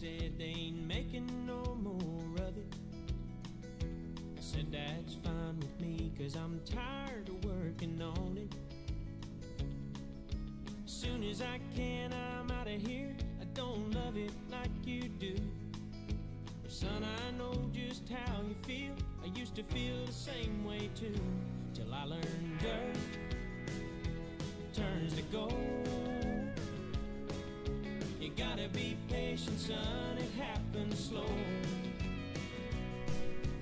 said they ain't making no more of it. I said that's fine with me, 'cause I'm tired of working on it. As soon as I can, I'm out of here. I don't love it like you do. But son, I know just how you feel. I used to feel the same way too, till I learned dirt turns to gold. You gotta be patient, son, it happens slow.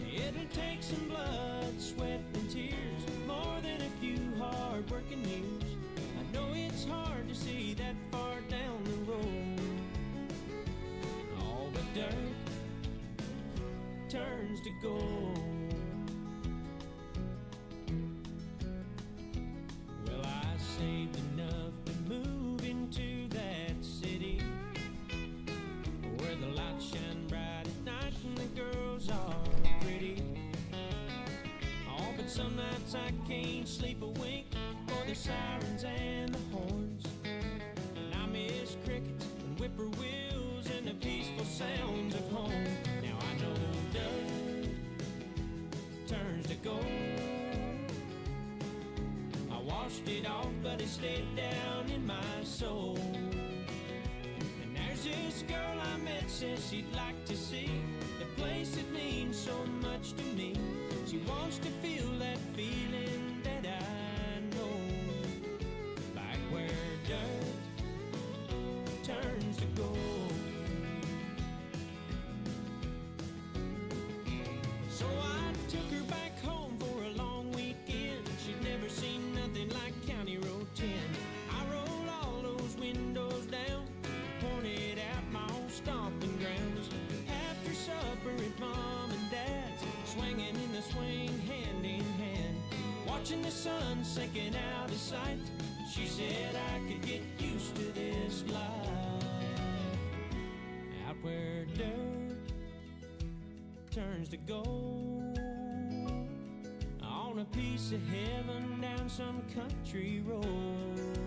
It'll take some blood, sweat, and tears, more than a few hard-working years. I know it's hard to see that far down the road. All but dirt turns to gold. Well, I saved enough to move into that city, where the lights shine bright at night and the girls are pretty. Oh, but some nights I can't sleep a wink for the sirens and the horns. And I miss crickets and whippoorwills and the peaceful sounds of home. Now I know dirt turns to gold. I washed it off, but it stayed down in my soul. And there's this girl I met, says she'd like to see the place that means so much to me. She wants to feel that feeling that I know, like where dirt turns to gold. So I took her back home for a long weekend. She'd never seen nothing like County Road 10. I rolled all those windows down, pointed out my old stomping grounds. After supper at Mom and Dad's, swinging in the swing hand in hand, watching the sun sinking out of sight, she said I could get used to this life, out where dirt turns to gold, on a piece of heaven down some country road.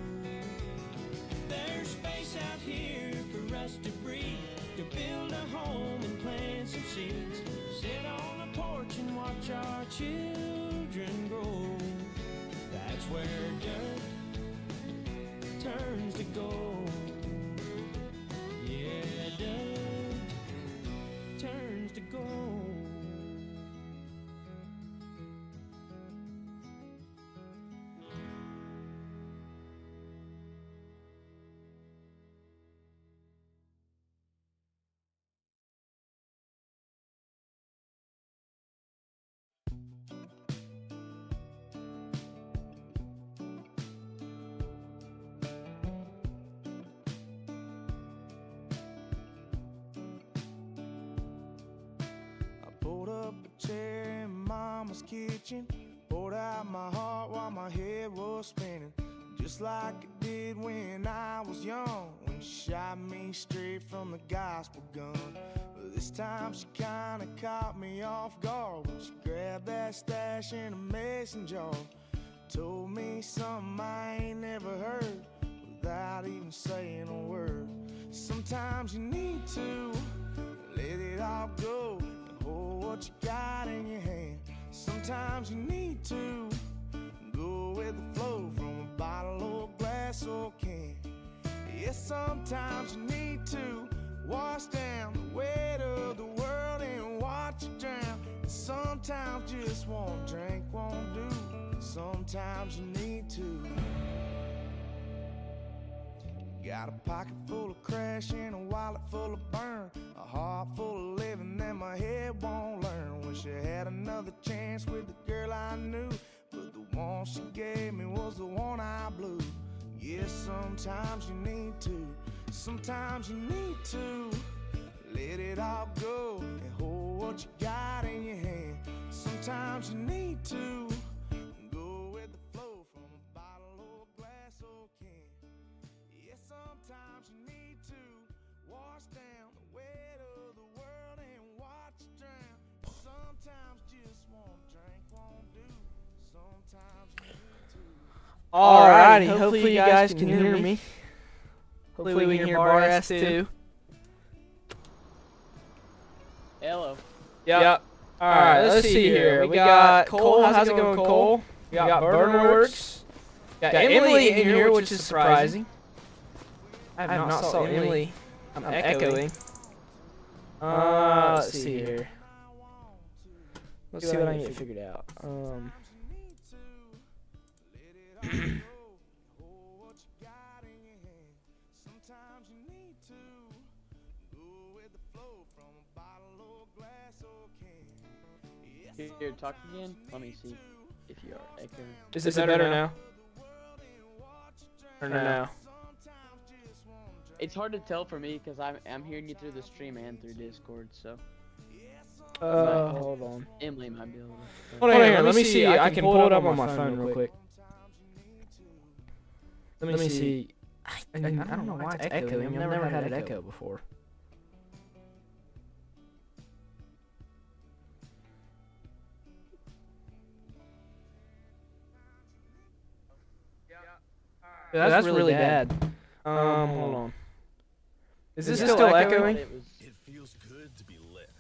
There's space out here for us to breathe, to build a home and plant some seeds, sit on a porch and watch our children grow. That's where dirt turns to gold. Yeah, dirt turns to gold. Pulled up a chair in Mama's kitchen, poured out my heart while my head was spinning, just like it did when I was young, when she shot me straight from the gospel gun. But this time she kinda caught me off guard when she grabbed that stash in a mason jar, told me something I ain't never heard without even saying a word. Sometimes you need to let it all go, hold what you got in your hand. Sometimes you need to go with the flow from a bottle or glass or can. Yeah, sometimes you need to wash down the weight of the world and watch it drown. And sometimes just one drink won't do. Sometimes you need to. Got a pocket full of crash and a wallet full of burn, a heart full of living that my head won't learn. Wish I had another chance with the girl I knew, but the one she gave me was the one I blew. Yeah, sometimes you need to, sometimes you need to let it all go and hold what you got in your hand. Sometimes you need to go with the flow from a bottle or glass or can. Yeah, sometimes you need to wash down the weight of the world and watch it drown. Sometimes just one drink won't do. Sometimes you need to. Alrighty, hopefully you guys can hear me. Hopefully we can hear Bar S too. Hello. Yep. All right, let's see here. We got Cole. How's it going, Cole? We got Burnerworks. Got Emily in here, which is surprising. I have not saw Emily. I'm echoing. Let's see here. Let's see what I can get figured out. Here, talk again. Let me see if you are echoing. Is it better now? Or no? It's hard to tell for me because I'm hearing you through the stream and through Discord. So. Hold on. Emily might be able to. Hold on here. Let me see. I can pull it up on my phone real quick. Let me see. I don't know why it's echoing. I've never had it echo before. Yeah, that's really bad. Hold on. Is this still echoing? It feels good to be lit.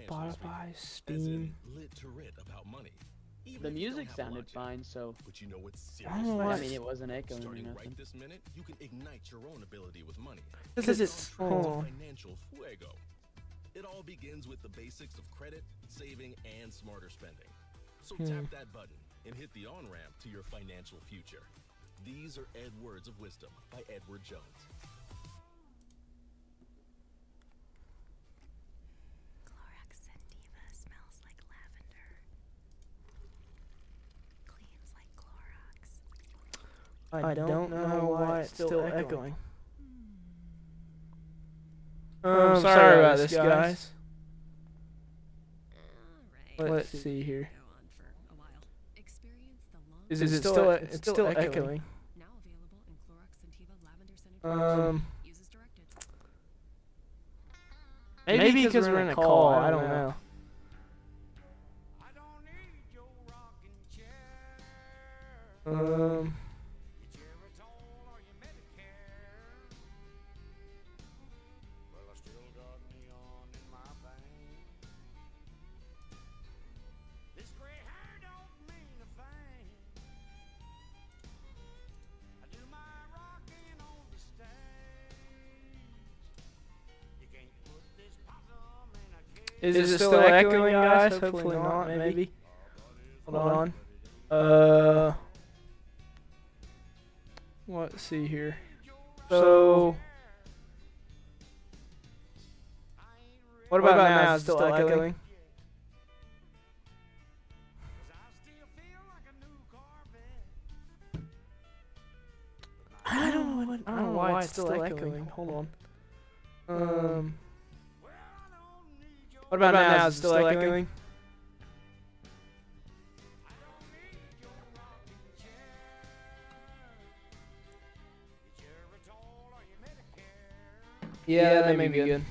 Spotify, Steam. Lit to writ about money. The music sounded fine, so. But you know what's I don't know serious? why. I mean, it wasn't echoing or Starting nothing. right this minute, you can ignite your own ability with money. This is hold on. Financial fuego. It all begins with the basics of credit, saving, and smarter spending. So tap that button and hit the on-ramp to your financial future. These are Ed Words of Wisdom by Edward Jones. Clorox Sentiva smells like lavender. Cleans like Clorox. I don't know why it's still echoing. Sorry about this, guys. Alright. Let's see here. Go on for a while. Experience the long Is it still? It's still echoing. now available in Clorox Sentiva lavender scented uses directed. Maybe because we're in a call. I don't know. Is it still echoing, guys? Hopefully not. Maybe. Hold on. Let's see here. So, what about now? Is it still echoing? I don't know why it's still echoing. Hold on. What about now? Is it still echoing? Yeah, that may be good.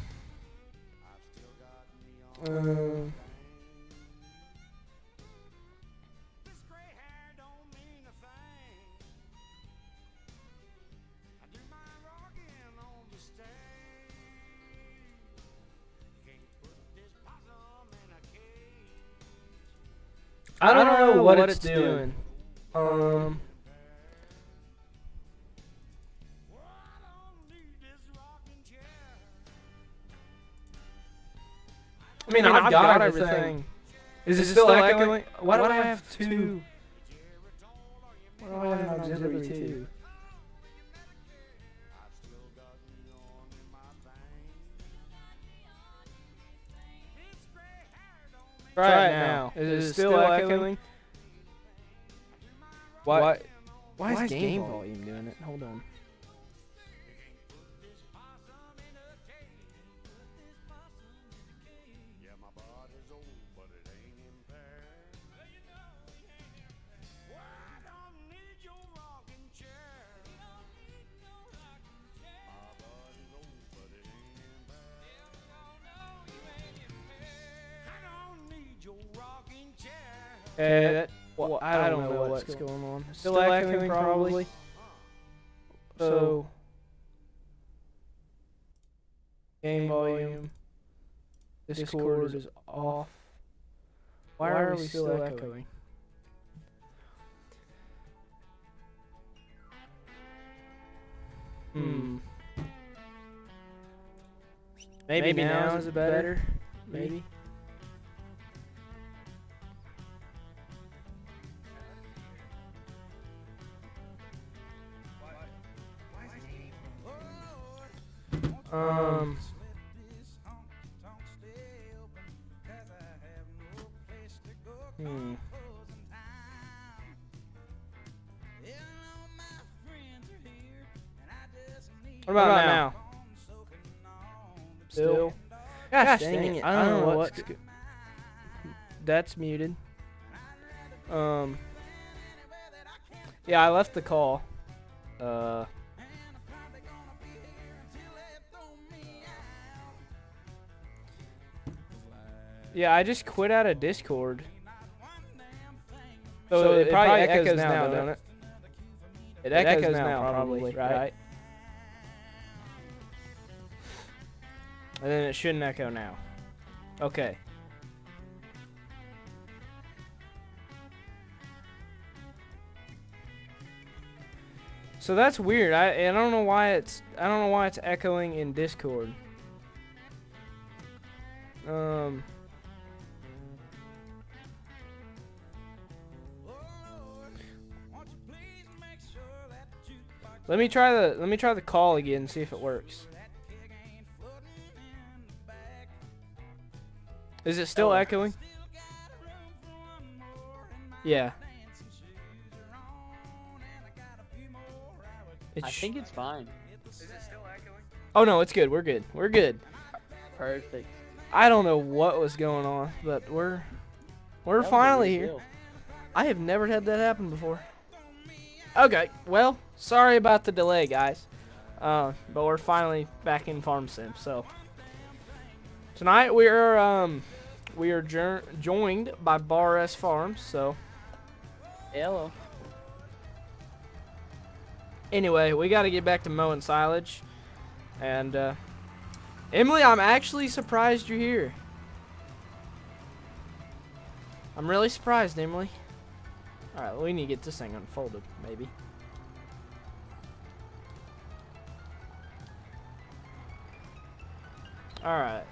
I don't know what it's doing. I mean, I've got everything. Is it still echoing? Why do I have two? Why do I have an auxiliary two? Try it now. Is it still echoing? Why is game volume doing it? Hold on. Well, I don't know what's going on. Still echoing probably. So game volume Discord is off. Why are we still echoing? Maybe now is it better? Maybe. What about now? Still? Gosh dang it. I don't know what's... That's muted. Yeah, I left the call. Yeah, I just quit out of Discord. So it probably echoes now, don't it? It echoes now, probably, right? And then it shouldn't echo now. Okay. So that's weird. I don't know why it's echoing in Discord. Let me try the call again and see if it works. Is it still echoing? Yeah. I think it's fine. Is it still echoing? Oh no, it's good. We're good. We're good. Perfect. I don't know what was going on, but we're finally here. I have never had that happen before. Okay, well, sorry about the delay, guys. But we're finally back in Farm Sim. So tonight we are joined by Bar S Farms. So Hello. anyway, we got to get back to mowing silage. And Emily, I'm actually surprised you're here. I'm really surprised, Emily. All right, we need to get this thing unfolded, maybe. All right.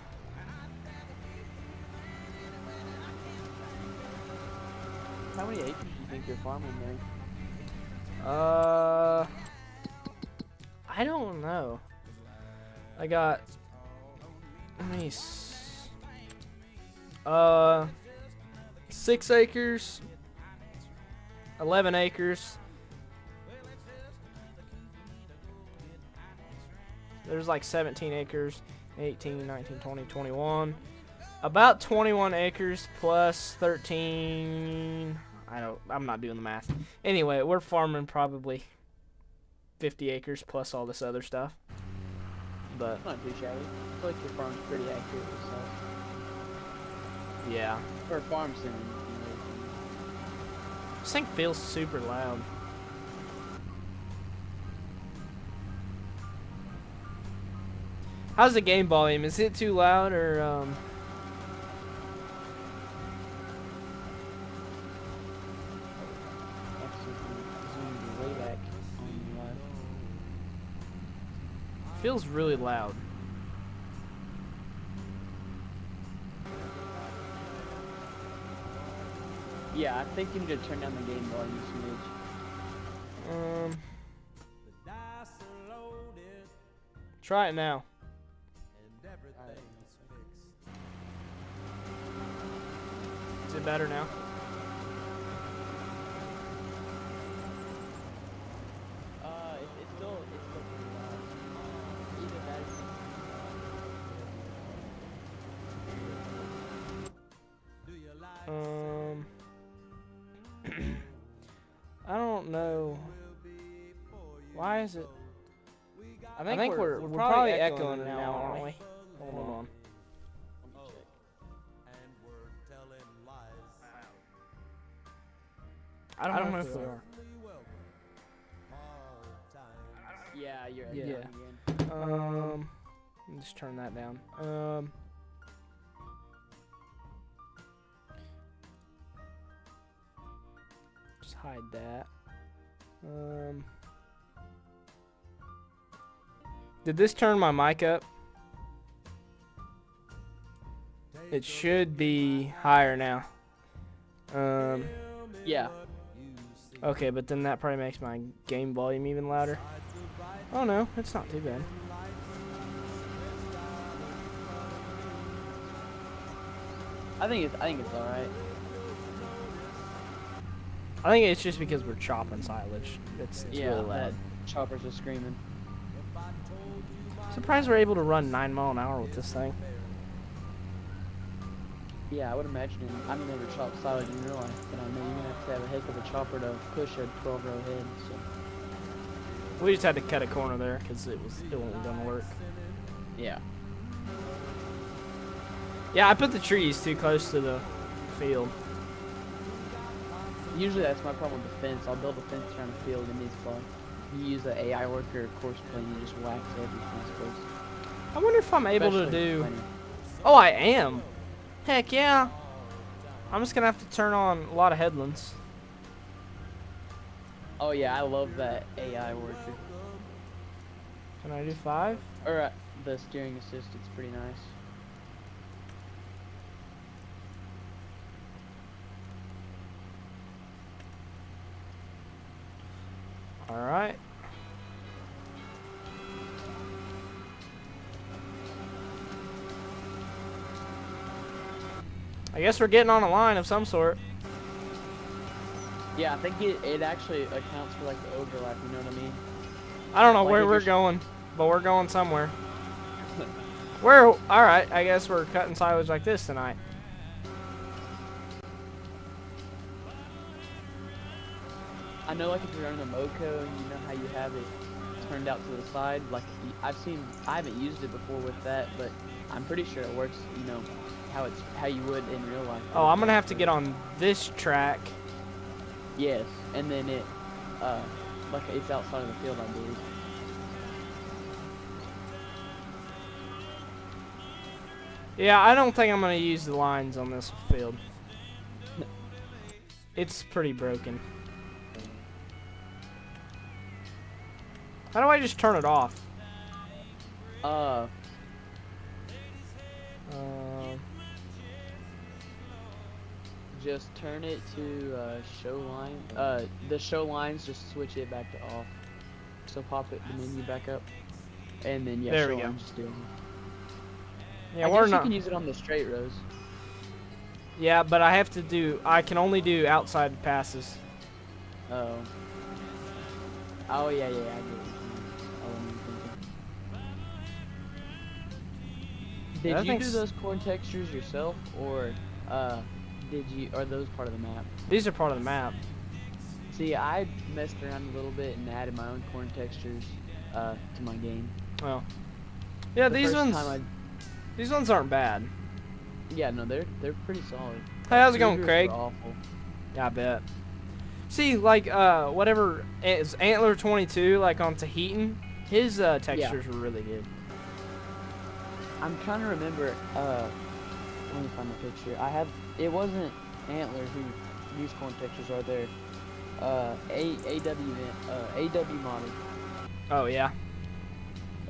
How many acres do you think you're farming there? I don't know. I got how many? 6 acres, 11 acres. There's like 17 acres, 18, 19, 20, 21. About 21 acres plus 13. I'm not doing the math. Anyway, we're farming probably 50 acres plus all this other stuff. But Not too shabby. I feel like your farm's pretty accurate yourself. yeah, For a farm sim. this thing feels super loud. How's the game volume? Is it too loud or Way back on the left. feels really loud? Yeah, I think you need to turn down the game volume a smidge. Try it now. Alright. Is it better now? It's still pretty loud. Even I don't know. Why is it? I think we're probably echoing now, aren't we? Hold on. I don't know if we are. Yeah, you're Yeah. again. Let me just turn that down. hide that. Did this turn my mic up? It should be higher now. Yeah. Okay, but then that probably makes my game volume even louder. Oh no, it's not too bad. I think it's all right. I think it's just because we're chopping silage. It's Yeah, really loud. that choppers are screaming. Surprised we're able to run 9 miles an hour with this thing. Yeah, I would imagine. I've never chopped silage in real life, but I know you're gonna have to have a heck of a chopper to push a 12-row head. So. We just had to cut a corner there because it wasn't gonna work. Yeah. Yeah, I put the trees too close to the field. Usually that's my problem with the fence. I'll build a fence around the field and it's fun. You use an AI worker or course plane, you just wax everything close. I wonder if I'm able to Especially do. planning. Oh, I am. Heck yeah. I'm just gonna have to turn on a lot of headlands. Oh yeah, I love that AI worker. Can I do 5? Or the steering assist, it's pretty nice. All right. I guess we're getting on a line of some sort. Yeah, I think it actually accounts for like the overlap, you know what I mean? I don't know Like where if we're you're- going, but we're going somewhere. We're all right. I guess we're cutting silage like this tonight. I know like if you're running a Moco and you know how you have it turned out to the side, like I haven't used it before with that, but I'm pretty sure it works, you know, how you would in real life. Oh, I'm gonna have to get on this track. Yes, and then it, like it's outside of the field, I believe. Yeah, I don't think I'm gonna use the lines on this field. It's pretty broken. How do I just turn it off? Just turn it to show line. The show lines, just switch it back to off. So pop it the menu back up, and then yeah, There show we go. lines just do it. Yeah, I we're guess not. you can use it on the straight rows. Yeah, but I have to do. I can only do outside passes. Oh. Oh yeah, yeah, I get what you mean. Oh, I'm thinking. Did I you think do s- those corn textures yourself, or are those part of the map? These are part of the map. See, I messed around a little bit and added my own corn textures to my game. Well, yeah, The these first ones. time These ones aren't bad. yeah, no, they're pretty solid. Hey, how's it going, Cougars Craig? were awful. Yeah, I bet. See, like, whatever is Antler 22, like on Tahitian, his textures were really good. I'm trying to remember. Let me find the picture. It wasn't Antler who used corn textures right there. AW modded, Oh yeah.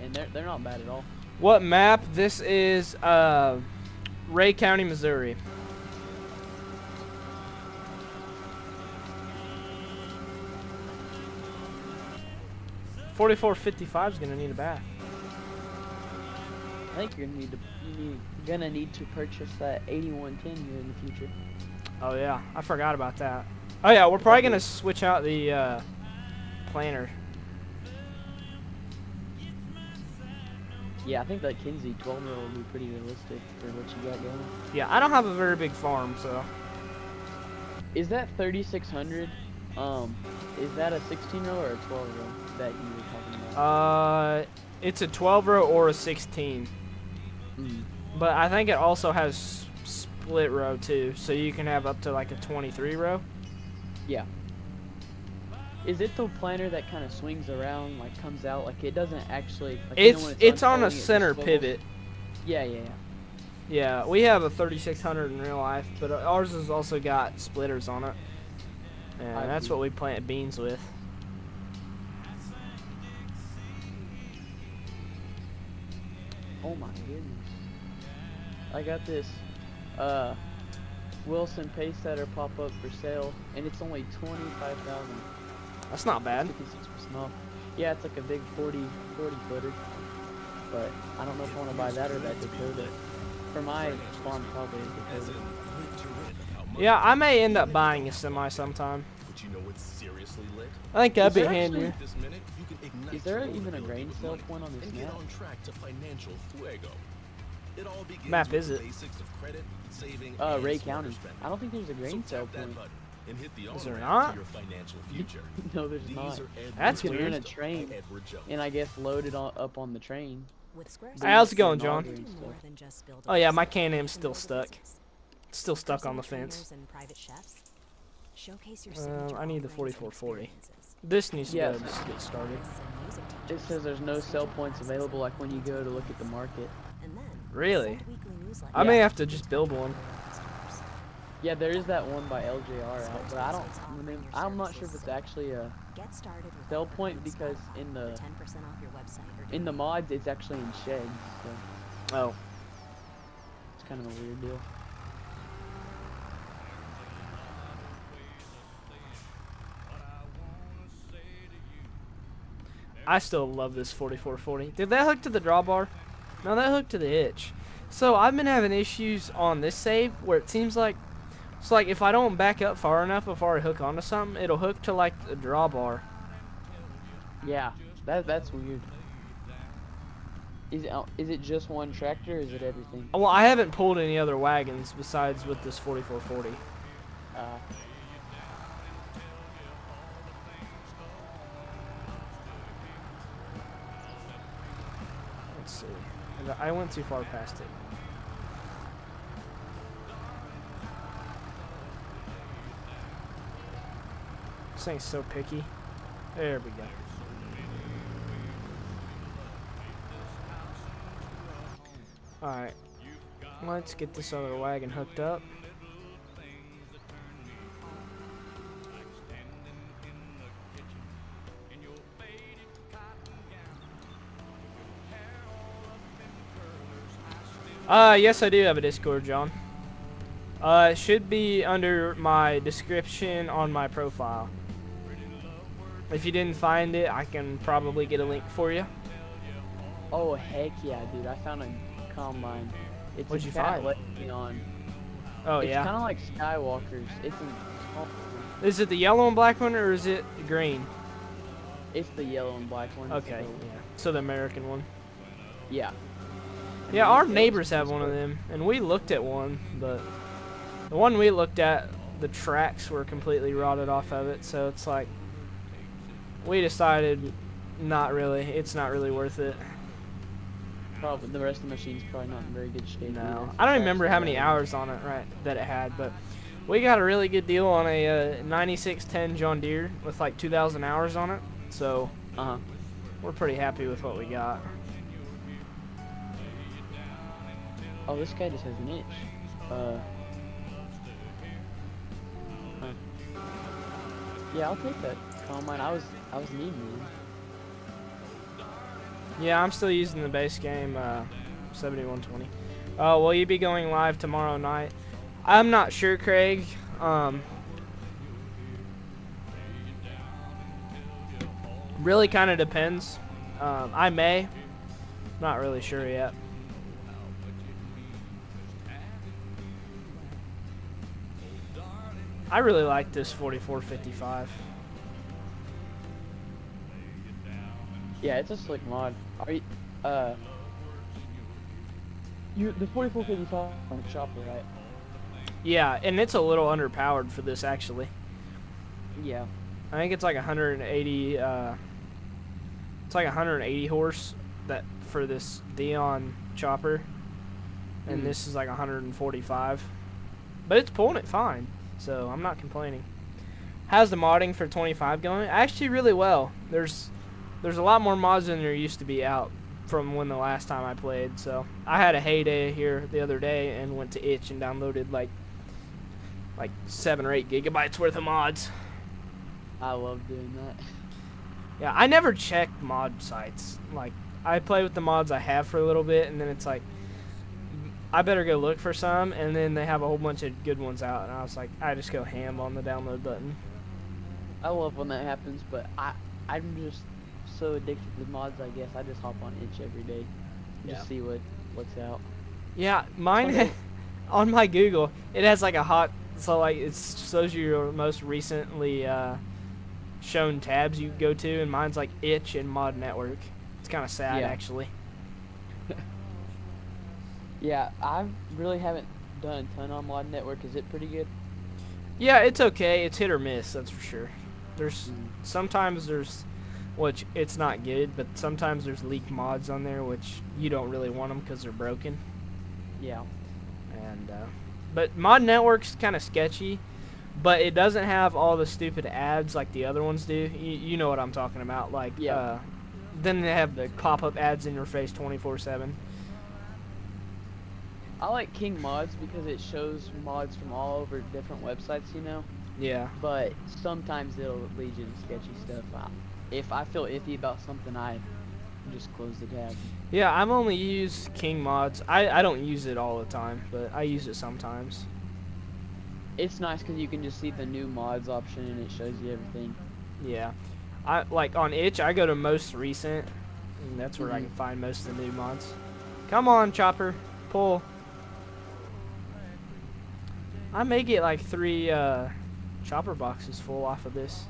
and they're not bad at all. What map? This is Ray County, Missouri. $44.55 is gonna need a bath. I think you're gonna need to purchase that 8110 here in the future. Oh yeah, I forgot about that. Oh yeah, we're probably gonna switch out the planner. Yeah, I think that Kinsey 12-row will be pretty realistic for what you got going. Yeah, I don't have a very big farm, so. Is that 3600? Is that a 16-row or a 12-row that you were talking about? It's a 12-row or a 16. Mm. But I think it also has split row too, so you can have up to like a 23 row. Yeah. Is it the planter that kind of swings around, like comes out, like it doesn't actually? Like, you know when It's on a unfolding, it just center swivels? pivot. Yeah, yeah, yeah. Yeah, we have a 3600 in real life, but ours has also got splitters on it. And that's what we plant beans with. Oh my goodness. I got this Wilson pace setter pop up for sale, and it's only 25,000. That's not bad. 56% off. Yeah, it's like a big 40 footer. But I don't know if I want to buy that or that Dakota. For my farm, probably a Dakota. Yeah, I may end up buying a semi sometime. But you know what's seriously lit? I think that'd be there handier. This minute, you can ignite Is there your even a energy grain sale flow point on this and get map? on track to financial fuego. It all begins Map with is the it? basics of credit, saving, Ray and smarter County. spending. I don't think there's a grain So sale tap that point. button and hit the Is there on-ramp not? to your financial future. No, there's These not. are Edward That's You can weird. rent a train, Edward Jones. and I guess load it up on the train. With Squarespace, Hey, how's it going, Some John? logger and do stuff. more than just build a Oh yeah, my website. Can-Am's You can still build a stuck. business. It's still stuck on the Personal fence. trainers and private chefs. Showcase your signature I need the offerings and 4440. experiences. This needs to Yeah. go to get started. Artists and music It teachers, says there's no sell schedule points classes available, like and when you go to look at the market. and then Really? send weekly newsletters I may Yeah. have to just build one. customers. Yeah, there is that one by LJR out, but I'm not sure if it's actually a Get started with sell Upwork point on because Spotify in the for 10% off your website or in the domain. mods it's actually in sheds, so Oh. it's kind of a weird deal. I still love this 4440. Did that hook to the drawbar? No, that hooked to the hitch. So I've been having issues on this save where it seems like it's like if I don't back up far enough before I hook onto something, it'll hook to like the drawbar. Yeah, that's weird. Is it just one tractor or is it everything? Well, I haven't pulled any other wagons besides with this 4440. Let's see. I went too far past it. This thing's so picky. There we go. Alright. Let's get this other wagon hooked up. Yes, I do have a Discord, John. It should be under my description on my profile. If you didn't find it, I can probably get a link for you. Oh heck yeah, dude! I found a combine. It's What'd a you Cat find? Leon. Oh, It's yeah. kind of like Skywalkers. Is it the yellow and black one, or is it the green? It's the yellow and black one. Okay, so- yeah. So the American one. Yeah. Yeah, our neighbors have one of them, and we looked at one, but the one we looked at, the tracks were completely rotted off of it, so it's like, we decided not really, it's not really worth it. Probably the rest of the machine's probably not in very good shape. No. either. I don't Tracks remember are how many bad. hours on it, right, that it had, but we got a really good deal on a 9610 John Deere with like 2,000 hours on it, so Uh-huh. we're pretty happy with what we got. Oh, this guy just has an itch. Huh. Yeah, I'll take that combine. I was needing one. Yeah, I'm still using the base game, 7120. Will you be going live tomorrow night? I'm not sure, Craig. Really kind of depends. I may. Not really sure yet. I really like this 4455. Yeah, it's a slick mod. Are you, the 4455 on the chopper, right? Yeah, and it's a little underpowered for this actually. Yeah. I think it's like 180. It's like 180 horse that for this Dion chopper, and this is like 145. But it's pulling it fine, so I'm not complaining. How's the modding for 25 going? Actually, really well. There's a lot more mods than there used to be out from when the last time I played. So I had a heyday here the other day and went to Itch and downloaded like 7 or 8 gigabytes worth of mods. I love doing that. Yeah, I never check mod sites. Like, I play with the mods I have for a little bit, and then it's like, I better go look for some, and then they have a whole bunch of good ones out, and I was like, I just go ham on the download button. I love when that happens, but I'm just so addicted to mods. I guess I just hop on itch every day, and Yeah. just see what's out. Yeah, mine Okay. on my Google, it has like a hot, so like it shows you your most recently shown tabs you go to, and mine's like itch and mod network. It's kind of sad, Yeah. actually. Yeah, I really haven't done a ton on Mod Network. Is it pretty good? Yeah, it's okay. It's hit or miss, that's for sure. There's sometimes there's, which it's not good, but sometimes there's leaked mods on there which you don't really want them because they're broken. Yeah. And but mod network's kind of sketchy, but it doesn't have all the stupid ads like the other ones do. You know what I'm talking about, like Yeah. then they have the pop-up ads in your face 24/7. I like King Mods because it shows mods from all over different websites, you know. Yeah. But sometimes it'll lead you to sketchy stuff. If I feel iffy about something, I just close the tab. Yeah, I've only used King Mods. I don't use it all the time, but I use it sometimes. It's nice because you can just see the new mods option and it shows you everything. Yeah. I like on itch I go to most recent, and that's where I Mhm. can find most of the new mods. Come on, Chopper. Pull. I may get like 3 chopper boxes full off of this.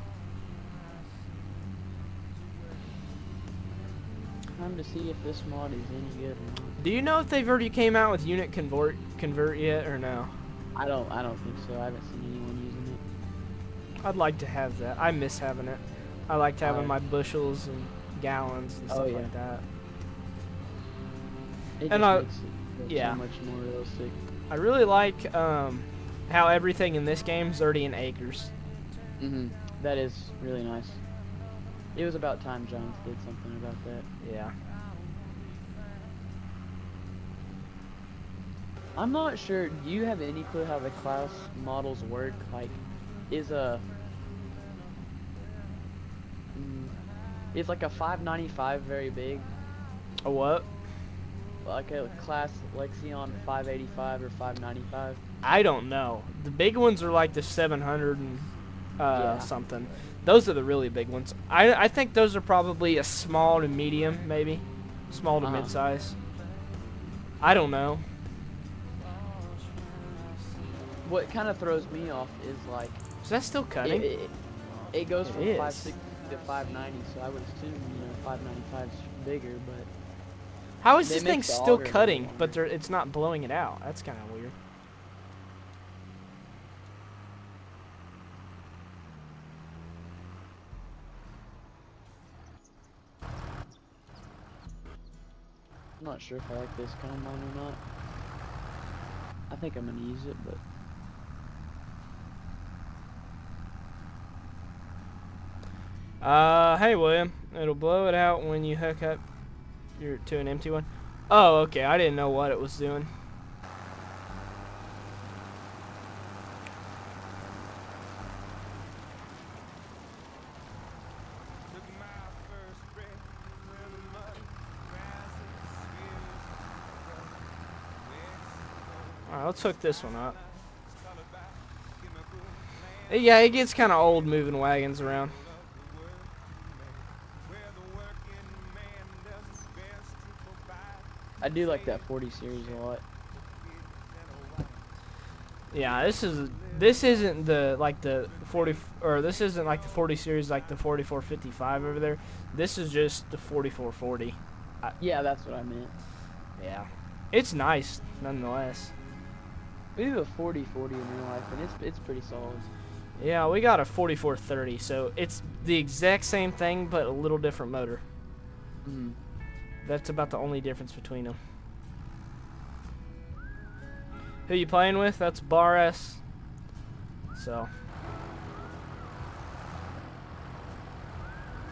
Time to see if this mod is any good or not. Do you know if they've already came out with unit convert yet or no? I don't think so. I haven't seen anyone using it. I'd like to have that. I miss having it. I liked having Oh. my bushels and gallons and Oh, stuff yeah. like that. It And just makes it look yeah. so much more realistic. I really like how everything in this game is already in acres. That is really nice. It was about time Giants did something about that. Yeah. I'm not sure. Do you have any clue how the class models work? Like, is is like a 595 very big? A what? Like a class Lexion 585 or 595? I don't know. The big ones are like the 700 and Yeah. something. Those are the really big ones. I think those are probably a small to medium, maybe. Small to Uh-huh. mid-size. I don't know. What kind of throws me off is like Is that still cutting? it goes It from is. 560 to 590, so I would assume 595 is bigger, but How is they this make thing the still auger cutting, longer. but it's not blowing it out? That's kind of weird. I'm not sure if I like this kind of mod or not. I think I'm gonna use it, but Hey William, it'll blow it out when you hook up to an empty one. Oh, okay. I didn't know what it was doing. Took my first breath when the mud rises, All right, let's hook this one up. Yeah, it gets kind of old moving wagons around. I do like that 40 series a lot. Yeah, this isn't the like the 40 or this isn't like the 40 series like the 4455 over there. This is just the 4440. Yeah, that's what I meant. Yeah, it's nice nonetheless. We have a 4040 in real life, and it's pretty solid. Yeah, we got a 4430, so it's the exact same thing but a little different motor. Mhm. That's about the only difference between them. Who you playing with? That's Bar S. So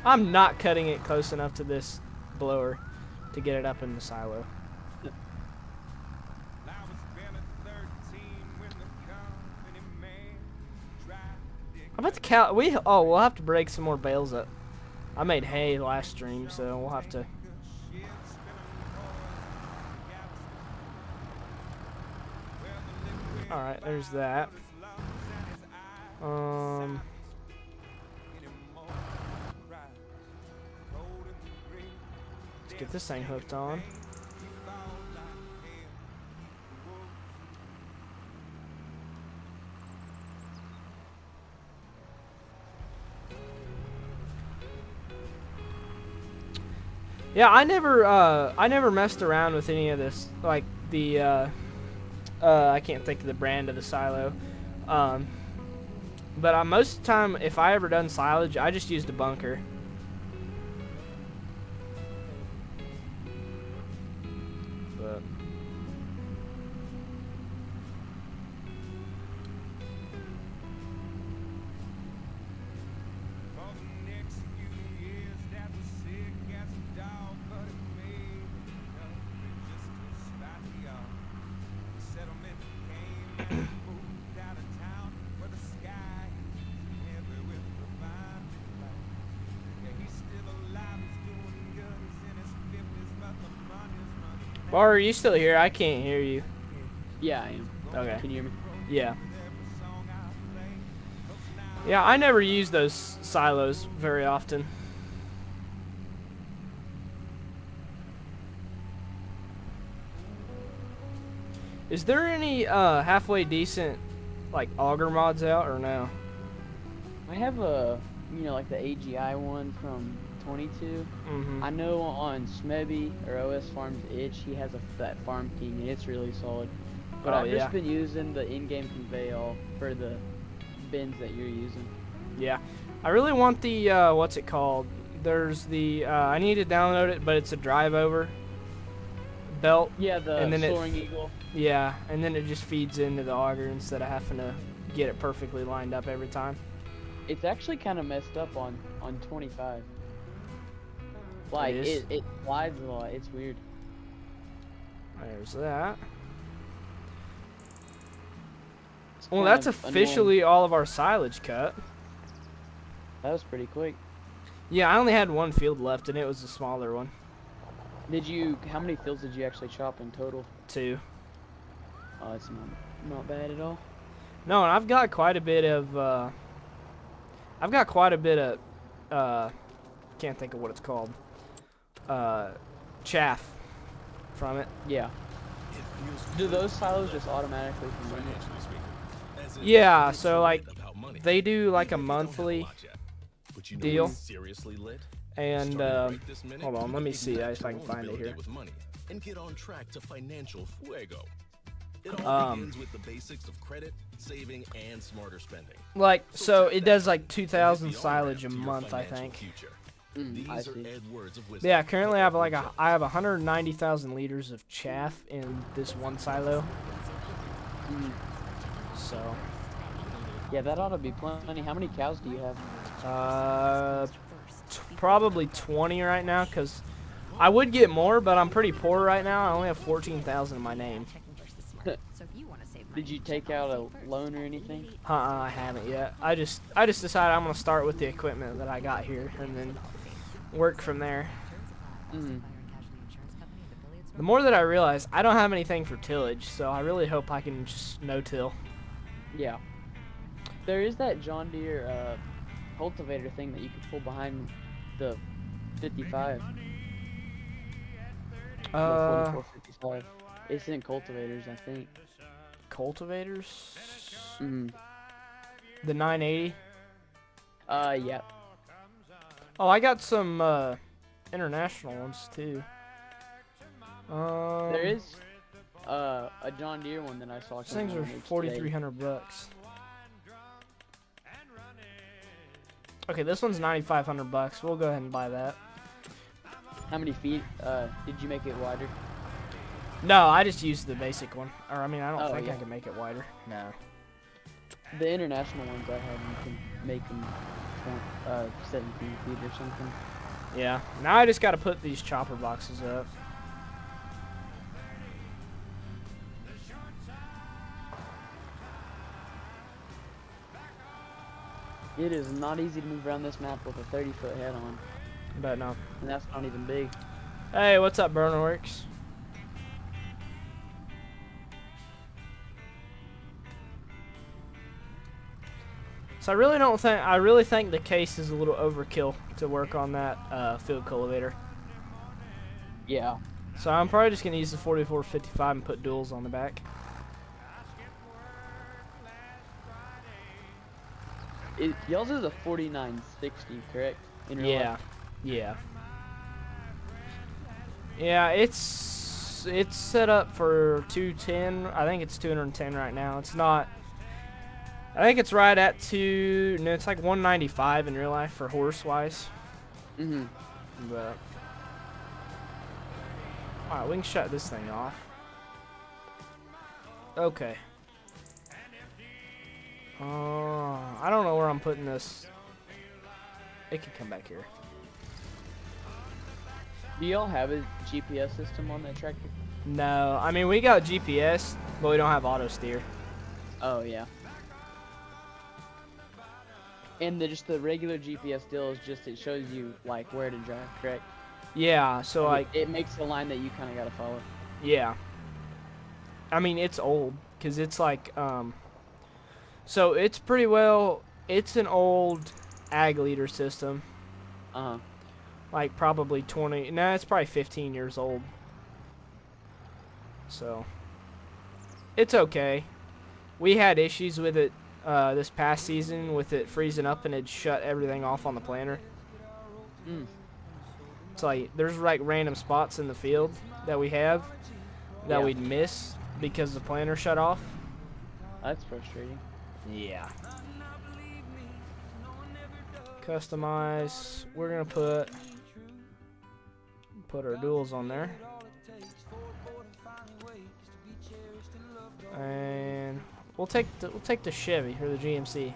I'm not cutting it close enough to this blower to get it up in the silo. How about the cow? We'll have to break some more bales up. I made hay last stream, so we'll have to. All right, there's that. Let's get this thing hooked on. Yeah, I never messed around with any of this, like the, I can't think of the brand of the silo, but most of the time, if I ever done silage, I just used a bunker. But For the next few years, Dad was sick as a dog, but it made me just despite the odds. The settlement came and we moved out of town where the sky is heavy with refined light. Yeah, he's still alive, he's doing good, he's in his 50s, but the money's money. Bar, are you still here? I can't hear you. Yeah, I am. Okay. Can you hear me? Yeah. Yeah, I never use those silos very often. Is there any halfway decent like auger mods out or no? I have a, like the AGI one from 22. Mm-hmm. I know on Smebby or OS Farms Itch, he has that Farm King, and it's really solid. But Oh, I've yeah. just been using the in-game conveyor for the bins that you're using. Yeah, I really want the what's it called? There's the I need to download it, but it's a drive over belt. Yeah, the And then it- Soaring Eagle. Yeah, and then it just feeds into the auger instead of having to get it perfectly lined up every time. It's actually kind of messed up on 25. Like, is? it slides a lot. It's weird. There's that. It's Well, kind that's of annoying. officially all of our silage cut. That was pretty quick. Yeah, I only had one field left, and it was a smaller one. How many fields did you actually chop in total? 2. Oh, it's not bad at all. No, and I've got quite a bit of, can't think of what it's called, chaff from it. Yeah. Do those silos just automatically convert it? Financially speaking. As in, Yeah, it's so lit like, about money. they do like a Even if they don't have monthly lot yet. But you know deal. what's seriously lit? and, Starting right this minute, hold on, let me see ignite if I can your own find it ability here. with money and get on track to financial fuego. It all begins with the basics of credit, saving, and smarter spending. like, so tap it that does like and hit 2,000 the silage a on-ramp to your month, I financial think. future. I These are see. Ed words of wisdom. Yeah, currently I have like I have 190,000 liters of chaff in this one silo. Mm. So, Yeah, that ought to be plenty. How many cows do you have? probably 20 right now, because I would get more, but I'm pretty poor right now. I only have 14,000 in my name. Did you take out a loan or anything? I haven't yet. I just decided I'm gonna start with the equipment that I got here, and then work from there. Mm. The more that I realize, I don't have anything for tillage, so I really hope I can just no-till. Yeah. There is that John Deere cultivator thing that you can pull behind the 55. The 4455. It's in cultivators, I think. Cultivators? Mm. The 980? Yeah. Oh, I got some international ones too. There is a John Deere one that I saw. These things come are on today. 4,300 bucks. Okay, this one's 9,500 bucks. We'll go ahead and buy that. How many feet? Did you make it wider? No, I just used the basic one. Or I mean, I don't Oh, think I yeah. can make it wider. No. The international ones I have, you can make them 17 feet or something. Yeah. Now I just got to put these chopper boxes up. It is not easy to move around this map with a 30-foot head on, But no. and that's not even big. Hey, what's up, Burnerworks? So I really think the case is a little overkill to work on that field cultivator. Yeah. So I'm probably just gonna use the 4455 and put duals on the back. Y'all's is a 4960, correct? In real Yeah, life? yeah, yeah. It's set up for 210. I think it's 210 right now. It's not. I think it's right at two. No, it's like 195 in real life for horse wise. Mm-hmm. But all right, we can shut this thing off. Okay. I don't know where I'm putting this. It can come back here. Do y'all have a GPS system on that tractor? No, I mean we got GPS, but we don't have auto steer. Oh, yeah. And just the regular GPS deal is just it shows you like where to drive, correct? Yeah, so like it makes a line that you kind of gotta follow. yeah. I mean it's old because it's like so it's pretty well. It's an old ag leader system. Uh-huh. Like probably 20. No, it's probably 15 years old. So it's okay. We had issues with it this past season with it freezing up and it shut everything off on the planter. Mm. It's like there's like random spots in the field that we have that Yeah. we'd miss because the planter shut off. That's frustrating. Yeah. Customize. We're gonna put our duals on there. And we'll take the Chevy or the GMC.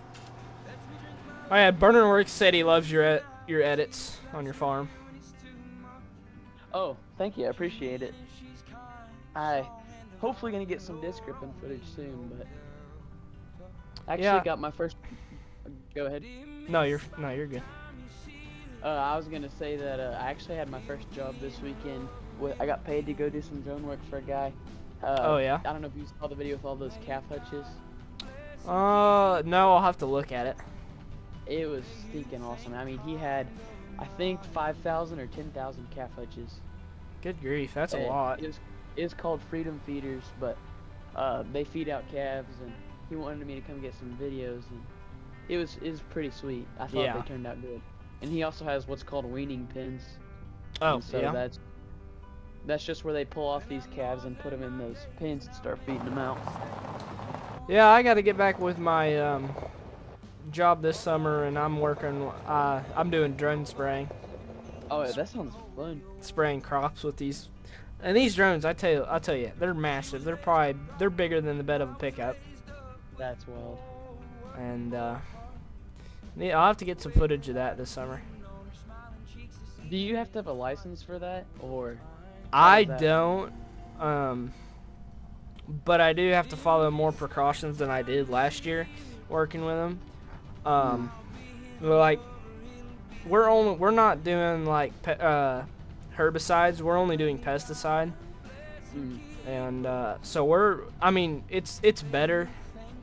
Oh yeah, Burnerworks said he loves your edits on your farm. Oh, thank you. I appreciate it. I hopefully gonna get some disc gripping footage soon, but I actually Yeah. got my first. Go ahead. No, you're good. I was gonna say that I actually had my first job this weekend. I got paid to go do some drone work for a guy. Oh, yeah? I don't know if you saw the video with all those calf hutches. No, I'll have to look at it. It was stinking awesome. I mean, he had, I think, 5,000 or 10,000 calf hutches. Good grief, that's a And lot. It's called Freedom Feeders, but they feed out calves, and he wanted me to come get some videos, and it was pretty sweet. I thought Yeah. they turned out good. And he also has what's called weaning pins. Oh, And so yeah. that's just where they pull off these calves and put them in those pins and start feeding them out. Yeah, I got to get back with my job this summer, and I'm working. I'm doing drone spraying, Oh, yeah, that sounds fun. spraying crops with these. And these drones, I'll tell you, they're massive. They're bigger than the bed of a pickup. That's wild. And I'll have to get some footage of that this summer. Do you have to have a license for that, or? I does that- don't, but I do have to follow more precautions than I did last year working with them. But like we're not doing like herbicides. We're only doing pesticide, Mm. and so it's better,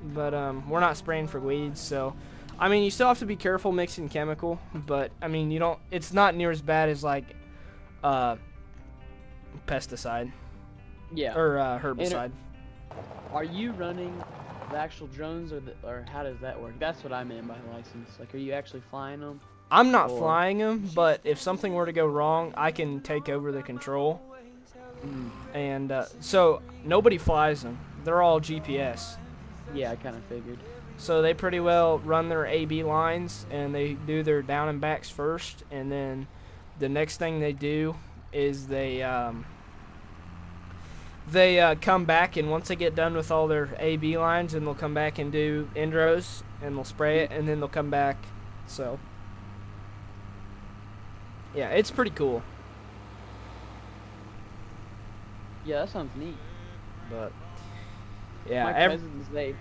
but we're not spraying for weeds. So I mean, you still have to be careful mixing chemical, but I mean, it's not near as bad as like pesticide Yeah. or herbicide. Are you running the actual drones, or how does that work? That's what I meant by license. Like, are you actually flying them? I'm not or- flying them, but if something were to go wrong, I can take over the control. Mm. And so nobody flies them. They're all GPS. Yeah, I kind of figured. So they pretty well run their AB lines, and they do their down and backs first, and then the next thing they do is they come back, and once they get done with all their AB lines, and they'll come back and do indros, and they'll spray it, and then they'll come back. So yeah, it's pretty cool. Yeah, that sounds neat. But yeah, My cousins, they.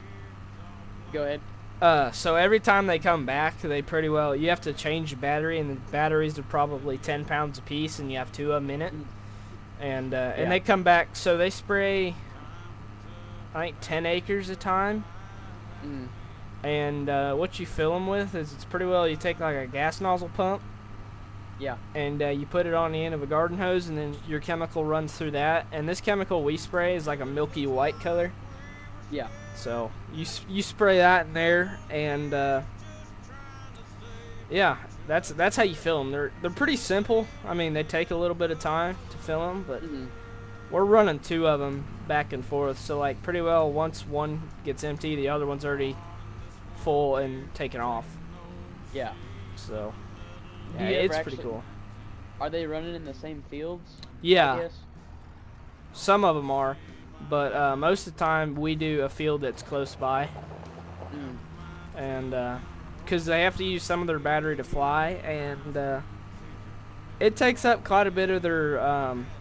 Go ahead. So every time they come back, they pretty well, you have to change the battery, and the batteries are probably 10 pounds a piece, and you have 2 of them in it. And Yeah. they come back, so they spray, I think, 10 acres a time. Mm. And what you fill them with is, it's pretty well, you take like a gas nozzle pump, Yeah. and you put it on the end of a garden hose, and then your chemical runs through that. And this chemical we spray is like a milky white color. Yeah. So you spray that in there, and yeah, that's how you fill them. They're pretty simple. I mean, they take a little bit of time to fill them, but Mhm. we're running 2 of them back and forth. So like pretty well, once one gets empty, the other one's already full and taken off. Yeah. So Do yeah, you ever it's pretty actually- cool. Are they running in the same fields? I Yeah, guess? some of them are, but most of the time we do a field that's close by. Mm. And because they have to use some of their battery to fly, and it takes up quite a bit of their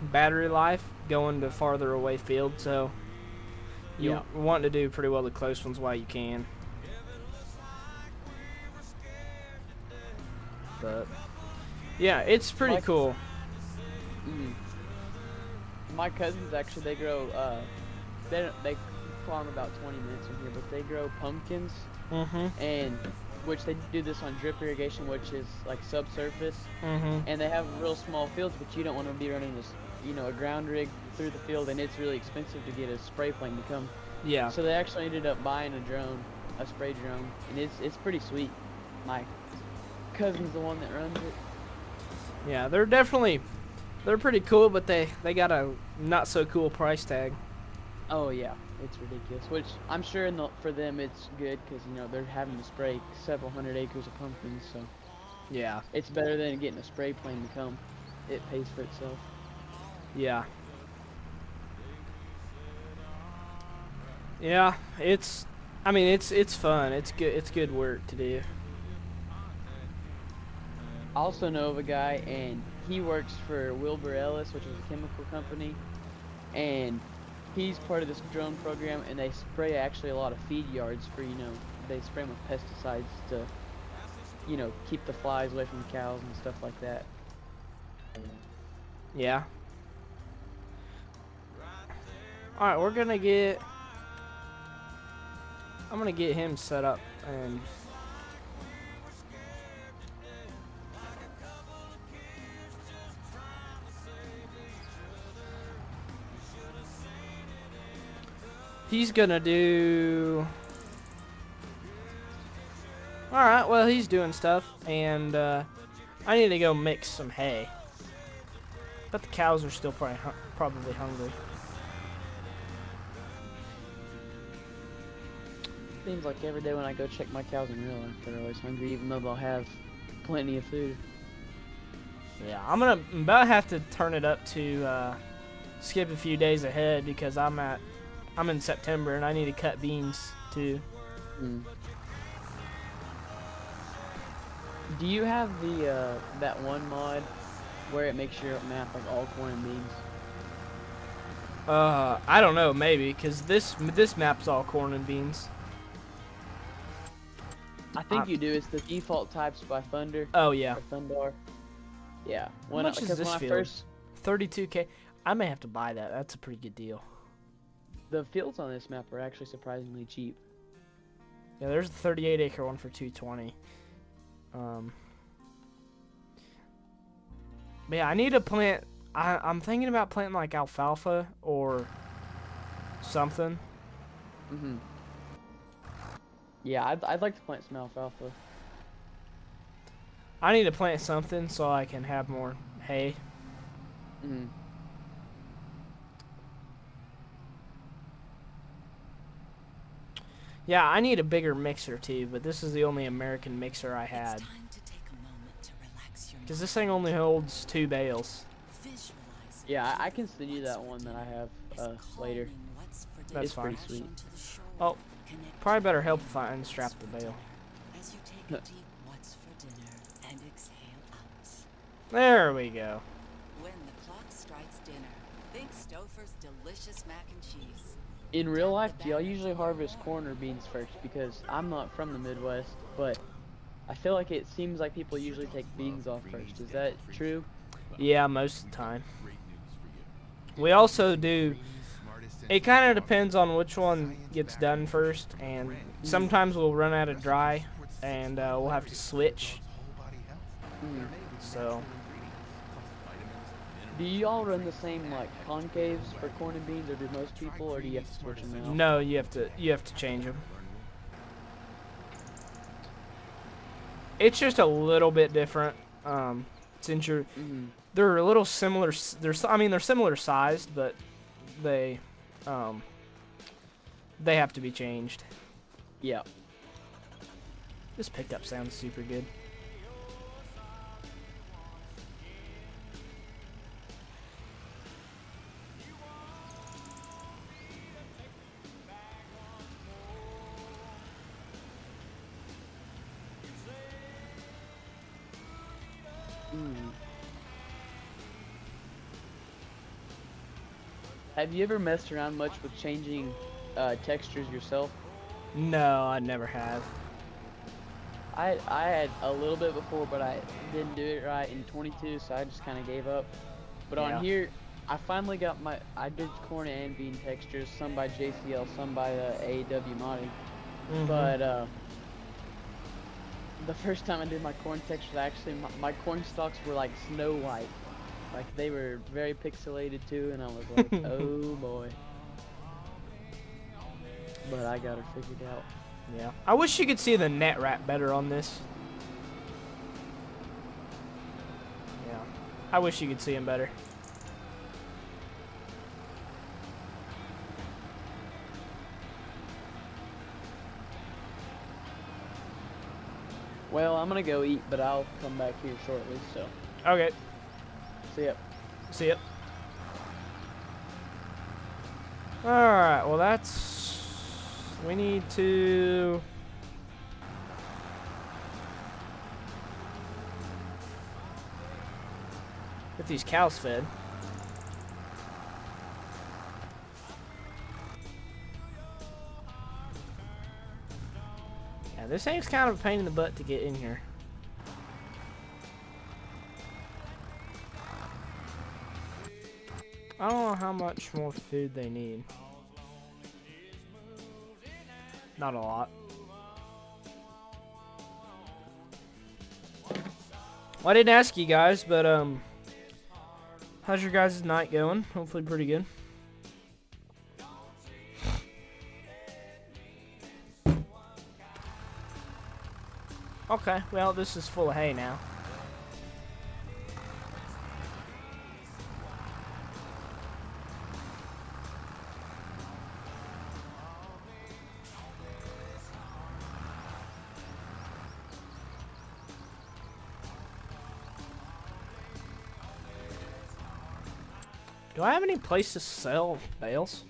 battery life going to farther away fields. So you Yeah. want to do pretty well the close ones while you can. But yeah, it's pretty Like- cool. Mm. My cousins actually, they grow. They farm about 20 minutes from here, but they grow pumpkins, and which they do this on drip irrigation, which is like subsurface, and they have real small fields, but you don't want to be running this, a ground rig through the field, and it's really expensive to get a spray plane to come. Yeah. So they actually ended up buying a drone, a spray drone, and it's pretty sweet. My cousin's the one that runs it. Yeah, they're pretty cool, but they got a not so cool price tag. Oh yeah, it's ridiculous. Which I'm sure for them it's good because they're having to spray several hundred acres of pumpkins, so Yeah. it's better than getting a spray plane to come. It pays for itself. Yeah. Yeah, it's fun. It's good. It's good work to do. I also know of a guy, and he works for Wilbur Ellis, which is a chemical company, and he's part of this drone program, and they spray actually a lot of feed yards for, they spray them with pesticides to, keep the flies away from the cows and stuff like that. Yeah. All right, I'm gonna get him set up, and he's gonna do. All right, well, he's doing stuff, and I need to go mix some hay. But the cows are still probably hungry. Seems like every day when I go check my cows in real life, they're always hungry, even though they'll have plenty of food. Yeah, I'm about to have to turn it up to skip a few days ahead because I'm in September and I need to cut beans too. Mm. Do you have the that one mod where it makes your map like all corn and beans? I don't know, maybe because this map's all corn and beans. I think you do. It's the default types by Thunder. Oh yeah, Or Thundar. Yeah. How much is because this when field? I first 32K. I may have to buy that. That's a pretty good deal. the fields on this map are actually surprisingly cheap. Yeah, there's a 38 acre one for 220. But yeah, I need to plant. I'm thinking about planting like alfalfa or something. Mhm. Yeah, I'd like to plant some alfalfa. I need to plant something so I can have more hay. Mhm. Yeah, I need a bigger mixer too, but this is the only American mixer I It's had. time to take a moment to relax your Because this thing only holds 2 bales. visualize Yeah, I can send you that one that I have later. what's for That's It's fine. pretty sweet. onto the shore. Oh, Connect probably better help if I unstrap the bale. as you take a deep what's for dinner and exhale out. There we go. When the clock strikes dinner, think Stouffer's delicious mac and cheese. In real life, do y'all usually harvest corn or beans first? Because I'm not from the Midwest, but I feel like it seems like people usually take beans off first. Is that true? Yeah, most of the time. We also do. It kind of depends on which one gets done first, and sometimes we'll run out of dry, and we'll have to switch. So. Do y'all run the same like concaves for corn and beans, or do most people, or do you have to switch them out? No, you have to change them. It's just a little bit different. Since they're a little similar. They're similar sized, but they have to be changed. Yeah. This pickup sounds super good. Have you ever messed around much with changing textures yourself? No, I never have. I had a little bit before, but I didn't do it right in 22, so I just kind of gave up. But Yeah. on here, I finally got I did corn and bean textures, some by JCL, some by AEW modding. But the first time I did my corn textures, actually my corn stalks were like Snow White. Like they were very pixelated too, and I was like, oh boy. But I got it figured out. Yeah. I wish you could see the net wrap better on this. Yeah. I wish you could see him better. Well, I'm gonna go eat, but I'll come back here shortly, so Okay. see ya. See ya. Alright, well that's... We need to... get these cows fed. Yeah, this thing's kind of a pain in the butt to get in here. I don't know how much more food they need. Not a lot. Well, I didn't ask you guys, but how's your guys' night going? Hopefully pretty good. Okay, well this is full of hay now. Do I have any place to sell bales?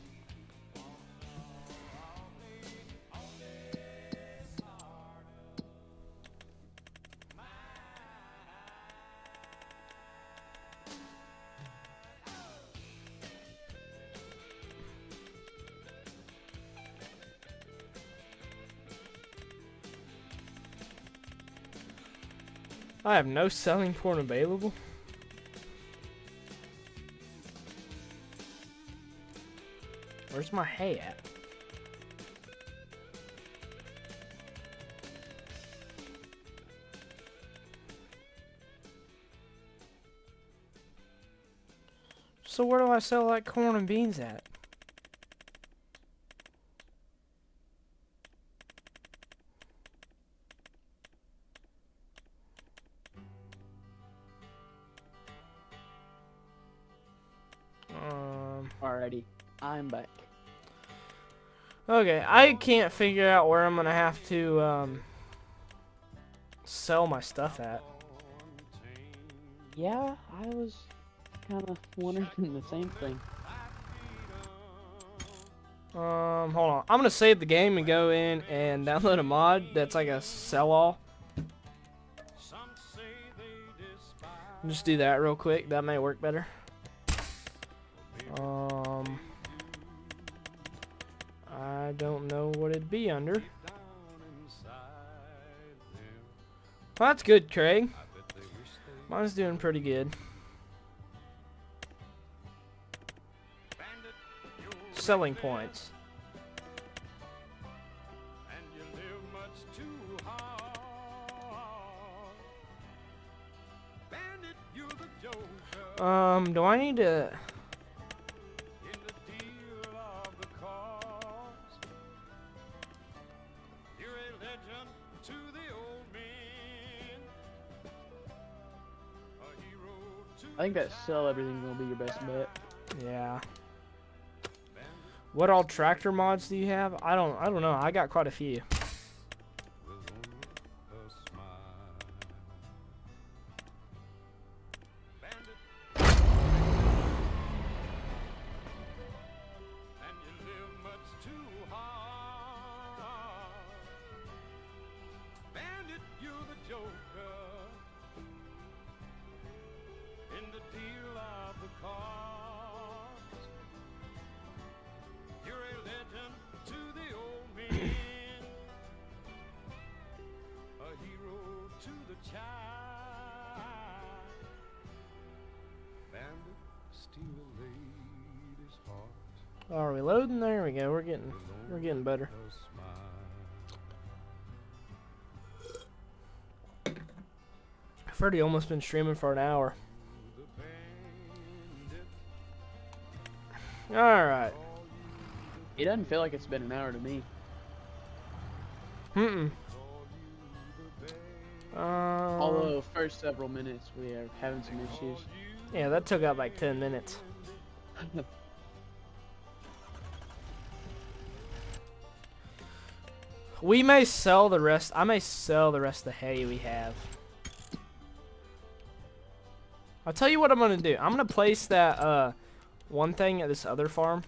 I have no selling point available. Where's my hay at? So where do I sell like corn and beans at? Alrighty, I'm back. Okay, I can't figure out where I'm gonna have to sell my stuff at. Yeah, I was kind of wondering the same thing. Hold on. I'm gonna save the game and go in and download a mod that's like a sell-all. Just do that real quick. That may work better. I don't know what it'd be under. Well, that's good, Craig. Mine's doing pretty good. Selling points. Do I need to... I think that sell everything's gonna be your best bet. Yeah. What all tractor mods do you have? I don't know. I got quite a few. Are we loading? There we go. We're getting better. I've already almost been streaming for an hour. All right. It doesn't feel like it's been an hour to me. Although first several minutes we are having some issues. Yeah, that took up like 10 minutes. We may sell the rest. I may sell the rest of the hay we have. I'll tell you what I'm gonna do. I'm gonna place that one thing at this other farm.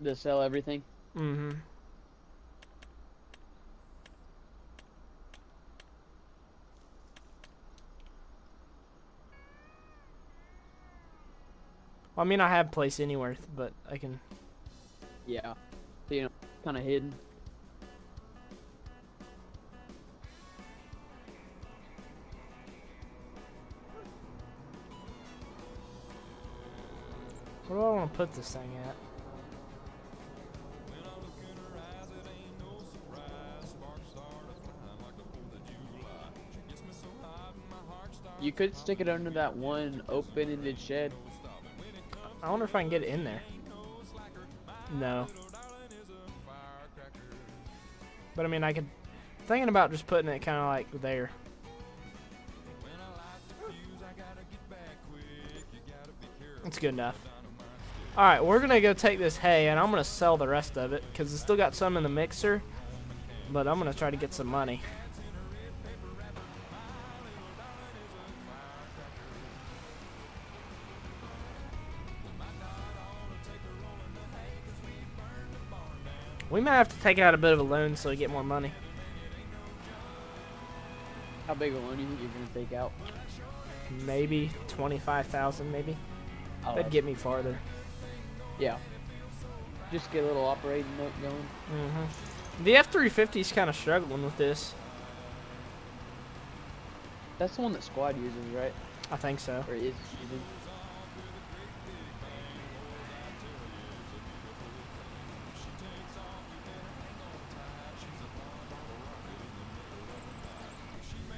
To sell everything. Mm-hmm. I mean, I have place anywhere, but I can. Yeah. So, you know, kind of hidden. Where do I want to put this thing at? You could stick it under that one open-ended shed. I wonder if I can get it in there. No. But I mean, I could. Thinking about just putting it kind of like there. It's good enough. Alright, we're gonna go take this hay and I'm gonna sell the rest of it because it's still got some in the mixer. But I'm gonna try to get some money. We might have to take out a bit of a loan so we get more money. How big a loan do you think you're going to take out? Maybe 25,000 maybe. Oh, That'd get me farther. Yeah. Just get a little operating note going. The F-350 is kind of struggling with this. That's the one that Squad uses, right? I think so. Or is using.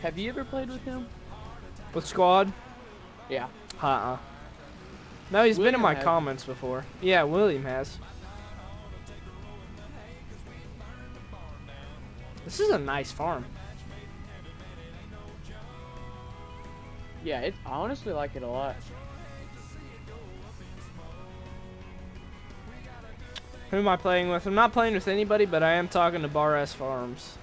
Have you ever played with him? With Squad? Yeah. No, he's been in William my has. comments before. Yeah, William has. This is a nice farm. Yeah, I honestly like it a lot. Who am I playing with? I'm not playing with anybody, but I am talking to Bar S Farms.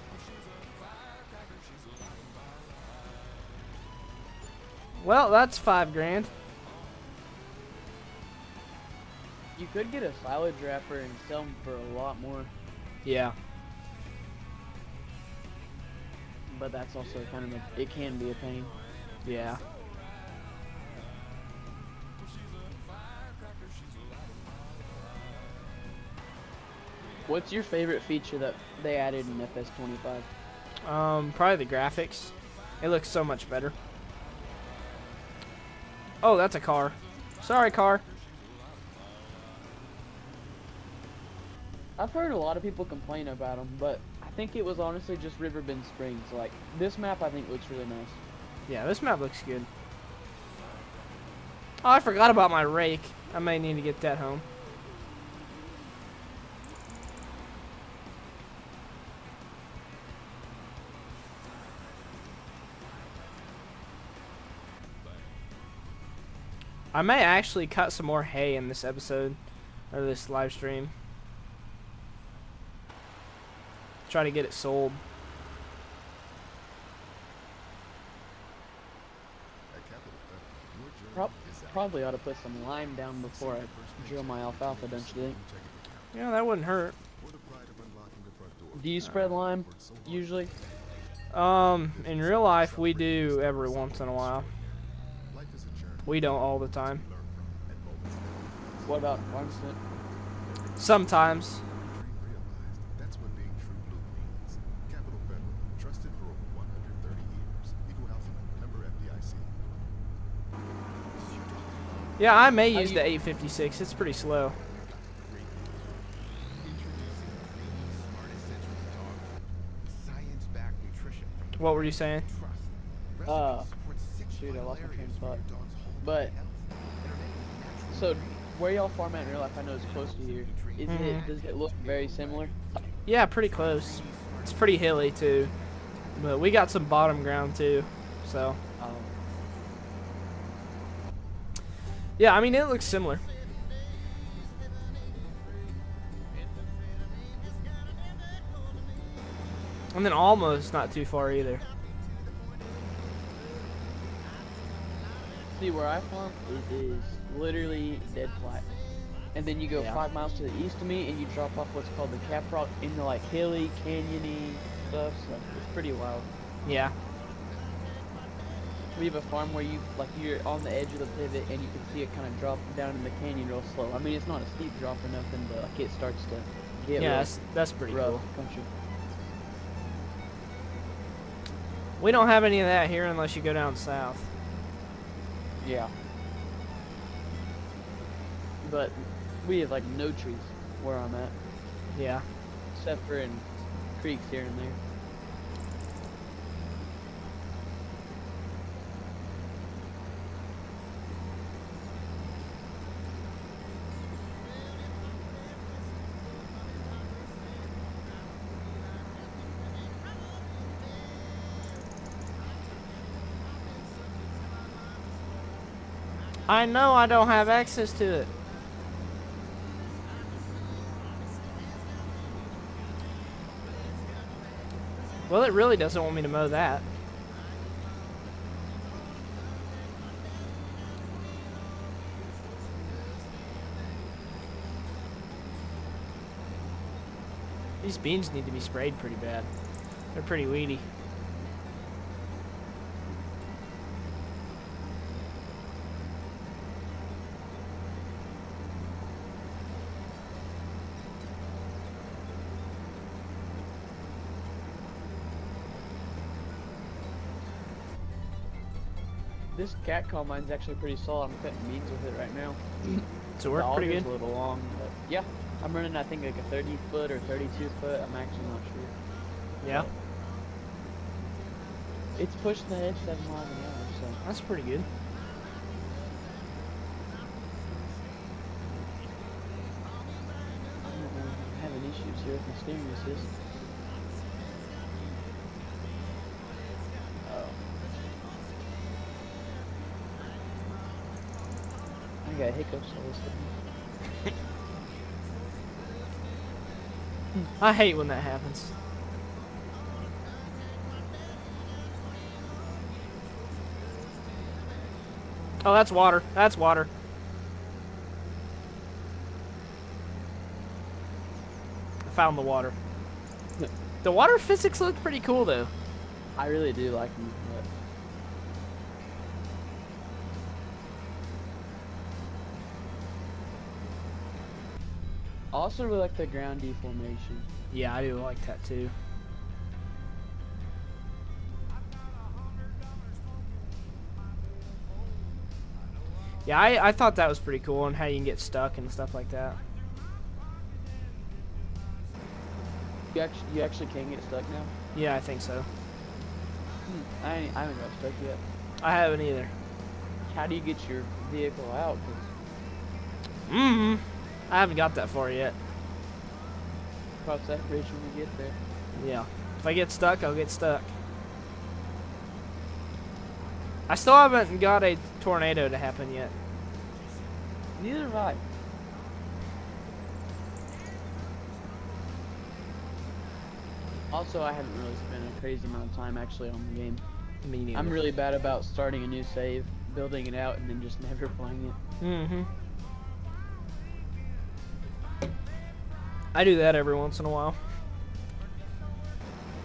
Well, that's $5 grand. You could get a silage wrapper and sell them for a lot more, Yeah. but that's also kind of it can be a pain. Yeah. What's your favorite feature that they added in FS25? Probably the graphics. It looks so much better. Oh, that's a car. Sorry, car. I've heard a lot of people complain about them, but I think it was honestly just Riverbend Springs. Like, this map I think looks really nice. Yeah, this map looks good. Oh, I forgot about my rake. I may need to get that home. I may actually cut some more hay in this episode, or this live stream. Try to get it sold. Probably ought to put some lime down before I drill my alfalfa, don't you think? Yeah, that wouldn't hurt. Do you spread lime, usually? In real life, we do every once in a while. We don't all the time. What about Farmstead? Sometimes. That's what being true blue means. Capital Federal, trusted for over 130 years. Equal housing, member FDIC. Yeah, I may use the 856. It's pretty slow. Science-backed nutrition. What were you saying? Shoot, I lost my train of thought. But, so, where y'all farm at in real life, I know it's close to here. Does it look very similar? Yeah, pretty close. It's pretty hilly too, but we got some bottom ground too. So yeah, I mean it looks similar. And then almost not too far either. See, where I farm, it is literally dead flat. And then you go 5 miles to the east of me, and you drop off what's called the Cap Rock into like hilly, canyony stuff. So it's pretty wild. Yeah. We have a farm where you're on the edge of the pivot, and you can see it kind of drop down in the canyon real slow. I mean, it's not a steep drop or nothing, but like it starts to get Yeah, real that's pretty rough cool. country. We don't have any of that here unless you go down south. Yeah. But we have like no trees where I'm at, Yeah. except for in creeks here and there. I know I don't have access to it. Well, it really doesn't want me to mow that. These beans need to be sprayed pretty bad. They're pretty weedy. This cat combine's actually pretty solid. I'm cutting beans with it right now. So we're The pretty auger's good. a little long, but yeah. I'm running, I think, like a 30 foot or 32 foot. I'm actually not sure. Yeah, It's pushing the edge 7 miles an hour, so. that's pretty good. I don't know if I'm having issues here with my steering assist. Oh. I got hiccups all of a sudden. I hate when that happens. Oh, that's water. That's water. I found the water. The water physics look pretty cool, though. I really do like them, but I also really like the ground deformation. Yeah, I do like that too. Yeah, I thought that was pretty cool, and how you can get stuck and stuff like that. You actually can get stuck now? Yeah, I think so. I haven't got stuck yet. I haven't either. How do you get your vehicle out? 'Cause I haven't got that far yet. cross that bridge when we get there. Yeah. If I get stuck, I'll get stuck. I still haven't got a tornado to happen yet. Neither have I. Also, I haven't really spent a crazy amount of time actually on the game. Me neither. I'm really bad about starting a new save, building it out, and then just never playing it. I do that every once in a while.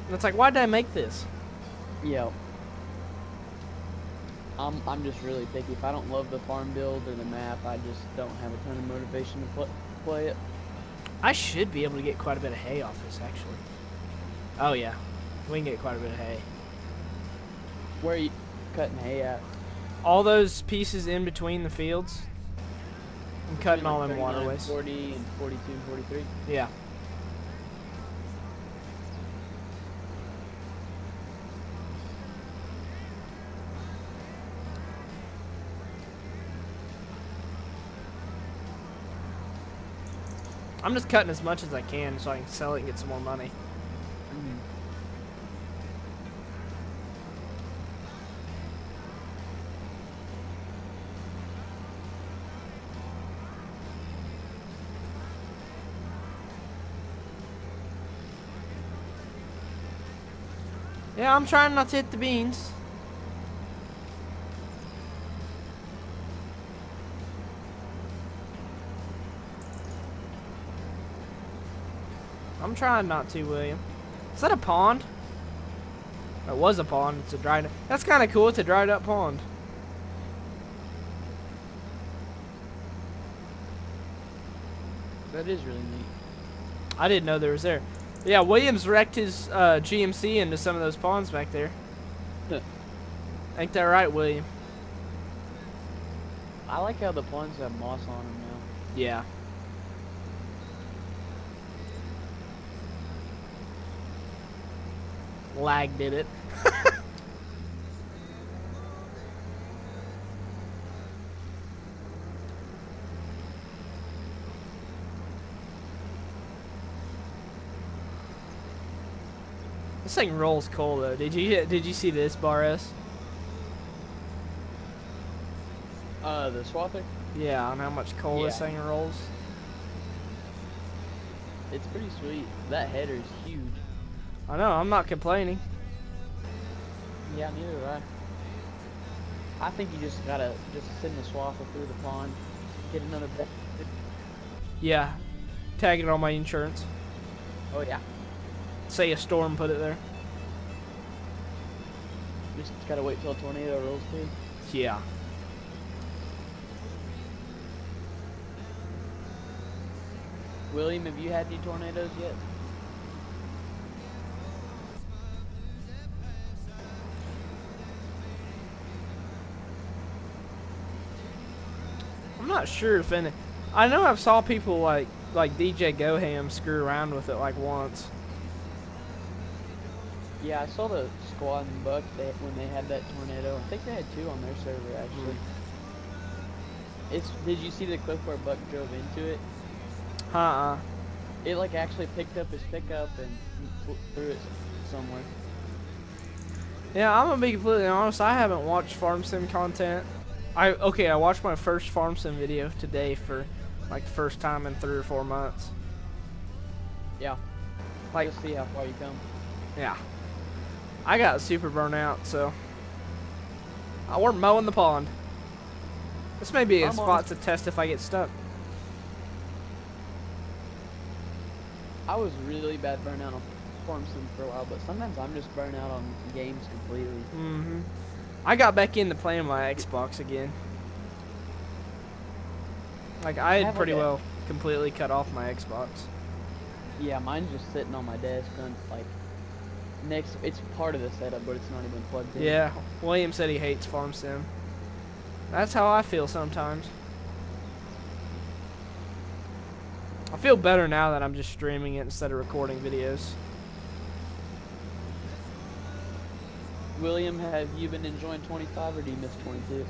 And it's like, why did I make this? Yeah. I'm just really picky. If I don't love the farm build or the map, I just don't have a ton of motivation to play it. I should be able to get quite a bit of hay off this, actually. Oh, yeah. We can get quite a bit of hay. Where are you cutting hay at? All those pieces in between the fields. I'm cutting all them 39, waterways. 40 and 42 and 43. Yeah. I'm just cutting as much as I can so I can sell it and get some more money. Yeah, I'm trying not to hit the beans. I'm trying not to, William. Is that a pond? It was a pond. It's a dried up. That's kind of cool. It's a dried up pond. That is really neat. I didn't know there was there. Yeah, Williams wrecked his GMC into some of those ponds back there. Ain't that right, William? I like how the ponds have moss on them now. Yeah. Lag did it. This thing rolls coal though. Did you see this, Barres? The swather? Yeah, on how much coal this Yeah. thing rolls. It's pretty sweet. That header is huge. I know. I'm not complaining. Yeah, neither do I think you just gotta send the swather through the pond, get another bed. Yeah. Tag it on my insurance. Oh yeah. Say a storm put it there. Just gotta wait till a tornado rolls through. Yeah. William, have you had any tornadoes yet? I'm not sure if any. I know I've saw people like DJ Goham screw around with it like once. Yeah, I saw the Squad and Buck when they had that tornado. I think they had 2 on their server actually. Did you see the clip where Buck drove into it? It like actually picked up his pickup and threw it somewhere. Yeah, I'm gonna be completely honest. I haven't watched farm sim content. I watched my first farm sim video today for like the first time in 3 or 4 months. Yeah. Like, Just see how far you come. yeah. I got super burnt out, so we're mowing the pond. This may be a I'm spot on. to test if I get stuck. I was really bad burnt out on Farm Sim for a while, but sometimes I'm just burnt out on games completely. I got back into playing my Xbox again. Like I I had have pretty like a- well completely cut off my Xbox. Yeah, mine's just sitting on my desk, and like next. It's part of the setup, but it's not even plugged in. Yeah, William said he hates Farm Sim. That's how I feel sometimes. I feel better now that I'm just streaming it instead of recording videos. William, have you been enjoying 25, or do you miss 22?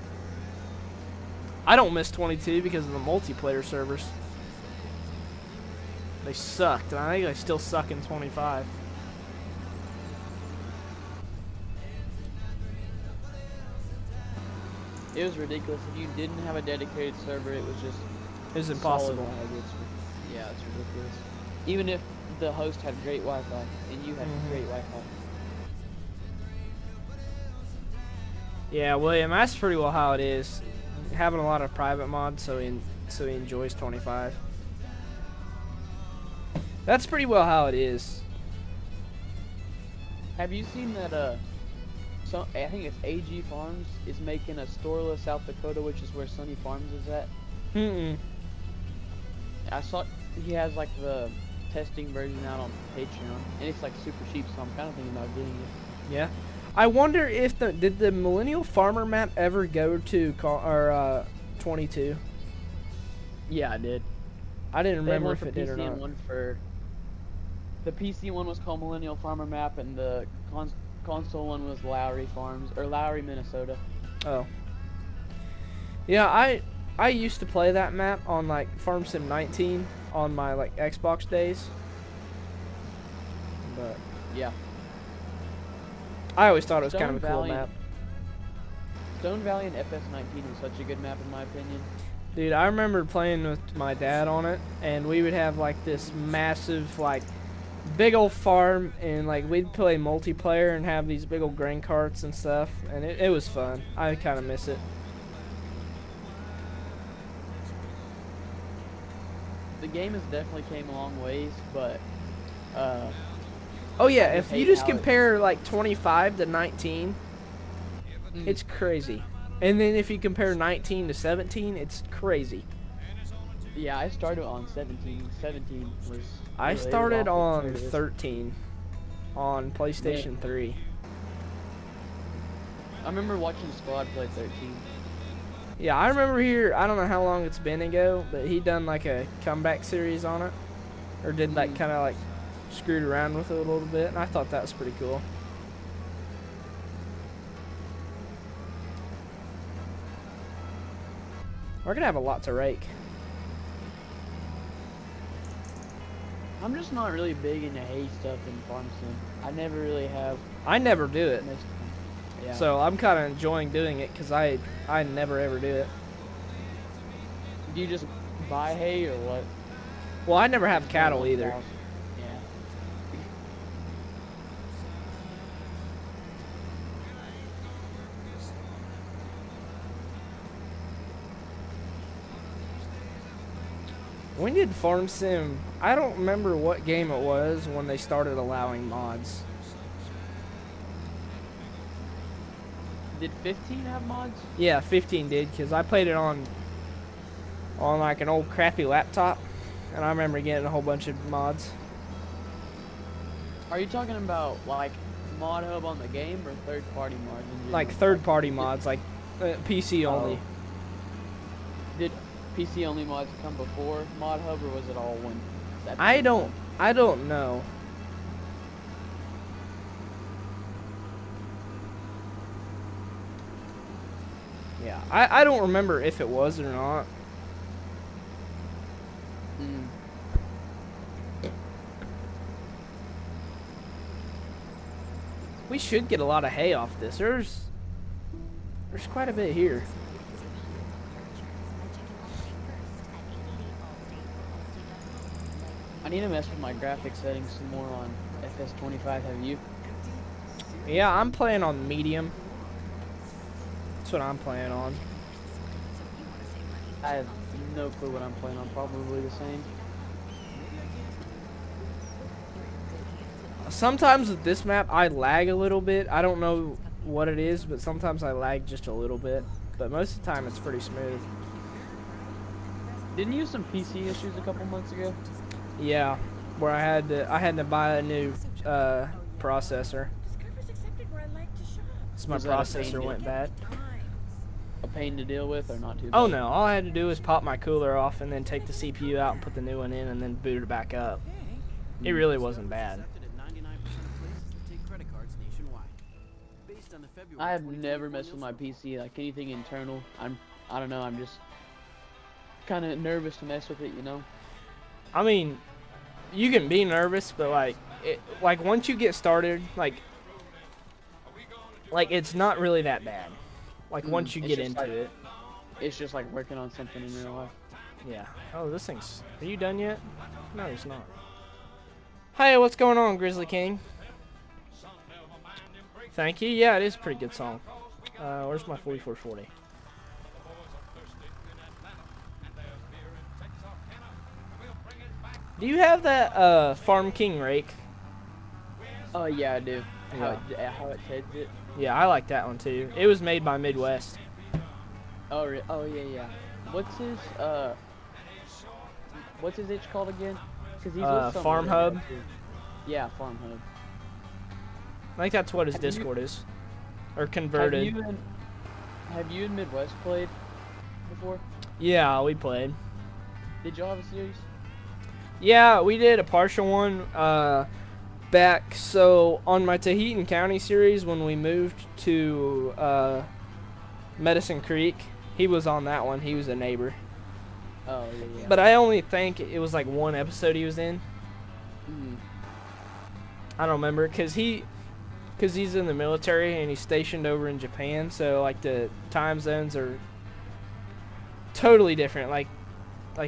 I don't miss 22 because of the multiplayer servers. They sucked, and I think they still suck in 25. It was ridiculous. If you didn't have a dedicated server, it was just It was solid impossible. lag. Yeah, it's ridiculous. Even if the host had great Wi-Fi and you had great Wi-Fi. Yeah, William, that's pretty well how it is. Having a lot of private mods, so he enjoys 25. That's pretty well how it is. Have you seen that? I think it's AG Farms is making a Storla, South Dakota, which is where Sunny Farms is at. I saw he has like the testing version out on Patreon, and it's like super cheap, so I'm kind of thinking about getting it. Yeah. I wonder if did the Millennial Farmer map ever go to 22? Yeah, I did. I didn't They had remember one if for it did or PC and not. one for the PC one was called Millennial Farmer Map, and the console one was Lowry Farms or Lowry, Minnesota. Oh. Yeah, I used to play that map on like Farm Sim 19 on my like Xbox days. But Yeah. I always thought it was kind Stone of a cool Valley- map. Stone Valley and FS19 was such a good map in my opinion. Dude, I remember playing with my dad on it, and we would have like this massive, like, big old farm, and like we'd play multiplayer and have these big old grain carts and stuff, and it was fun. I kind of miss it. The game has definitely came a long ways, but Oh yeah, I just if you hate just how it- compare like 25 to 19, it's crazy. And then if you compare 19 to 17, it's crazy. yeah, I started on 17. 17 was. I it was started awful on compared to this. 13 on PlayStation 3. I remember watching Squad play 13. Yeah, I remember here, I don't know how long it's been ago, but he done like a comeback series on it. Or did like kind of like screwed around with it a little bit, and I thought that was pretty cool. We're gonna have a lot to rake. I'm just not really big into hay stuff in Farm Sim. I never really have. I never do it, Missed yeah. so I'm kind of enjoying doing it because I never ever do it. Do you just buy hay or what? Well, I never have cattle Yeah. either. When did Farm Sim? I don't remember what game it was when they started allowing mods. Did 15 have mods? Yeah, 15 did, because I played it on like an old crappy laptop, and I remember getting a whole bunch of mods. Are you talking about like Mod Hub on the game or third-party mods? In general? Like third-party mods, like PC only. Did PC only mods come before Mod Hub, or was it all one? at the I same don't time? know. Yeah, I don't remember if it was or not. Mm. We should get a lot of hay off this. There's quite a bit here. I need to mess with my graphics settings some more on FS25. Have you? Yeah, I'm playing on medium. That's what I'm playing on. I have no clue what I'm playing on. Probably the same. Sometimes with this map, I lag a little bit. I don't know what it is, but sometimes I lag just a little bit. But most of the time, it's pretty smooth. Didn't you have some PC issues a couple months ago? Yeah, where I had to buy a new processor. Discover's accepted where I like to shop. So my Was that a processor pain? went bad. A pain to deal with, or not too? Oh bad? no, all I had to do was pop my cooler off and then take the CPU out and put the new one in and then boot it back up. It really wasn't bad. I have never messed with my PC, like anything internal. I don't know, I'm just kind of nervous to mess with it, you know? I mean, you can be nervous, but like once you get started, like it's not really that bad. Like once you it's get just into like- it. It's just like working on something in real life. Yeah. Oh, this thing's. Are you done yet? No, it's not. Hey, what's going on, Grizzly King? Thank you. Yeah, it is a pretty good song. Where's my 4440? Do you have that Farm King rake? Oh yeah, I do. Yeah. How it heads it. Yeah, I like that one too. It was made by Midwest. Oh, oh yeah. What's his itch called again? Because he's with some Farm other Hub? guy, too. Yeah, Farm Hub. I think that's what his Have you- Discord is. Or converted. Have you and Midwest played before? Yeah, we played. Did y'all have a series? Yeah, we did a partial one back. So on my Tahitian County series, when we moved to Medicine Creek, he was on that one. He was a neighbor. Oh yeah. But I only think it was like one episode he was in. Mhm. I don't remember because he's in the military and he's stationed over in Japan. So like the time zones are totally different. Like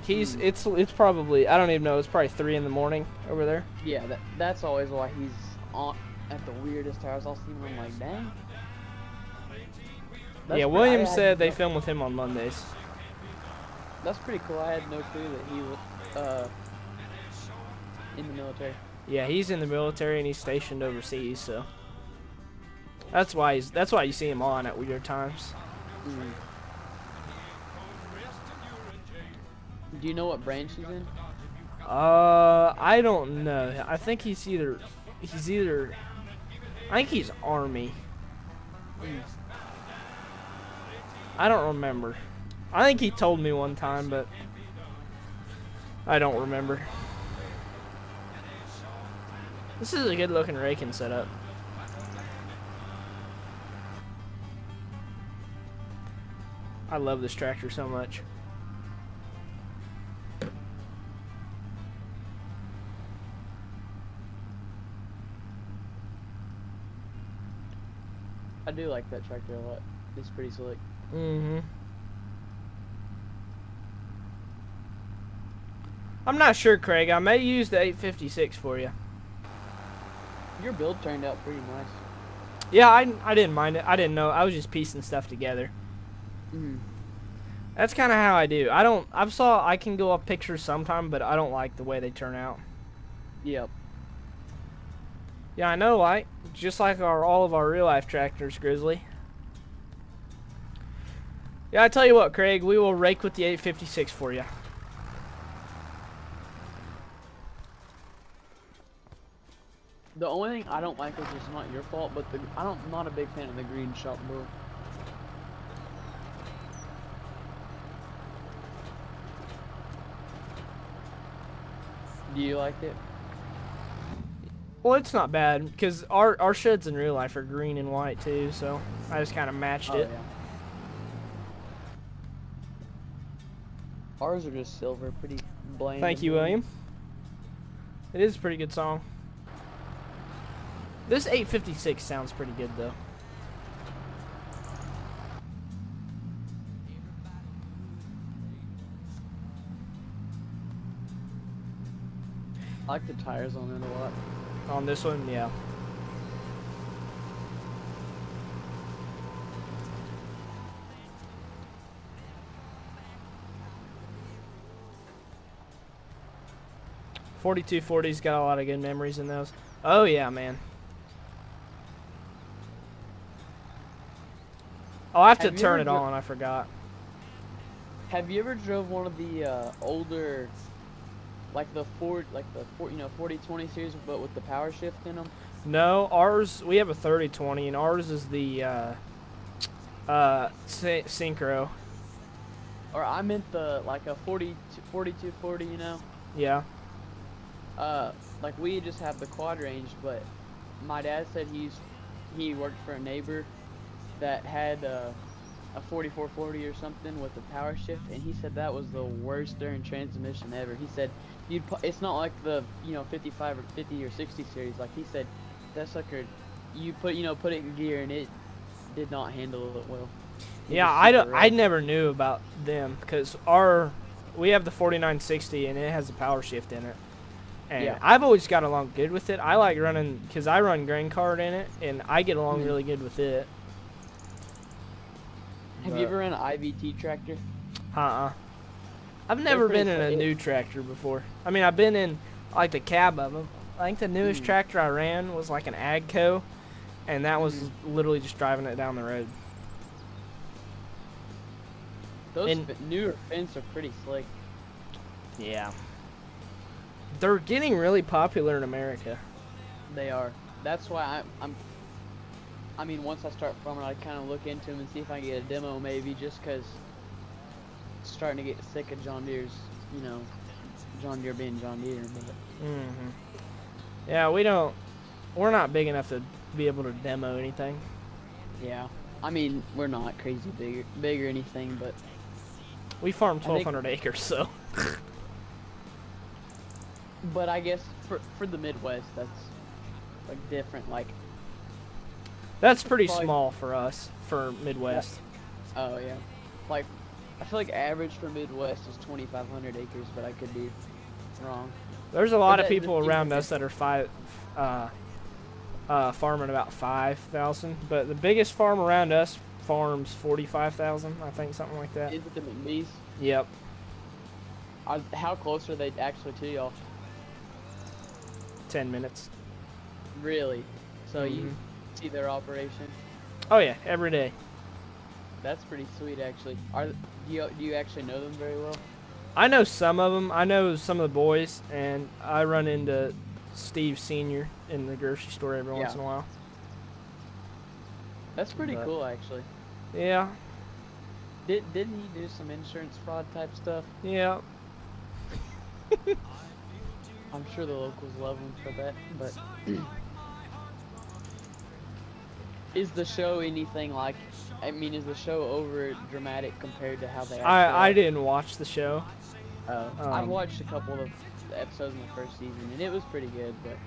he's it's probably, I don't even know, it's probably 3 in the morning over there. Yeah, that's always why he's on at the weirdest hours. I'll see him. I'm like, dang. Yeah, William said they film with him on Mondays. That's pretty cool. I had no clue that he was in the military. Yeah, he's in the military and he's stationed overseas, so that's why you see him on at weird times. Do you know what branch he's in? I don't know. I think he's either I think he's Army. I don't remember. I think he told me one time, but I don't remember. This is a good looking raking setup. I love this tractor so much. I do like that tractor a lot. It's pretty slick. Mm-hmm. I'm not sure, Craig. I may use the 856 for you. Your build turned out pretty nice. Yeah, I didn't mind it. I didn't know. I was just piecing stuff together. That's kind of how I do. I can go off pictures sometime, but I don't like the way they turn out. Yep. Yeah, I know, like just like all of our real life tractors, Grizzly. Yeah, I tell you what, Craig, we will rake with the 856 for you. The only thing I don't like, which is not your fault, but I'm not a big fan of the green shop bull. Do you like it? Well, it's not bad because our sheds in real life are green and white too, so I just kind of matched it. Yeah. Ours are just silver, pretty bland. Thank and you, blue. William. It is a pretty good song. This 856 sounds pretty good though. I like the tires on it a lot. On this one, yeah. .4240's got a lot of good memories in those. Oh yeah, man. I'll have to Have you turn ever it dri- on. I forgot. Have you ever drove one of the older, like the 4020 series, but with the power shift in them? No, ours, we have a 3020, and ours is the Synchro. Or I meant the like a 4240, you know? Yeah. Like we just have the quad range, but my dad said he worked for a neighbor that had a 4440 or something with the power shift, and he said that was the worst darn transmission ever. He said it's not like the 55 or 50 or 60 series. Like he said, that sucker, you put it in gear and it did not handle it well. Yeah, I never knew about them because we have the 4960 and it has a power shift in it. And Yeah. I've always got along good with it. I like running because I run grain cart in it, and I get along really good with it. Have you ever run an IVT tractor? I've never been in a pretty new tractor before. I mean, I've been in like the cab of them. I think the newest tractor I ran was like an Agco, and that was literally just driving it down the road. Those newer fence are pretty slick. Yeah. They're getting really popular in America. They are. That's why I mean, once I start farming, I kind of look into them and see if I can get a demo, maybe, just because starting to get sick of John Deere's, John Deere being John Deere. But Yeah, we're not big enough to be able to demo anything. yeah, I mean, we're not crazy big or anything, but We farm think- 1,200 acres, so. but I guess for the Midwest, that's like different. Like, That's pretty Probably- small for us, for Midwest. oh yeah, like I feel like average for Midwest is 2,500 acres, but I could be wrong. There's a lot of that- the people thing around is- us that are farming about 5,000, but the biggest farm around us farms 45,000, I think, something like that. Is it the McBees? Yep. How close are they actually to y'all? 10 minutes. Really? So Mhm. you see their operation? Oh yeah, every day. That's pretty sweet, actually. Do you actually know them very well? I know some of them. I know some of the boys, and I run into Steve Sr. in the grocery store every once Yeah. in a while. That's pretty But- cool, actually. Yeah, Didn't he do some insurance fraud type stuff? yeah. I'm sure the locals love him for that, but is the show anything like? I mean, is the show over dramatic compared to how they? Actually I are? didn't watch the show. I've watched a couple of the episodes in the first season, and it was pretty good. But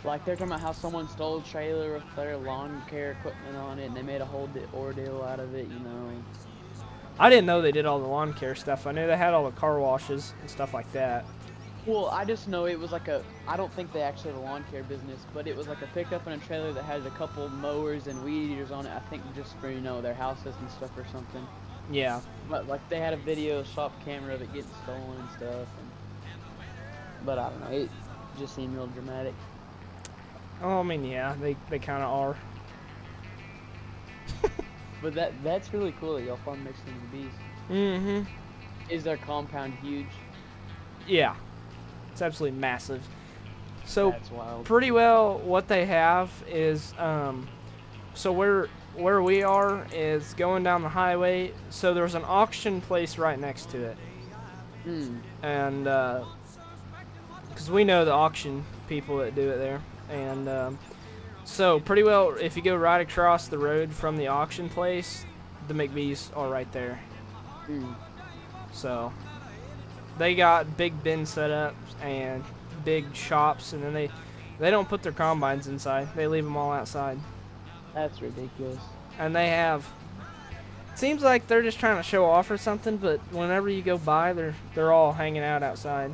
like, they're talking about how someone stole a trailer with their lawn care equipment on it, and they made a whole ordeal out of it. I didn't know they did all the lawn care stuff. I knew they had all the car washes and stuff like that. Well, I just know it was like I don't think they actually have a lawn care business, but it was like a pickup and a trailer that has a couple mowers and weed eaters on it, I think just for, their houses and stuff or something. Yeah. But like, they had a video shop camera of it getting stolen and stuff. But I don't know, it just seemed real dramatic. Oh, I mean, yeah, they kind of are. But that's really cool that y'all farm next to the bees. Mm-hmm. Is their compound huge? Yeah. It's absolutely massive. So That's wild. pretty well what they have is so where we are is going down the highway, so there's an auction place right next to it, and because we know the auction people that do it there, and so pretty well if you go right across the road from the auction place, the McBees are right there. So they got big bin setups and big shops, and then they don't put their combines inside. They leave them all outside. That's ridiculous. And they have, it seems like they're just trying to show off or something, but whenever you go by, they're all hanging out outside.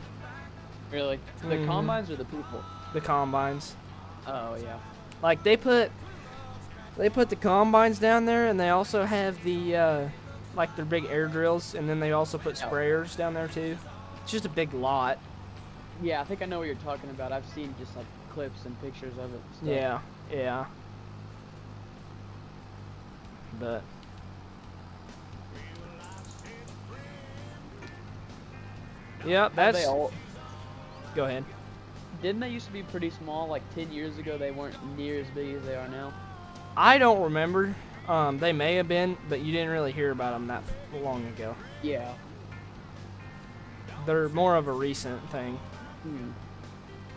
Really? The combines or the people? The combines. Oh yeah. Like they put the combines down there, and they also have the like their big air drills, and then they also put sprayers down there too. It's just a big lot. Yeah, I think I know what you're talking about. I've seen just like clips and pictures of it. And stuff. Yeah, yeah. But Yep, Have they that's. all? Go ahead. Didn't they used to be pretty small? Like 10 years ago, they weren't near as big as they are now. I don't remember. They may have been, but you didn't really hear about them that long ago. Yeah. They're more of a recent thing.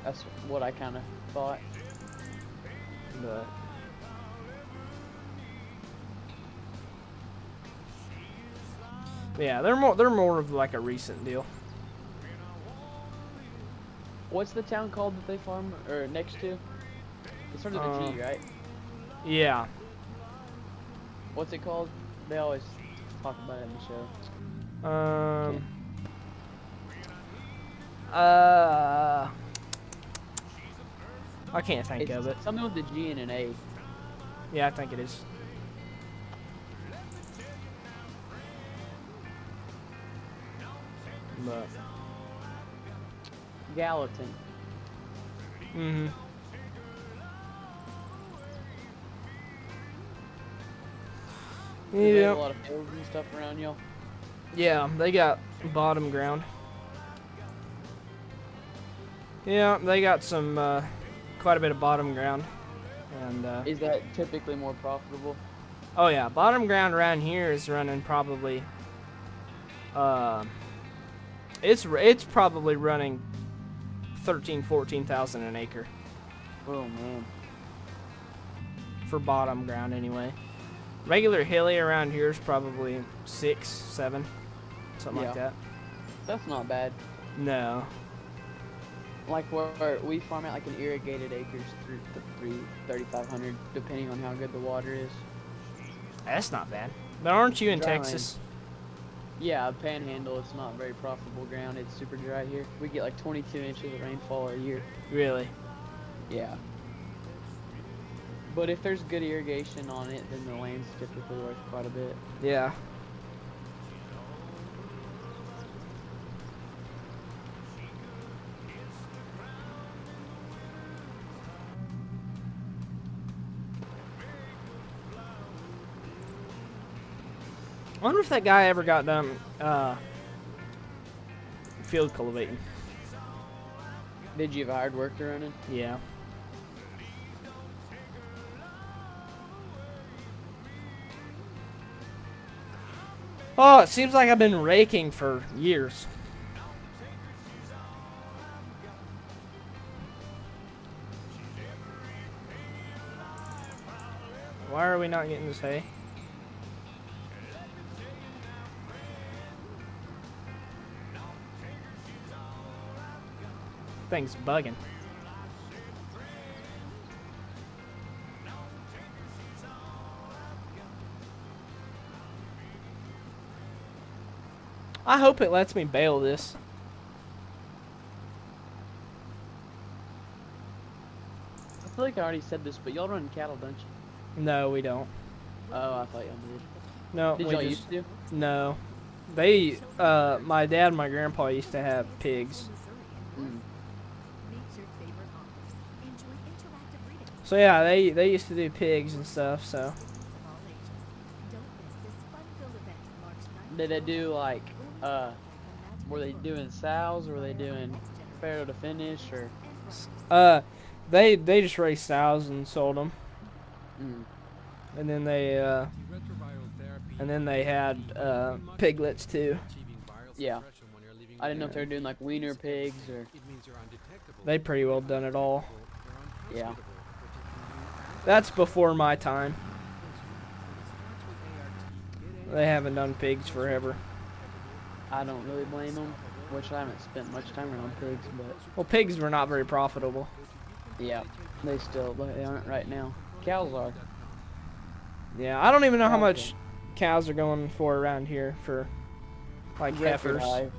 That's what I kind of thought. But yeah, they're more of like a recent deal. What's the town called that they farm or next to? It starts with a G, right? Yeah. What's it called? They always talk about it in the show. I can't think of it. Something with a G and an A. Yeah, I think it is. But Gallatin. mm-hmm. Do they have Yeah. a lot of fields and stuff around y'all? Yeah, they got bottom ground. Yeah, they got some quite a bit of bottom ground, and Is that typically more profitable? oh yeah, bottom ground around here is running probably. It's probably running 14,000 an acre Oh man. for bottom ground anyway. Regular hilly around here is probably 6, 7, something like Yeah. that. That's not bad. No. Like where we farm out like an irrigated acres through the 3,500, depending on how good the water is. That's not bad. But aren't you in Dry Texas? Yeah, Panhandle, it's not very profitable ground. It's super dry here. We get like 22 inches of rainfall a year. Really? Yeah. But if there's good irrigation on it, then the land's typically worth quite a bit. Yeah. I wonder if that guy ever got done field cultivating. Did you have a hard worker running? Yeah. Oh, it seems like I've been raking for years. Why are we not getting this hay? Thing's bugging. I hope it lets me bale this. I feel like I already said this, but y'all run cattle, don't you? No, we don't. Oh, I thought y'all did. No, Did we y'all just, used to? no. They, my dad and my grandpa used to have pigs. Mm. So yeah, they used to do pigs and stuff, so. Did they do like, were they doing sows, or were they doing farrow to finish, or? They just raised sows and sold them. Mm. And then they had piglets too. Yeah. I didn't know if they were doing like wiener pigs or. They pretty well done it all. Yeah. That's before my time. They haven't done pigs forever. I don't really blame them, which I haven't spent much time around pigs, but Well, pigs were not very profitable. yeah, they aren't right now. Cows are. Yeah, I don't even know how Okay. much cows are going for around here for like Record heifers. high.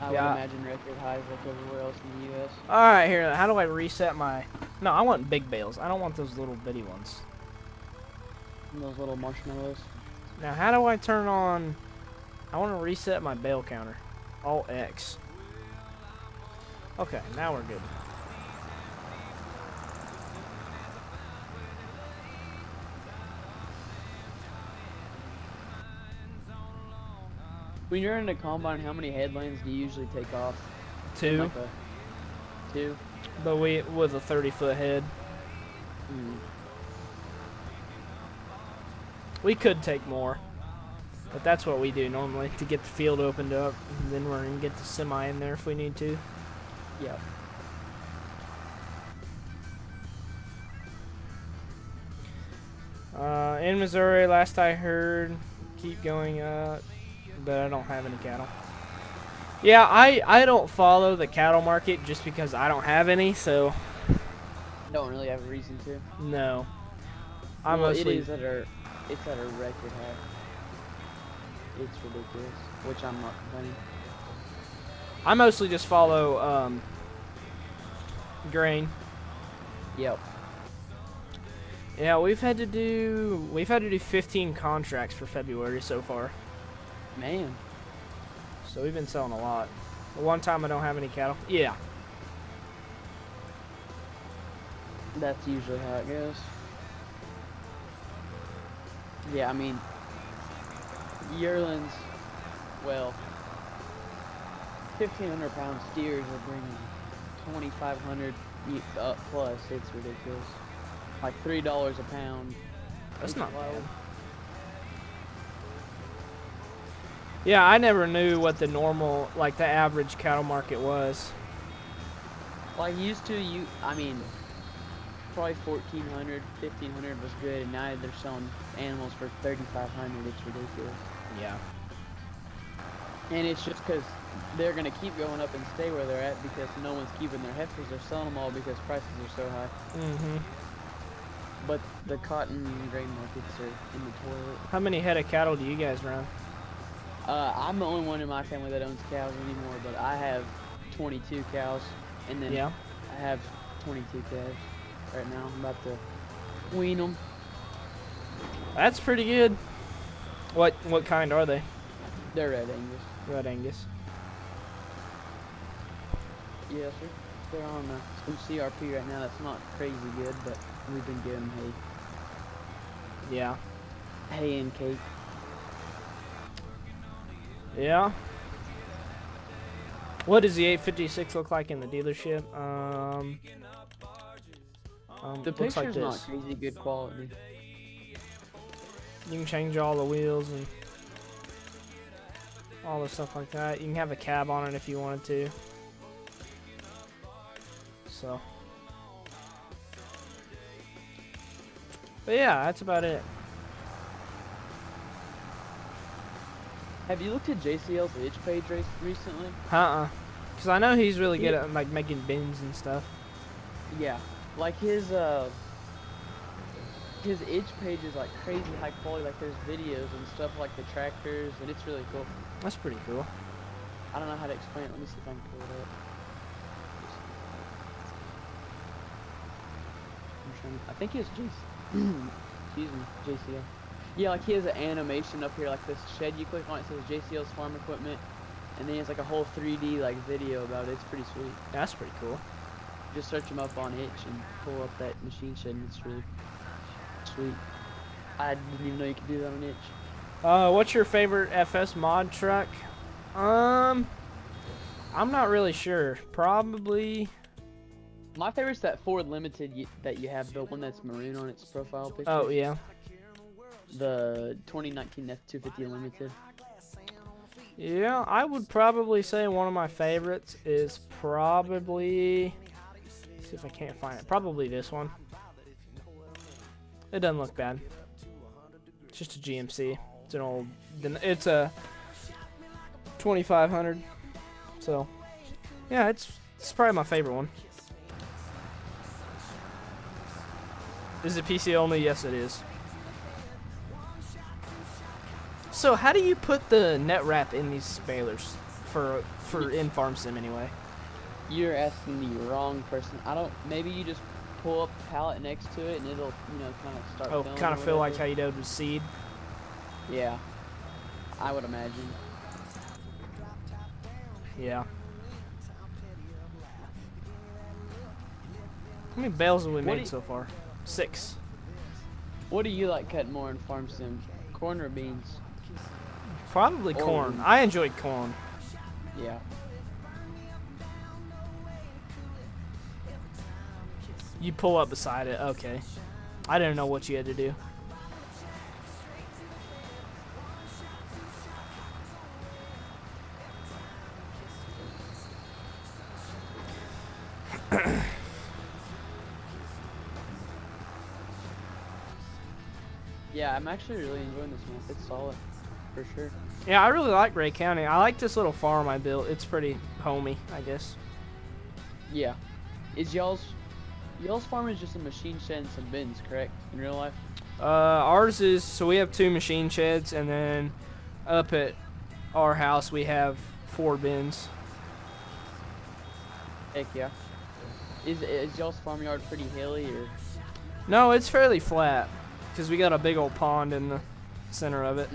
I Yeah. would imagine record highs like everywhere else in the U.S. All right, here. How do I reset my? No, I want big bales. I don't want those little bitty ones. And those little marshmallows. Now, how do I turn on? I want to reset my bale counter. Alt X. Okay, now we're good. When you're in a combine, how many headlands do you usually take off? 2, Like a 2? but we with a 30-foot head. Mm. We could take more, but that's what we do normally to get the field opened up, and then we're gonna get the semi in there if we need to. Yeah. In Missouri, last I heard, keep going up, but I don't have any cattle. Yeah, I don't follow the cattle market just because I don't have any, so Don't really have a reason to. no. I Well, mostly it's at a record high. It's ridiculous, which I'm not complaining. I mostly just follow grain. Yep. Yeah, we've had to do 15 contracts for February so far. Man. So we've been selling a lot. The one time I don't have any cattle. Yeah. That's usually how it goes. Yeah, I mean, yearlings, well, 1,500 pound steers are bringing 2,500 up plus. It's ridiculous. Like $3 a pound. That's It's not wild. bad. Yeah, I never knew what the normal, like the average cattle market was. Like used to, I mean, probably 1,400, 1,500 was good, and now they're selling animals for 3,500. It's ridiculous. Yeah. And it's just because they're gonna keep going up and stay where they're at because no one's keeping their heifers. They're selling them all because prices are so high. Mm-hmm. But the cotton and grain markets are in the toilet. How many head of cattle do you guys run? I'm the only one in my family that owns cows anymore, but I have 22 cows, and then Yeah. I have 22 calves right now. I'm about to wean them. That's pretty good. What kind are they? They're Red Angus. Red Angus. Yes, sir. They're on some CRP right now. That's not crazy good, but we've been giving Yeah. hay and cake. Yeah. What does the 856 look like in the dealership? The looks like picture's not this. crazy good quality. You can change all the wheels and all the stuff like that. You can have a cab on it if you wanted to. So. But yeah, that's about it. Have you looked at JCL's itch page recently? Because I know he's really good at like making bins and stuff. Yeah, like his itch page is like crazy high quality. Like there's videos and stuff like the tractors, and it's really cool. That's pretty cool. I don't know how to explain it. Let me see if I can pull it up. I think it's excuse me, JCL. Yeah, like he has an animation up here, like this shed you click on, it says JCL's farm equipment, and then he has like a whole 3D like video about it. It's pretty sweet. That's pretty cool. Just search him up on itch and pull up that machine shed, and it's really sweet. I didn't even know you could do that on itch. What's your favorite FS mod truck? I'm not really sure. Probably. My favorite's that Ford Limited that you have, the one that's maroon on its profile picture. Oh yeah. The 2019 F250 Limited. Yeah, I would probably say one of my favorites is probably. Let's see if I can't find it. Probably this one. It doesn't look bad. It's just a GMC. It's an old. It's a 2500. So, yeah, it's probably my favorite one. Is it PC only? Yes, it is. So how do you put the net wrap in these balers for in farm sim anyway? You're asking the wrong person. Maybe you just pull up the pallet next to it and it'll, kind of start Oh, filling kind or of feel like whatever. how you did with seed. Yeah. I would imagine. Yeah. How many bales have we What do made you- so far? 6. What do you like cutting more in farm sim? Corn or beans? Probably corn. I enjoyed corn. Yeah. You pull up beside it. Okay. I didn't know what you had to do. Yeah, I'm actually really enjoying this map. It's solid, for sure. Yeah, I really like Ray County. I like this little farm I built. It's pretty homey, I guess. Yeah. Is y'all's farm is just a machine shed and some bins, correct? In real life? Ours is, so we have 2 machine sheds, and then up at our house we have 4 bins. Heck yeah. Is y'all's farmyard pretty hilly or? No, it's fairly flat, because we got a big old pond in the center of it.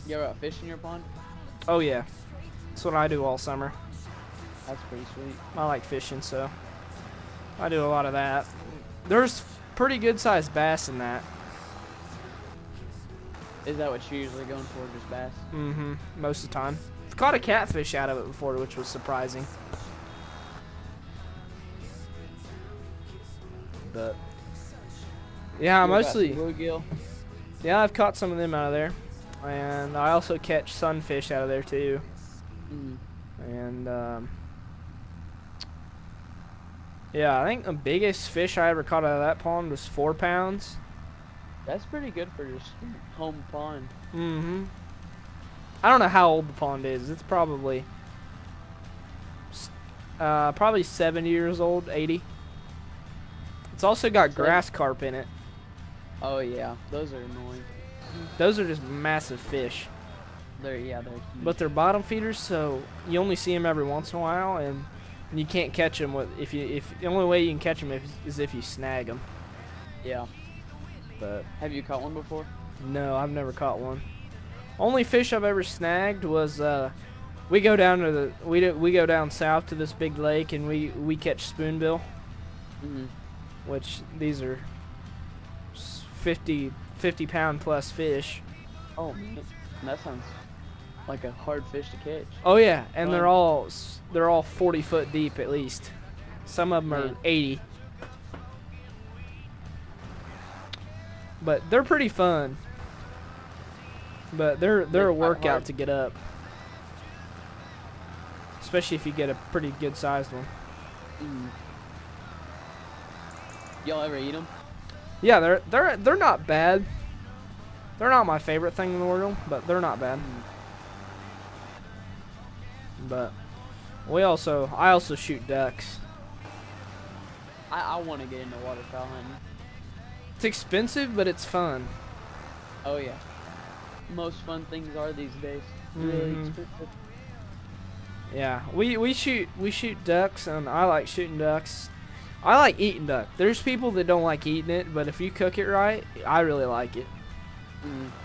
You ever out fish in your pond? Oh yeah, that's what I do all summer. That's pretty sweet. I like fishing, so I do a lot of that. There's pretty good sized bass in that. Is that what you're usually going for, just bass? Mm-hmm, most of the time. I've caught a catfish out of it before, which was surprising. But yeah, You ever got mostly. some bluegill? Yeah, I've caught some of them out of there, and I also catch sunfish out of there too. And yeah, I think the biggest fish I ever caught out of that pond was 4 pounds. That's pretty good for just home pond. Mm-hmm. I don't know how old the pond is. It's probably 70 years old, 80. It's also got grass carp in it. Oh yeah, those are annoying. Those are just massive fish. They're huge. But they're bottom feeders, so you only see them every once in a while, and you can't catch them if the only way you can catch them is if you snag them. Yeah. But Have you caught one before? no, I've never caught one. Only fish I've ever snagged was we go down to we go down south to this big lake, and we catch spoonbill, which these are 50 pound plus fish. Oh man, that sounds like a hard fish to catch. Oh yeah, and they're Fun. all 40 foot deep at least. Some of them are Man. 80. But they're pretty fun. But they're They're a quite workout hard. to get up. Especially if you get a pretty good sized one. Y'all ever eat them? Yeah, they're not bad. They're not my favorite thing in the world, but they're not bad. But I also shoot ducks. I want to get into waterfowl hunting. It's expensive, but it's fun. Oh yeah. Most fun things are these days. Really Mhm. expensive. Yeah, we shoot ducks, and I like shooting ducks. I like eating duck. There's people that don't like eating it, but if you cook it right, I really like it.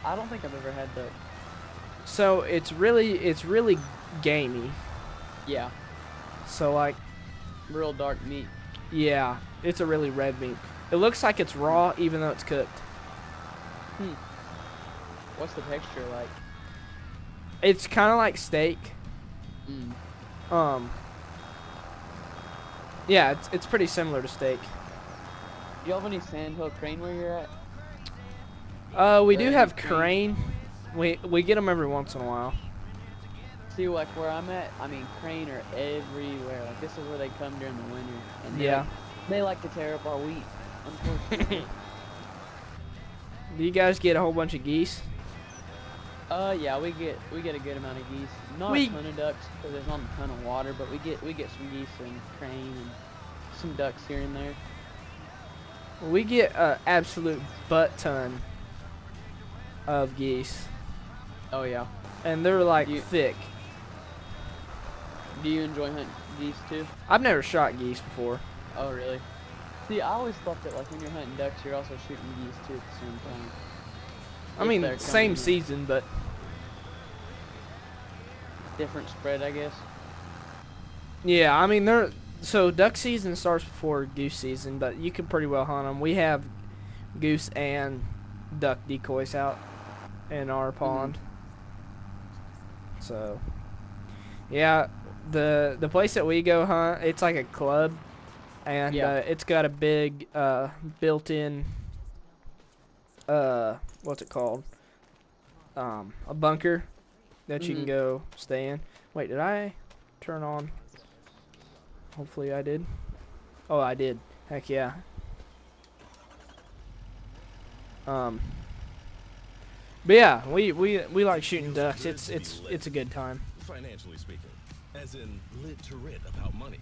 I don't think I've ever had duck. So it's really gamey. Yeah, So like, real dark meat. yeah, it's a really red meat. It looks like it's raw even though it's cooked. What's the texture like? It's kind of like steak. Yeah, it's pretty similar to steak. Do you have any sandhill crane where you're at? We do Or have any crane. We get them every once in a while. See, like where I'm at, I mean, crane are everywhere. Like this is where they come during the winter. And Yeah. they like to tear up our wheat, unfortunately. Do you guys get a whole bunch of geese? Yeah, we get a good amount of geese. Not a ton of ducks because there's not a ton of water, but we get some geese and crane and some ducks here and there. We get an absolute butt ton of geese, Oh yeah. and they're like You- thick. Do you enjoy hunting geese too? I've never shot geese before. Oh really? See, I always thought that like when you're hunting ducks, you're also shooting geese too at the same time. I If mean, they're same coming in. season, but Different spread, I guess. yeah, I mean so duck season starts before goose season, but you can pretty well hunt them. We have goose and duck decoys out. in our pond. So, yeah, the place that we go hunt, it's like a club, and Yeah. it's got a big built-in what's it called? A bunker that you can go stay in. Wait, did I turn on? Hopefully I did. Oh, I did. Heck yeah. But yeah, we like shooting ducks. It's a good time. Financially speaking, as in lit to rit about money.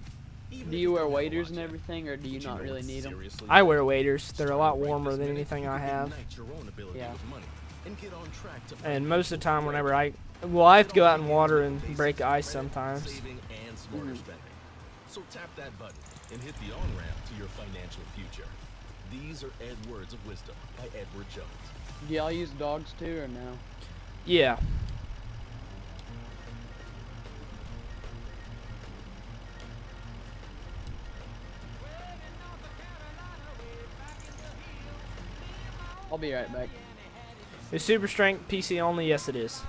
Even Do if you wear don't have a waders lot and yet. everything, or do you But not know really what need them? seriously I wear matters? waders. They're a lot Right warmer this than minute, anything you I can have. ignite your own ability Yeah. with money and get on track to And most of the financial time, whenever freedom. I have to go out in It all water begins and with the break basics of ice credit, sometimes. saving, and smarter spending. So tap that button and hit the on-ramp to your financial future. These are Ed Words of Wisdom by Edward Jones. Do y'all use dogs too, or no? Yeah. I'll be right back. Is Super Strength PC only? Yes, it is.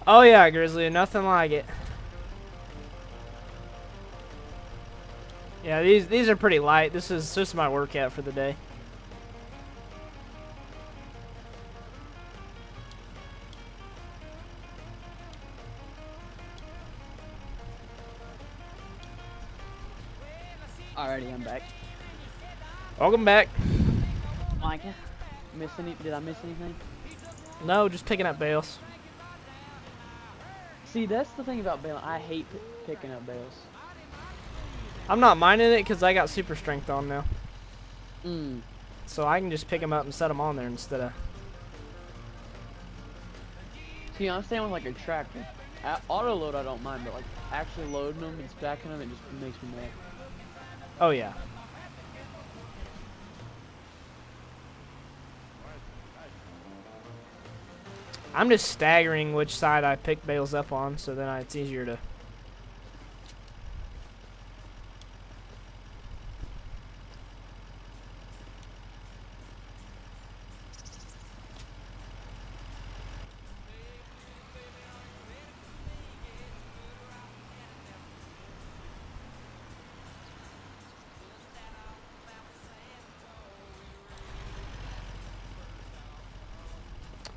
Oh yeah, Grizzly, nothing like it. Yeah, these are pretty light. This is just my workout for the day. Alrighty, I'm back. Welcome back. Micah, did I miss anything? No, just picking up bales. See, that's the thing about bailing. I hate picking up bales. I'm not minding it because I got Super Strength on now. Mm. So I can just pick them up and set them on there instead of... See, I'm staying with like a tractor. Auto load I don't mind, but like actually loading them and stacking them, it just makes me mad. Oh yeah. I'm just staggering which side I pick bales up on, so then it's easier to...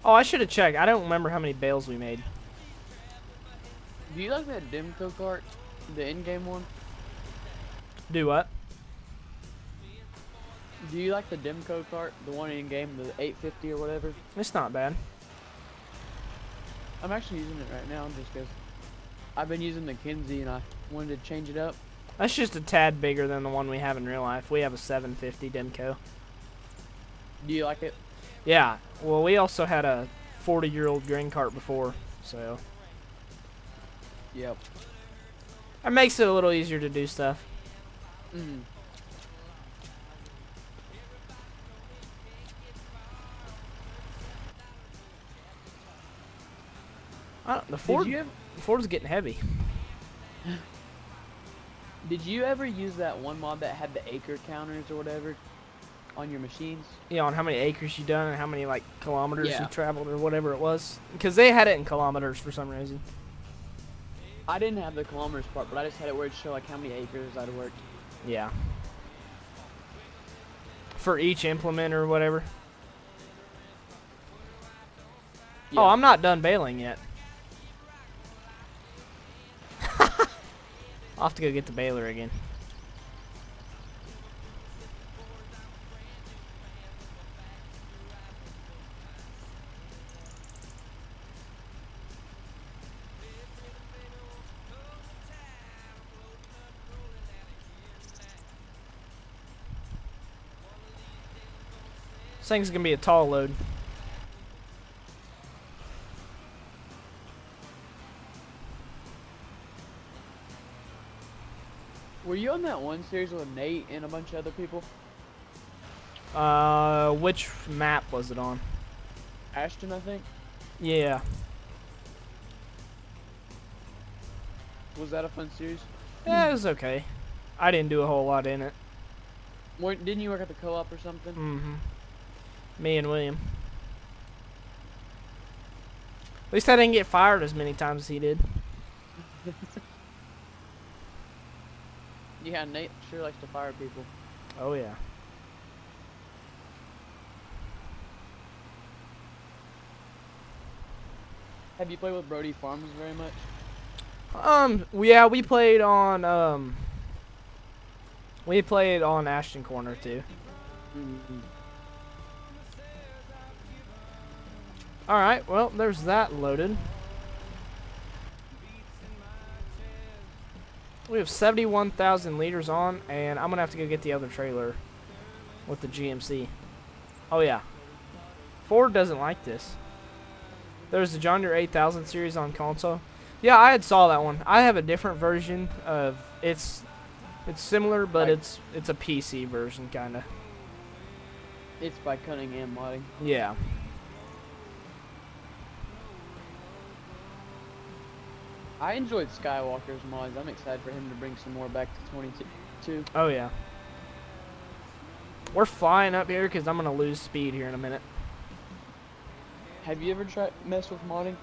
Oh, I should have checked. I don't remember how many bales we made. Do you like that Demco cart? The in-game one? Do what? Do you like the Demco cart? The one in-game, the 850 or whatever? It's not bad. I'm actually using it right now just because I've been using the Kinsey and I wanted to change it up. That's just a tad bigger than the one we have in real life. We have a 750 Demco. Do you like it? Yeah. Well, we also had a 40-year-old grain cart before, so... Yep. It makes it a little easier to do stuff. Mm. The Ford, Did you have... the Ford's getting heavy. Did you ever use that one mod that had the acre counters or whatever on your machines? You know, on how many acres you done and how many like kilometers Yeah. you traveled or whatever it was. Because they had it in kilometers for some reason. I didn't have the kilometers part, but I just had it where it showed like how many acres I'd worked. Yeah. For each implement or whatever. Yeah. Oh, I'm not done baling yet. I'll have to go get the baler again. This thing's gonna be a tall load. Were you on that one series with Nate and a bunch of other people? Which map was it on? Ashton, I think. Yeah. Was that a fun series? Yeah, it was okay. I didn't do a whole lot in it. Didn't you work at the co-op or something? Mm-hmm. Me and William. At least I didn't get fired as many times as he did. Yeah, Nate sure likes to fire people. Oh yeah. Have you played with Brody Farms very much? Yeah, we played on Ashton Corner too. Mm-hmm. All right, well, there's that loaded. We have 71,000 liters on, and I'm gonna have to go get the other trailer with the GMC. Oh yeah, Ford doesn't like this. There's the John Deere 8000 series on console. Yeah, I had saw that one. I have a different version of it's similar, but it's a PC version kind of. It's by Cunningham Modding. Yeah. I enjoyed Skywalker's mods. I'm excited for him to bring some more back to 22. Oh yeah. We're flying up here because I'm gonna lose speed here in a minute. Have you ever tried mess with modding?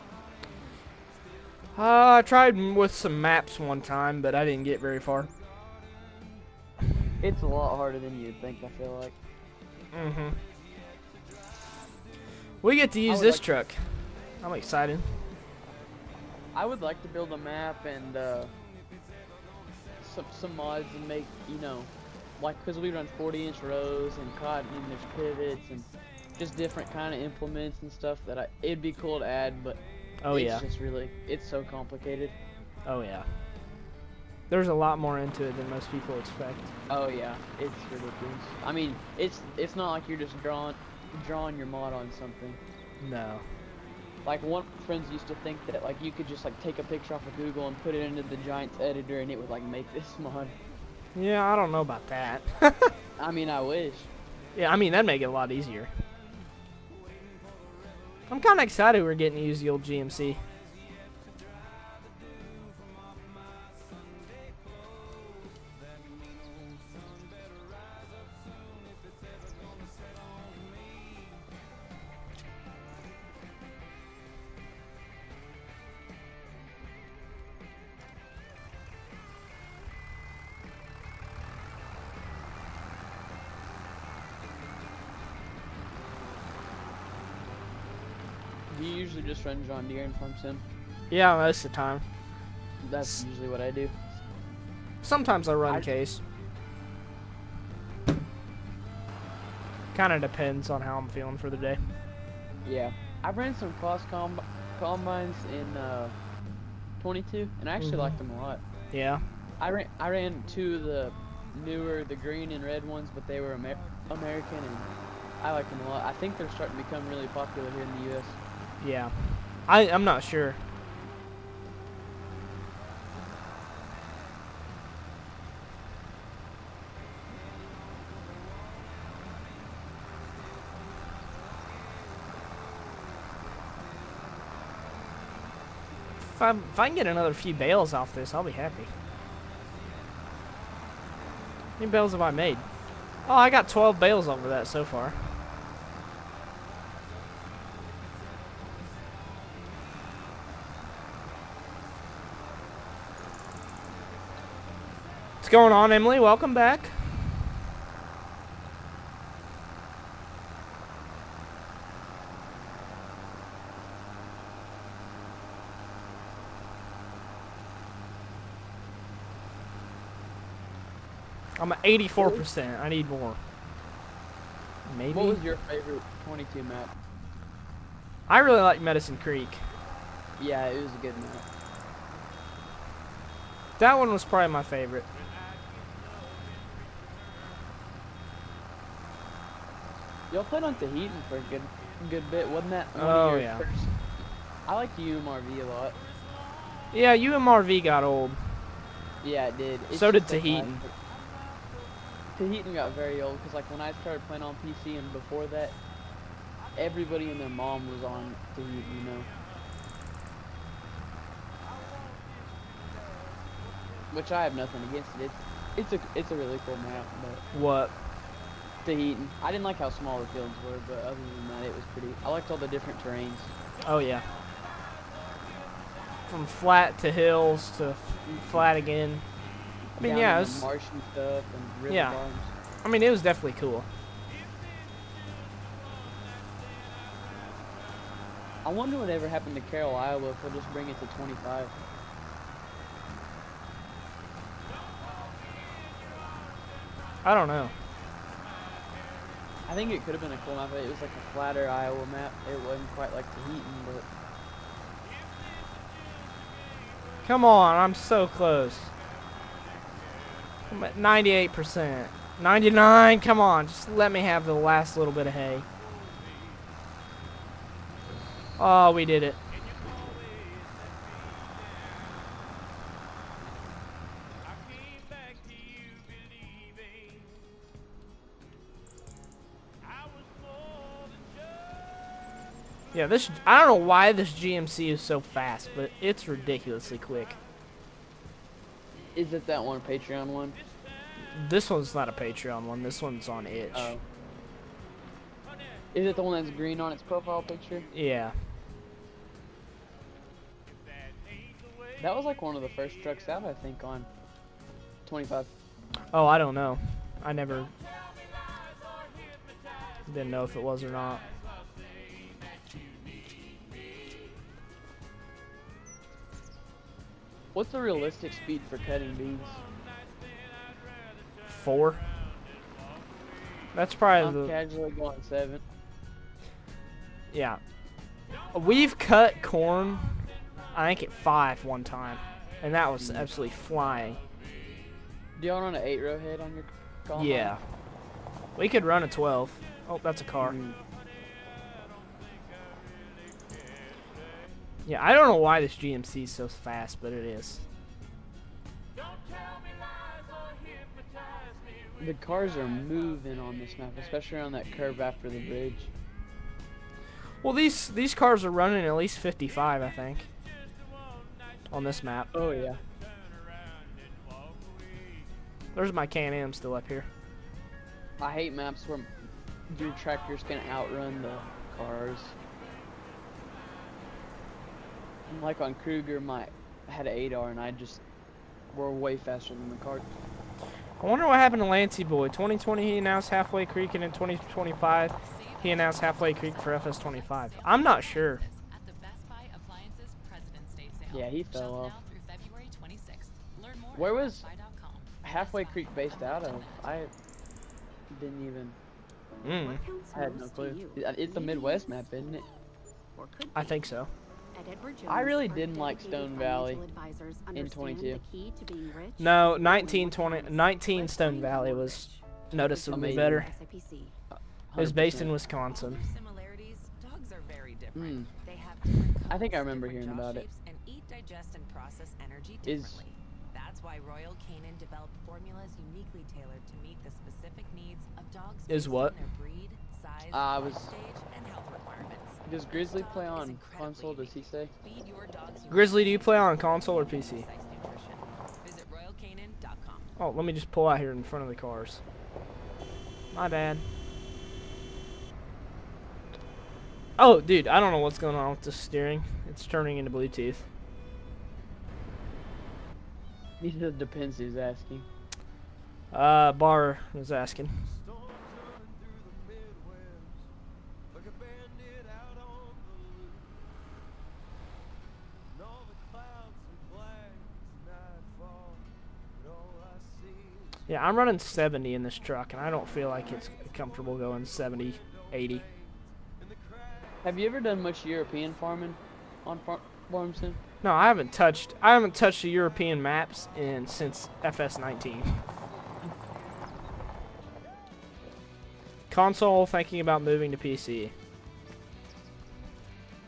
I tried with some maps one time, but I didn't get very far. It's a lot harder than you'd think, I feel like. Mm-hmm. We get to use would this like- truck. I'm excited. I would like to build a map and some mods and make, you know, like, because we run 40-inch rows and cotton and there's pivots and just different kind of implements and stuff that it'd be cool to add, but Oh it's yeah. just really, it's so complicated. Oh yeah. There's a lot more into it than most people expect. Oh yeah, it's ridiculous. I mean, it's not like you're just drawing your mod on something. No. Like, one of my friends used to think that, like, you could just, like, take a picture off of Google and put it into the Giants editor and it would, like, make this mod. Yeah, I don't know about that. I mean, I wish. Yeah, I mean, that'd make it a lot easier. I'm kind of excited we're getting to use the old GMC. Do you usually just run John Deere and Farm Sim? Yeah, most of the time. That's usually what I do. Sometimes I run I- case. Kind of depends on how I'm feeling for the day. Yeah. I ran some cross combines in 22, and I actually Mhm. liked them a lot. Yeah. I ran two of the newer, the green and red ones, but they were American, and I liked them a lot. I think they're starting to become really popular here in the U.S. Yeah. I'm not sure. If I can get another few bales off this, I'll be happy. many bales have I made? Oh, I got 12 bales over that so far. What's going on, Emily? Welcome back. I'm at 84%. I need more. Maybe. What was your favorite 22 map? I really like Medicine Creek. Yeah, it was a good map. That one was probably my favorite. Y'all played on Tahitian for a good bit, wasn't that one Oh, of your yeah. first? I liked UMRV a lot. Yeah, UMRV got old. Yeah, it did. It's So did just a Tahitian. classic. Tahitian got very old because, like, when I started playing on PC and before that, everybody and their mom was on Tahitian, you know. Which I have nothing against it. It's a really cool map, but What? Tahitian. I didn't like how small the fields were, but other than that, it was pretty. I liked all the different terrains. Oh, yeah. From flat to hills to flat again. I mean, Down yeah, in it the was, marshy stuff and river Yeah. farms. I mean, it was definitely cool. I wonder whatever happened to Carroll, Iowa, if we'll just bring it to 25. I don't know. I think it could have been a cool map. It was like a flatter Iowa map. It wasn't quite like Tahitian, but Come on, I'm so close. I'm at 98%. 99, come on, just let me have the last little bit of hay. Oh, we did it. Yeah, I don't know why this GMC is so fast, but it's ridiculously quick. is it that one Patreon one? This one's not a Patreon one, this one's on Itch. Oh. Is it the one that's green on its profile picture? Yeah. That was like one of the first trucks out, I think, on 25. Oh, I don't know. I never didn't know if it was or not. What's the realistic speed for cutting beans? 4. That's probably I'm the casually going 7. yeah. We've cut corn, I think at 5 one time, and that was absolutely flying. Do y'all run an 8-row head on your combine? Yeah. We could run a 12. Oh, that's a car. Mm. Yeah, I don't know why this GMC is so fast, but it is. The cars are moving on this map, especially on that curve after the bridge. Well, these cars are running at least 55, I think, on this map. Oh yeah. There's my Can-Am still up here. I hate maps where your tractor's gonna outrun the cars. Like on Kruger, I had an 8R and I just were way faster than the car. I wonder what happened to Lancey Boy. 2020 he announced Halfway Creek, and in 2025 he announced Halfway Creek for FS25. I'm not sure. At the Best Buy Appliances President's Day sale. Yeah, he fell Shop off. now through February 26th. Learn more Where at was bestbuy.com. Halfway Creek based out of? I didn't even. Mm, I had no clue. It's a Midwest map, isn't it? I think so. I really didn't like Stone Valley in 22. No, 19 Stone Valley was noticeably Amazing. better. It was based in 100%. Wisconsin. Similarities, dogs are very different. Mm. They have different I think I colors, remember different hearing jaw about it. shapes, and eat, digest, and process energy Is- differently. That's why Royal Canin developed formulas uniquely tailored to meet the specific needs of dogs Is based on what? their breed, size, I life was- stage, and health requirements. Does Grizzly Each play dog is on incredibly console? Does he unique. say? Feed your dog's unique Grizzly, do you play on needs console or with PC? precise nutrition. Visit royalcanin.com. Oh, let me just pull out here in front of the cars. My bad. Oh, dude, I don't know what's going on with the steering. It's turning into Bluetooth. He said depends who's asking. Bar was asking. Like a bandit out on the loose. And all the clouds are black as nightfall. But all I see is Yeah, I'm running 70 in this truck, and I don't feel like it's comfortable going 70, 80. Have you ever done much European farming on Farm Sim? No, I haven't touched the European maps since FS19. Console, thinking about moving to PC.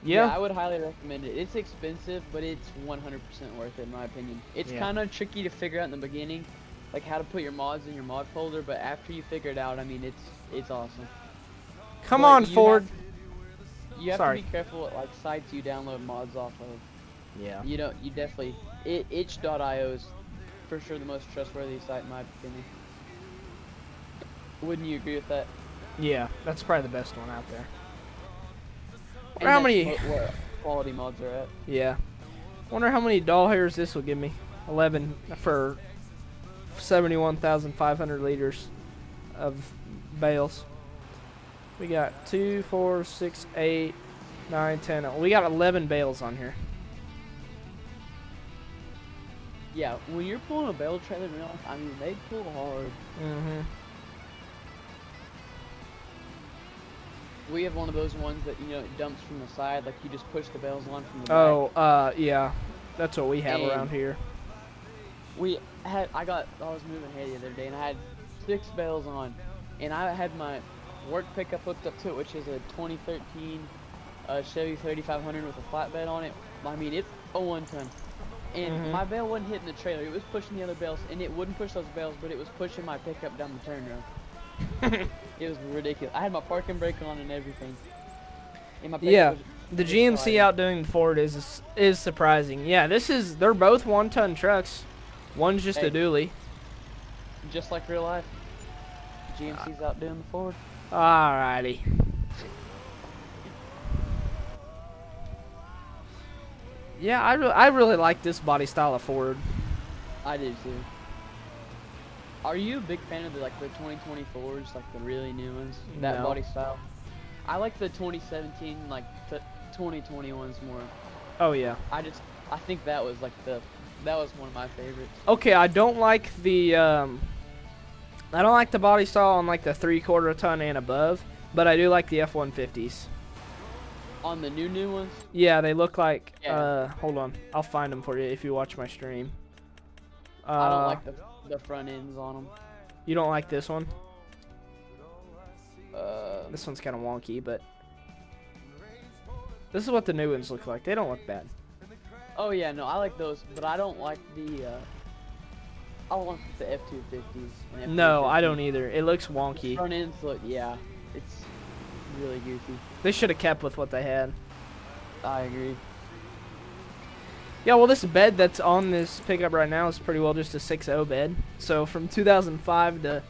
Yeah. I would highly recommend it. It's expensive, but it's 100% worth it in my opinion. It's Yeah. kind of tricky to figure out in the beginning, like how to put your mods in your mod folder, but after you figure it out, I mean, it's awesome. Come But on, you Ford. You have Sorry. to be careful what like sites you download mods off of. Yeah. You definitely itch.io is for sure the most trustworthy site in my opinion. Wouldn't you agree with that? Yeah, that's probably the best one out there. And How that's many? where quality mods are at. Yeah. Wonder how many doll hairs this will give me. 11 for 71,500 liters of bales. We got 2, 4, 6, 8, 9, 10. We got 11 bales on here. Yeah, when you're pulling a bale trailer in real life, I mean they pull hard. Mm-hmm. We have one of those ones that it dumps from the side, like you just push the bales on from the back. Oh, yeah. That's what we have And around here. I was moving hay the other day and I had 6 bales on, and I had my work pickup hooked up to it, which is a 2013 Chevy 3500 with a flatbed on it. I mean, it's a 1-ton. And my bale wasn't hitting the trailer, it was pushing the other bales, and it wouldn't push those bales, but it was pushing my pickup down the turn row. It was ridiculous. I had my parking brake on and everything. And my pickup Yeah, was the just GMC sliding. outdoing the Ford is surprising. Yeah, they're both 1-ton trucks. One's just a Hey. dually. Just like real life. GMC's out doing the Ford. Alrighty. Yeah, I really like this body style of Ford. I do too. Are you a big fan of the 2024s, like the really new ones? That No. body style? I like the 2017, the 2021s more. Oh yeah. I think that was that was one of my favorites. Okay, I don't like the body style on the 3/4 ton and above, but I do like the F-150s. On the new ones? Yeah, they look like. Yeah. Hold on, I'll find them for you if you watch my stream. I don't like the front ends on them. You don't like this one? This one's kind of wonky, but this is what the new ones look like. They don't look bad. Oh yeah, no, I like those, but I don't like the I don't like the F-250s. and No, I F-350s. don't either. It looks wonky. Front ends look, yeah, it's really goofy. They should have kept with what they had. I agree. Yeah, well, this bed that's on this pickup right now is pretty well just a 6.0 bed. So from 2005 to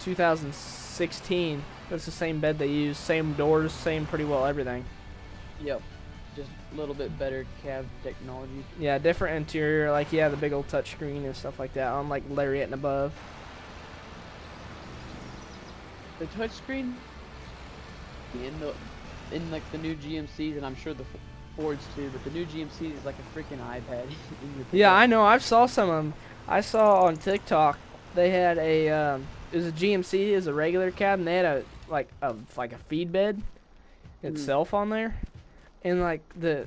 2016, that's the same bed they use, same doors, same pretty well everything. Yep. Just a little bit better cab technology. Yeah, different interior, the big old touchscreen and stuff like that on Lariat and above. The touchscreen in the new GMCs, and I'm sure the Fords too, but the new GMC is like a freaking iPad. in your Yeah, pickup. I know. I've saw some of them. I saw on TikTok they had a it was a GMC, is a regular cab, and they had a feed bed itself on there, and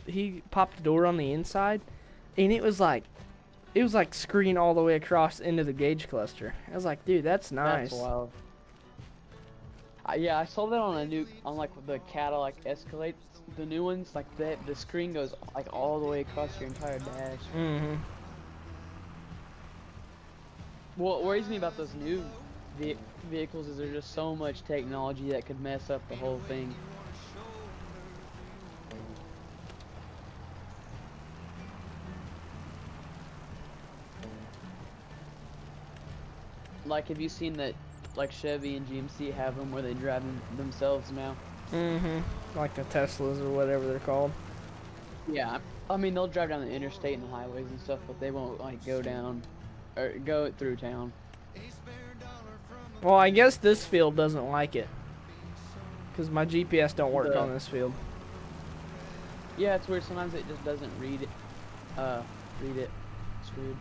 he popped the door on the inside, and it was like screen all the way across into the gauge cluster. I was like, dude, that's nice. That's wild. Yeah, I saw that on the Cadillac Escalade, the new ones, the screen goes all the way across your entire dash. Mm-hmm. What worries me about those new vehicles is there's just so much technology that could mess up the whole thing. Like, have you seen that? Like Chevy and GMC have them where they drive them themselves now. Like the Teslas or whatever they're called. Yeah, I mean they'll drive down the interstate and the highways and stuff, but they won't like go down or go through town. Well, I guess this field doesn't like it. Because my GPS don't work The- on this field. Yeah, it's weird. Sometimes it just doesn't read it. Read it. It's weird.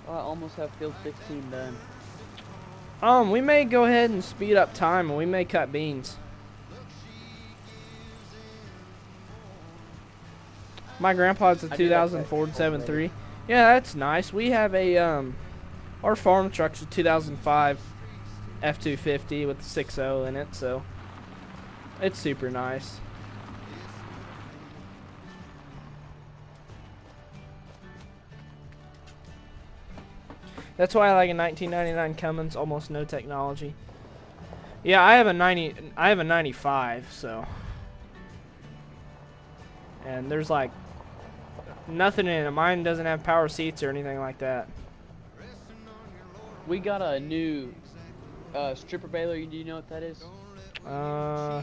Oh, I almost have field 16 done. We may go ahead and speed up time and we may cut beans. My grandpa's a I do like that 2000 Ford 7.3. Yeah, that's nice. We have a, our farm truck's a 2005 F-250 with the 6.0 in it, so it's super nice. That's why I like a 1999 Cummins, almost no technology. Yeah, I have a 95, so. And there's like nothing in it. Mine doesn't have power seats or anything like that. We got a new stripper baler. Do you know what that is?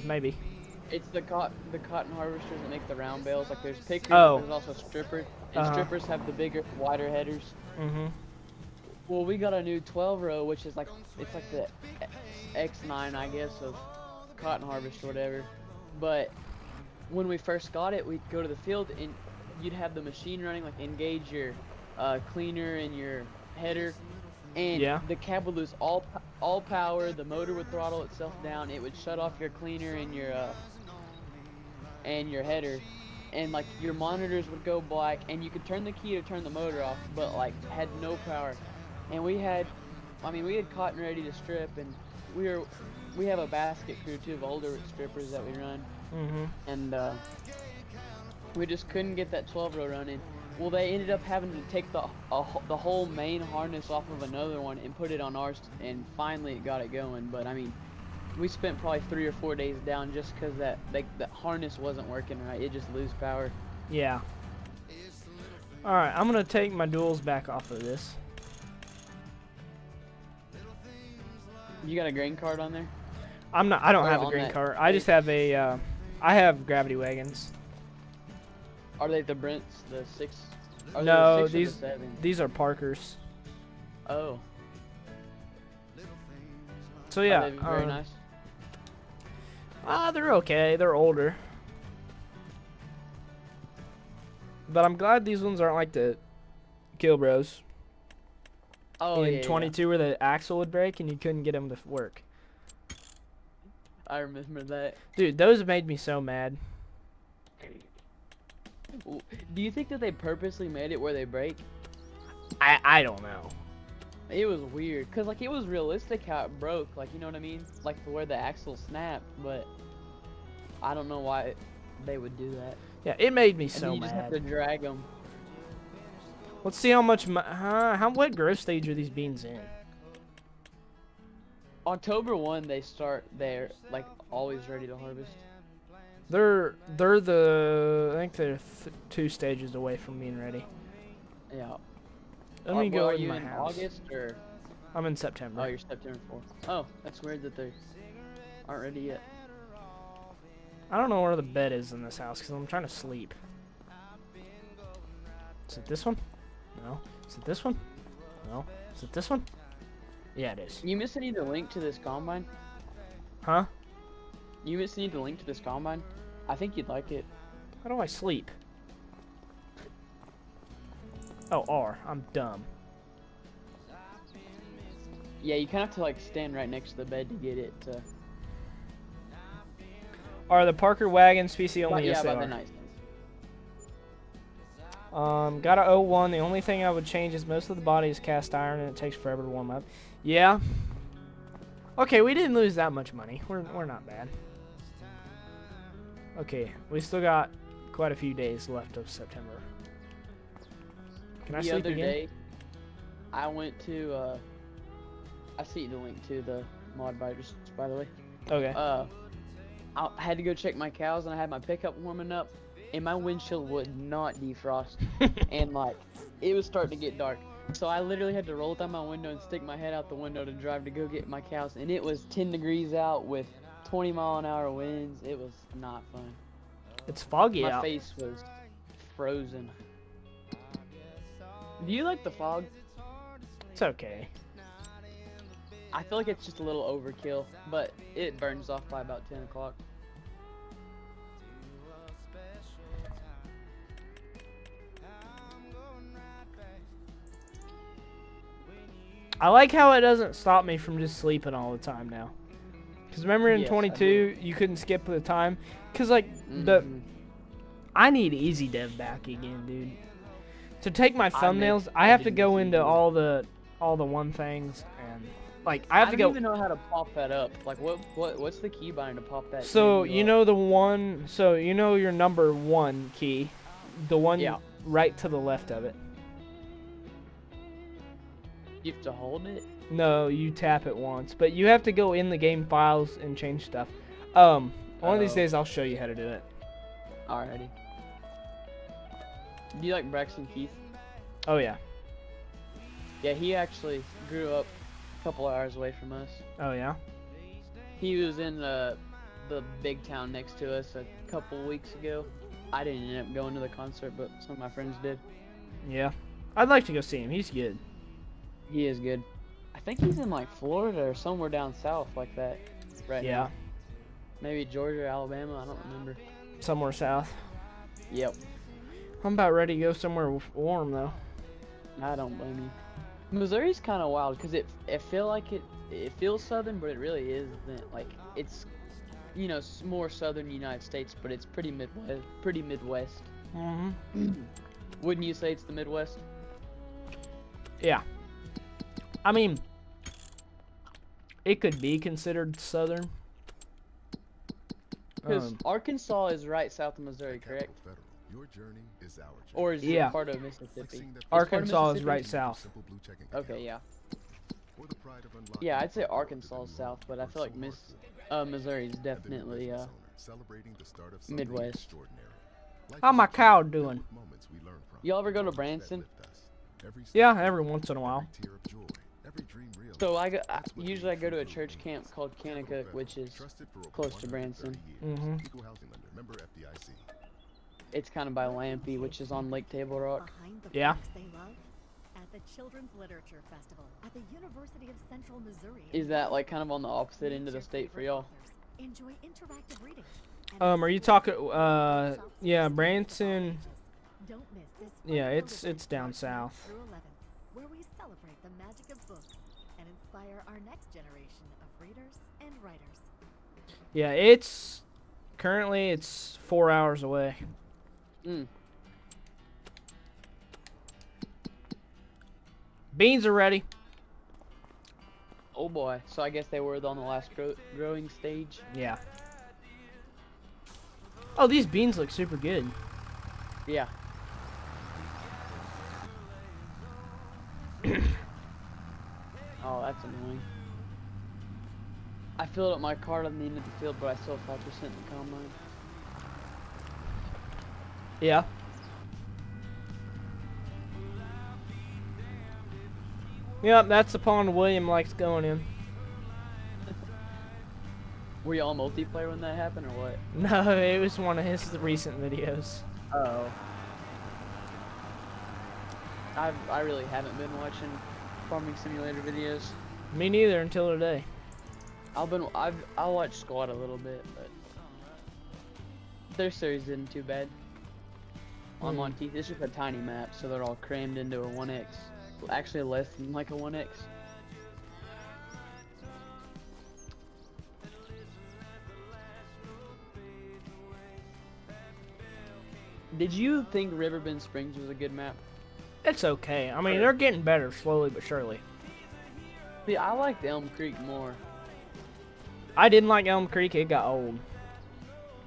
Maybe. It's the cotton harvesters that make the round bales. Like there's pickers, Oh. but there's also strippers. And Uh-huh. strippers have the bigger, wider headers. Mm-hmm. Well, we got a new 12-row, which is like, it's like the X9, I guess, of cotton harvest or whatever. But when we first got it, we'd go to the field and you'd have the machine running, like engage your cleaner and your header, and Yeah. the cab would lose all power. The motor would throttle itself down. It would shut off your cleaner and your header, and like your monitors would go black, and you could turn the key to turn the motor off, but like had no power. And we had cotton ready to strip, and we have a basket crew too of older strippers that we run, Mm-hmm. and we just couldn't get that 12-row running. Well, they ended up having to take the whole main harness off of another one and put it on ours, and finally it got it going. But I mean, we spent probably 3 or 4 days down just because that harness wasn't working right. It just lose power. Yeah. Alright, I'm gonna take my duals back off of this. You got a grain cart on there? I don't Oh, have a on green that cart. I just have a, I have gravity wagons. Are they the Brents, the 6? Are they No, the 6 or these the 7? these are Parkers. Oh. So yeah, Are they very nice? they're okay. They're older. But I'm glad these ones aren't like the Kilbros Oh, in yeah, 22 where the axle would break and you couldn't get them to work. yeah. I remember that. Dude, those made me so mad. Do you think that they purposely made it where they break? I don't know. It was weird, cause like it was realistic how it broke, like you know what I mean, like where the axle snapped, but I don't know why they would do that. Yeah, it made me And so then you just have to mad. drag them. Let's see how much. What growth stage are these beans in? October 1, they start. They're like always ready to harvest. They're I think they're 2 stages away from being ready. Yeah. Let me go Are in you my in house. August or? I'm in September. Oh, you're September 4th. Oh, that's weird that they aren't ready yet. I don't know where the bed is in this house because I'm trying to sleep. Is it this one? No. Is it this one? No. Is it this one? Yeah, it is. You missing need the link to this combine? Huh? You missing need the link to this combine? I think you'd like it. How do I sleep? Oh, R. I'm dumb. Yeah, you kind of have to like stand right next to the bed to get it. Are the Parker wagons PC only? Yeah, Yes, they about the are. night. Got a 01. The only thing I would change is most of the body is cast iron and it takes forever to warm up. Yeah. Okay, we didn't lose that much money. We're not bad. Okay, we still got quite a few days left of September. Can I The sleep other again? day, I went to. I see the link to the mod biters, by the way. Okay. I had to go check my cows and I had my pickup warming up, and my windshield would not defrost, and like it was starting to get dark. So I literally had to roll down my window and stick my head out the window to drive to go get my cows, and it was 10 degrees out with 20-mile-an-hour winds. It was not fun. It's foggy My out. face was frozen. Do you like the fog? It's okay. I feel like it's just a little overkill, but it burns off by about 10 o'clock. I like how it doesn't stop me from just sleeping all the time now. Because remember in Yes, I 22, you couldn't skip the time? Because, like, the Mhm. I need Easy Dev back again, dude. To take my I thumbnails, I I have to didn't go see into you. all the one things, and like I have to don't go. even know how to pop that up. Like, what's the keybind to pop that? So menu you up? know the one. So you know your number 1 key, the one Yeah. right to the left of it. You have to hold it. No, you tap it once, but you have to go in the game files and change stuff. One of these Oh. days I'll show you how to do it. Alrighty. Do you like Braxton Keith? Oh yeah. Yeah, he actually grew up a couple hours away from us. Oh yeah. He was in the big town next to us a couple weeks ago. I didn't end up going to the concert, but some of my friends did. Yeah. I'd like to go see him. He's good. He is good. I think he's in like Florida or somewhere down south like that right Yeah. now. Maybe Georgia or Alabama, I don't remember. Somewhere south. Yep, I'm about ready to go somewhere warm though. I don't blame you. Missouri's kind of wild because it feel like it feels southern, but it really isn't. Like it's, you know, more southern United States, but it's pretty Midwest. Mm-hmm. Wouldn't you say it's the Midwest? Yeah. I mean, it could be considered southern. Because Arkansas is right south of Missouri, Capital correct? Federal, your journey is our journey. Or is Yeah. it part of Mississippi? Fixing that part of Arkansas is Mississippi? right south. Simple blue checking Okay, account. yeah. For the pride of unlocking Yeah, I'd say the power of the Arkansas is new south, but I feel like work so hard for. Missouri is And the new definitely business owner, celebrating the start of something Midwest. extraordinary. Life How is my a journey cow filled doing? with moments we learn from, Y'all ever go to moments that Branson? lift us. Every Yeah, step every forward, once in a while. every tear of joy, every dream realized. So That's what usually I makes go to a True church Blue camp means. called Capital Kanakuk, Federal, which is trusted for over close to 130 Branson. years. Mhm. Equal housing lender, member FDIC. It's kind of by Lampe, which is on Lake Table Rock. Behind the Yeah. books they love at the Children's Literature Festival at the University of Central Missouri. Is that like kind of on the opposite end of the state for y'all? Enjoy interactive readings. and Are you talking? Yeah, Branson. Don't miss this Yeah, fun it's event down March 9th south. through 11th, where we celebrate the magic of books and inspire our next generation of readers and writers. Yeah, it's currently it's 4 hours away. Mm. Beans are ready. Oh boy. So I guess they were on the last growing stage. Yeah. Oh, these beans look super good. Yeah. Oh, that's annoying. I filled up my cart on the end of the field, but I still have 5% in the combine. Yeah. Yep, that's the pond William likes going in. Were y'all multiplayer when that happened, or what? No, it was one of his recent videos. Oh. I really haven't been watching Farming Simulator videos. Me neither until today. I watched Squad a little bit, but their series isn't too bad. On Monteith, it's just a tiny map, so they're all crammed into a 1x. Actually, less than like a 1x. Did you think Riverbend Springs was a good map? It's okay. I mean, they're getting better slowly but surely. See, I liked Elm Creek more. I didn't like Elm Creek. It got old.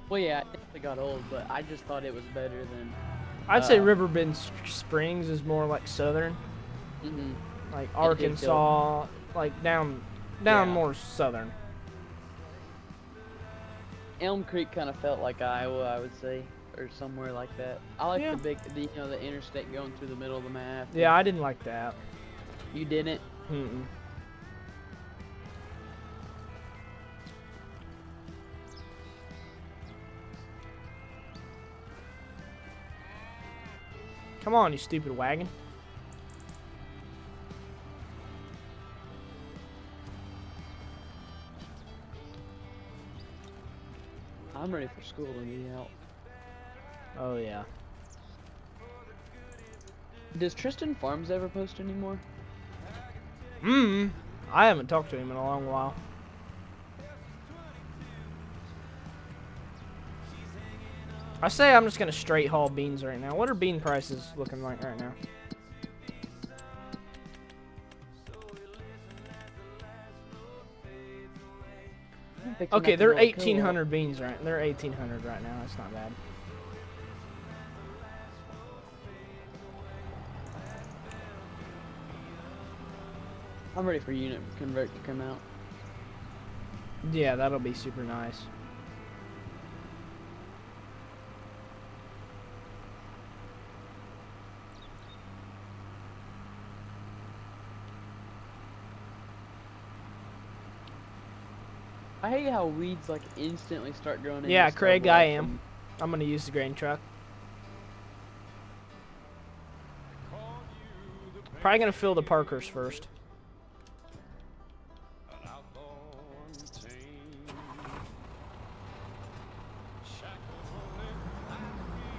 Well, yeah, it got old, but I just thought it was better than. I'd say Riverbend Springs is more like southern, Mm-hmm. like It did Arkansas, like down Yeah. more southern. Elm Creek kind of felt like Iowa, I would say, or somewhere like that. I like Yeah. the big, the interstate going through the middle of the map. Yeah, I didn't like that. You didn't? Mm-mm. Come on, you stupid wagon. I'm ready for school to be out. Oh, yeah. Does Tristan Farms ever post anymore? I haven't talked to him in a long while. I say I'm just gonna straight haul beans right now. What are bean prices looking like right now? Okay, they're 1,800 beans right. They're 1,800 right now. That's not bad. I'm ready for unit convert to come out. Yeah, that'll be super nice. I hate how weeds like instantly start growing in. Yeah, your Craig, stubble I like am. from- I'm gonna use the grain truck. Probably gonna fill the Parkers first.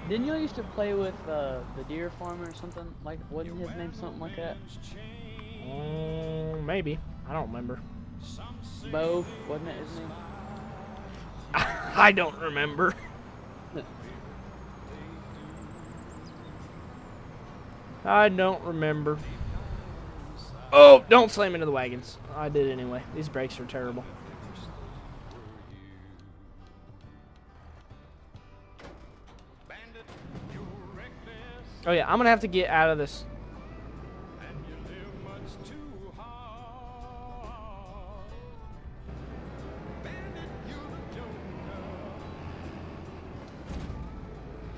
Didn't you used to play with the deer farmer or something like? Wasn't his name something like that? Maybe. I don't remember. Bo, wasn't it his name? I don't remember. I don't remember. Oh, don't slam into the wagons. I did anyway. These brakes are terrible. Oh yeah, I'm gonna have to get out of this.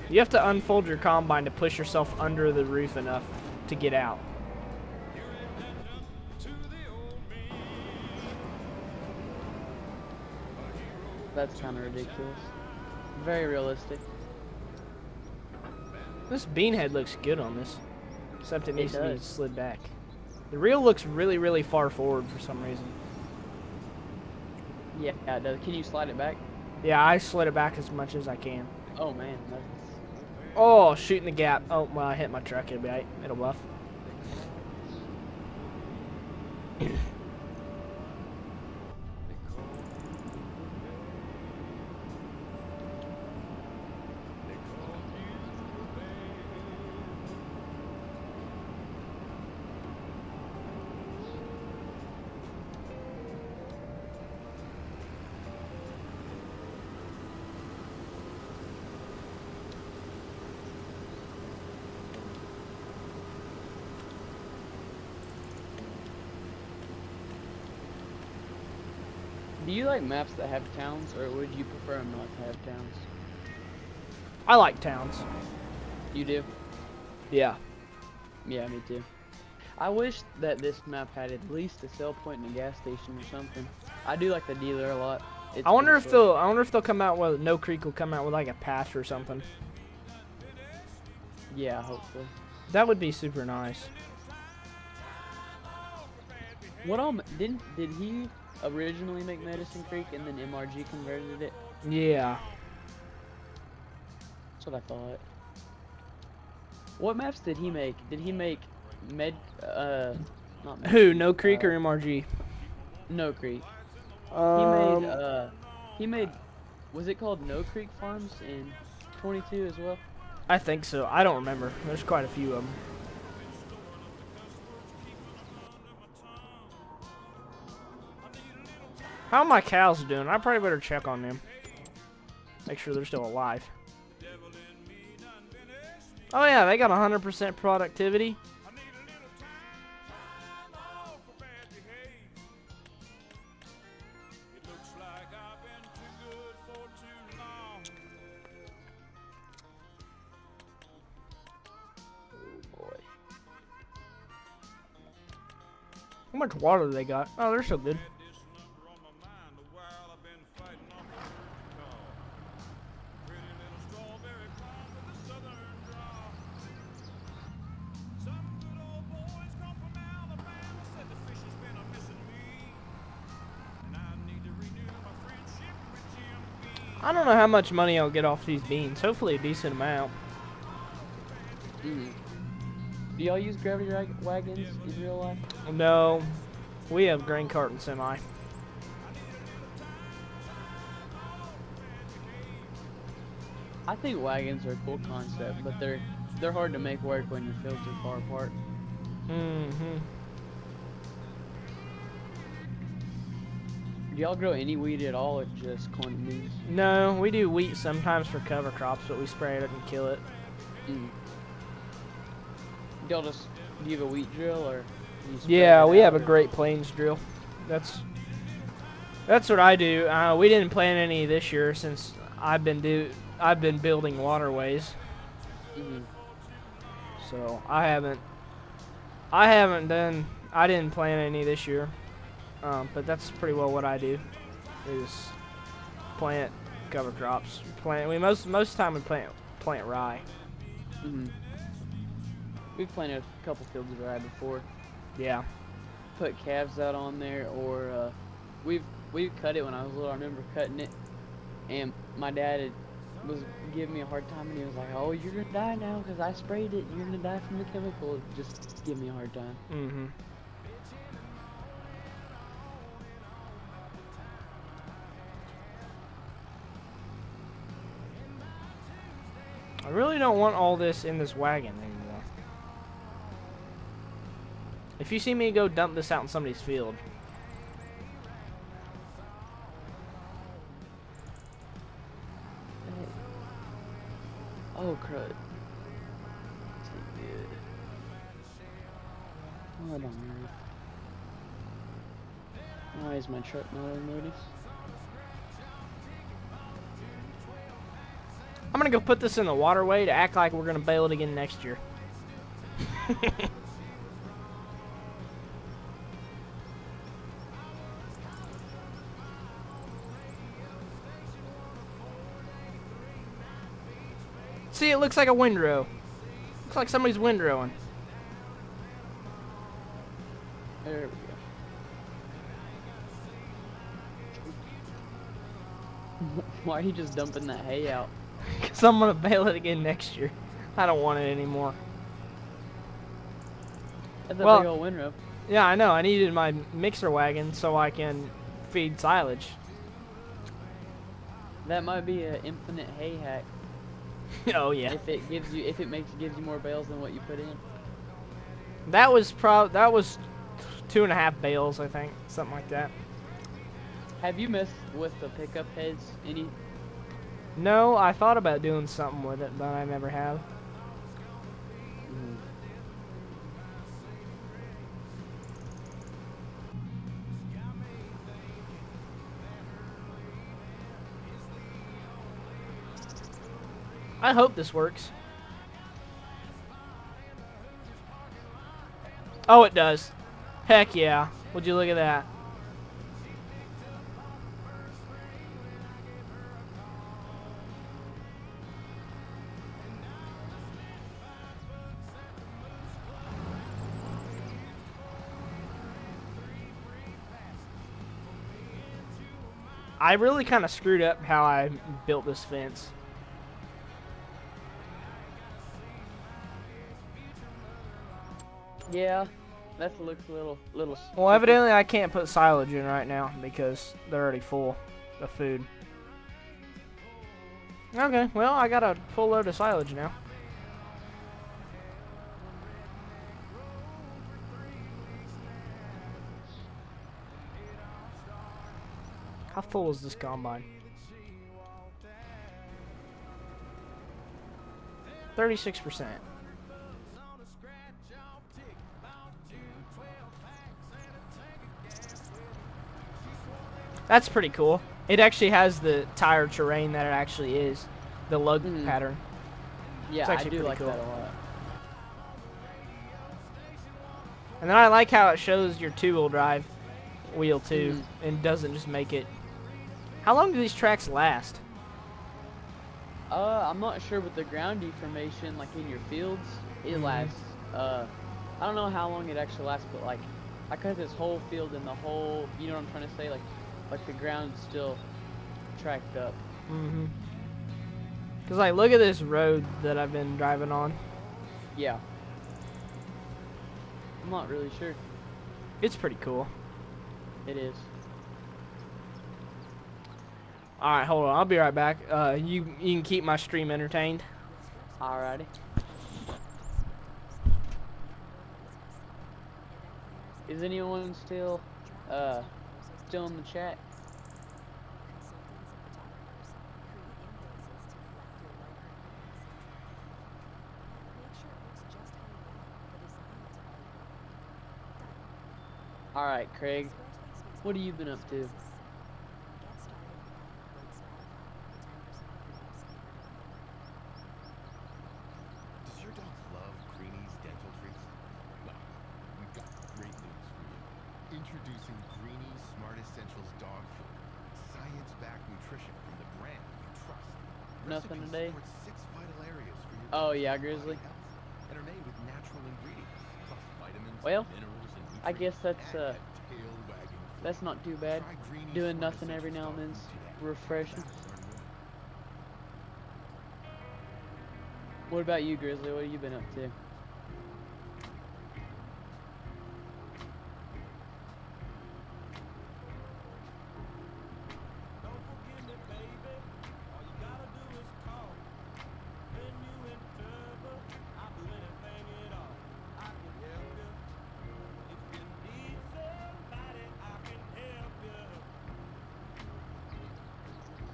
You have to unfold your combine to push yourself under the roof enough to get out. That's kind of ridiculous. Very realistic. This bean head looks good on this, except it needs to be does. slid back. The reel looks really, really far forward for some reason. Yeah, it does. Can you slide it back? Yeah, I slid it back as much as I can. Oh man, that's... Oh, shooting the gap. Oh, well, I hit my truck. It'll be right. It'll buff. Do you like maps that have towns, or would you prefer them not to have towns? I like towns. You do? Yeah. Yeah, me too. I wish that this map had at least a sell point and a gas station or something. I do like the dealer a lot. It's I wonder pretty if cool. they'll come out with No Creek will come out with like a patch or something. Yeah, hopefully. That would be super nice. What all did he originally make Medicine Creek and then MRG converted it? Yeah. That's what I thought. What maps did he make? Did he make not Med Who? No Creek or MRG? No Creek. Um, He made was it called No Creek Farms in 22 as well? I think so. I don't remember. There's quite a few of them. How are my cows doing? I probably better check on them. Make sure they're still alive. Oh yeah, they got 100% productivity. How much water do they got? Oh, they're so good. I don't know how much money I'll get off these beans. Hopefully a decent amount. Do y'all use gravity wagons in real life? No, we have grain cart and semi. I think wagons are a cool concept, but they're hard to make work when your fields are far apart. Mm-hmm. Do y'all grow any wheat at all, or just corn and beans? No, we do wheat sometimes for cover crops, but we spray it and kill it. Y'all do you have a wheat drill, or? You spray Yeah, it we out, have a or- Great Plains drill. That's what I do. We didn't plant any this year since I've been building waterways. So I didn't plant any this year. But that's pretty well what I do, is plant cover crops. Most of the time we plant rye. We've planted a couple fields of rye before. Yeah. Put calves out on there, or we've cut it when I was little. I remember cutting it, and my dad was giving me a hard time, and he was like, "Oh, you're gonna die now because I sprayed it. You're gonna die from the chemical." Just give me a hard time. I really don't want all this in this wagon anymore. If you see me go dump this out in somebody's field. Oh, crud. Good. What on earth? Why is my truck not unloaded? I'm gonna go put this in the waterway to act like we're gonna bail it again next year. See, it looks like a windrow. Looks like somebody's windrowing. There we go. Why are you just dumping that hay out? Because I'm gonna bail it again next year. I don't want it anymore. That's a Well- big old windrow. Yeah, I know. I needed my mixer wagon so I can feed silage. That might be an infinite hay hack. Oh yeah. If it gives you more bales than what you put in. That was 2.5 bales, I think, something like that. Have you messed with the pickup heads any? No, I thought about doing something with it, but I never have. I hope this works. Oh, it does. Heck yeah. Would you look at that? I really kind of screwed up how I built this fence. Yeah, that looks a little. Well, evidently I can't put silage in right now because they're already full of food. Okay, well, I got a full load of silage now. How full is this combine? 36%. That's pretty cool. It actually has the tire terrain that it actually is. The lug pattern. Yeah, It's I actually do pretty like cool. that a lot. And then I like how it shows your two-wheel drive wheel too, and doesn't just make it. How long do these tracks last? I'm not sure with the ground deformation, like in your fields, it lasts. I don't know how long it actually lasts, but like, I cut this whole field and the whole, you know what I'm trying to say? Like the ground's still tracked up. Cause like, look at this road that I've been driving on. Yeah. I'm not really sure. It's pretty cool. It is. All right, hold on. I'll be right back. You can keep my stream entertained. Alrighty. Is anyone still in the chat? Alright, Craig. What have you been up to? Does your dog love Greenie's dental treats? Well, we've got great news for you. Introducing Greenie's Smart Essentials Dog Food. Science-backed nutrition from the brand you trust. Nothing Recipes today? support 6 vital areas for your Oh dog's yeah, body Grizzly. health, and are made with natural ingredients, plus vitamins, Well, minerals, and I guess nutrients, that's and a tail-wagging food. that's not too bad. Try Greenie's Doing Smart nothing every now Essentials and then's Dog Food today. refreshing. Learn more. What about you, Grizzly? What have you been up to?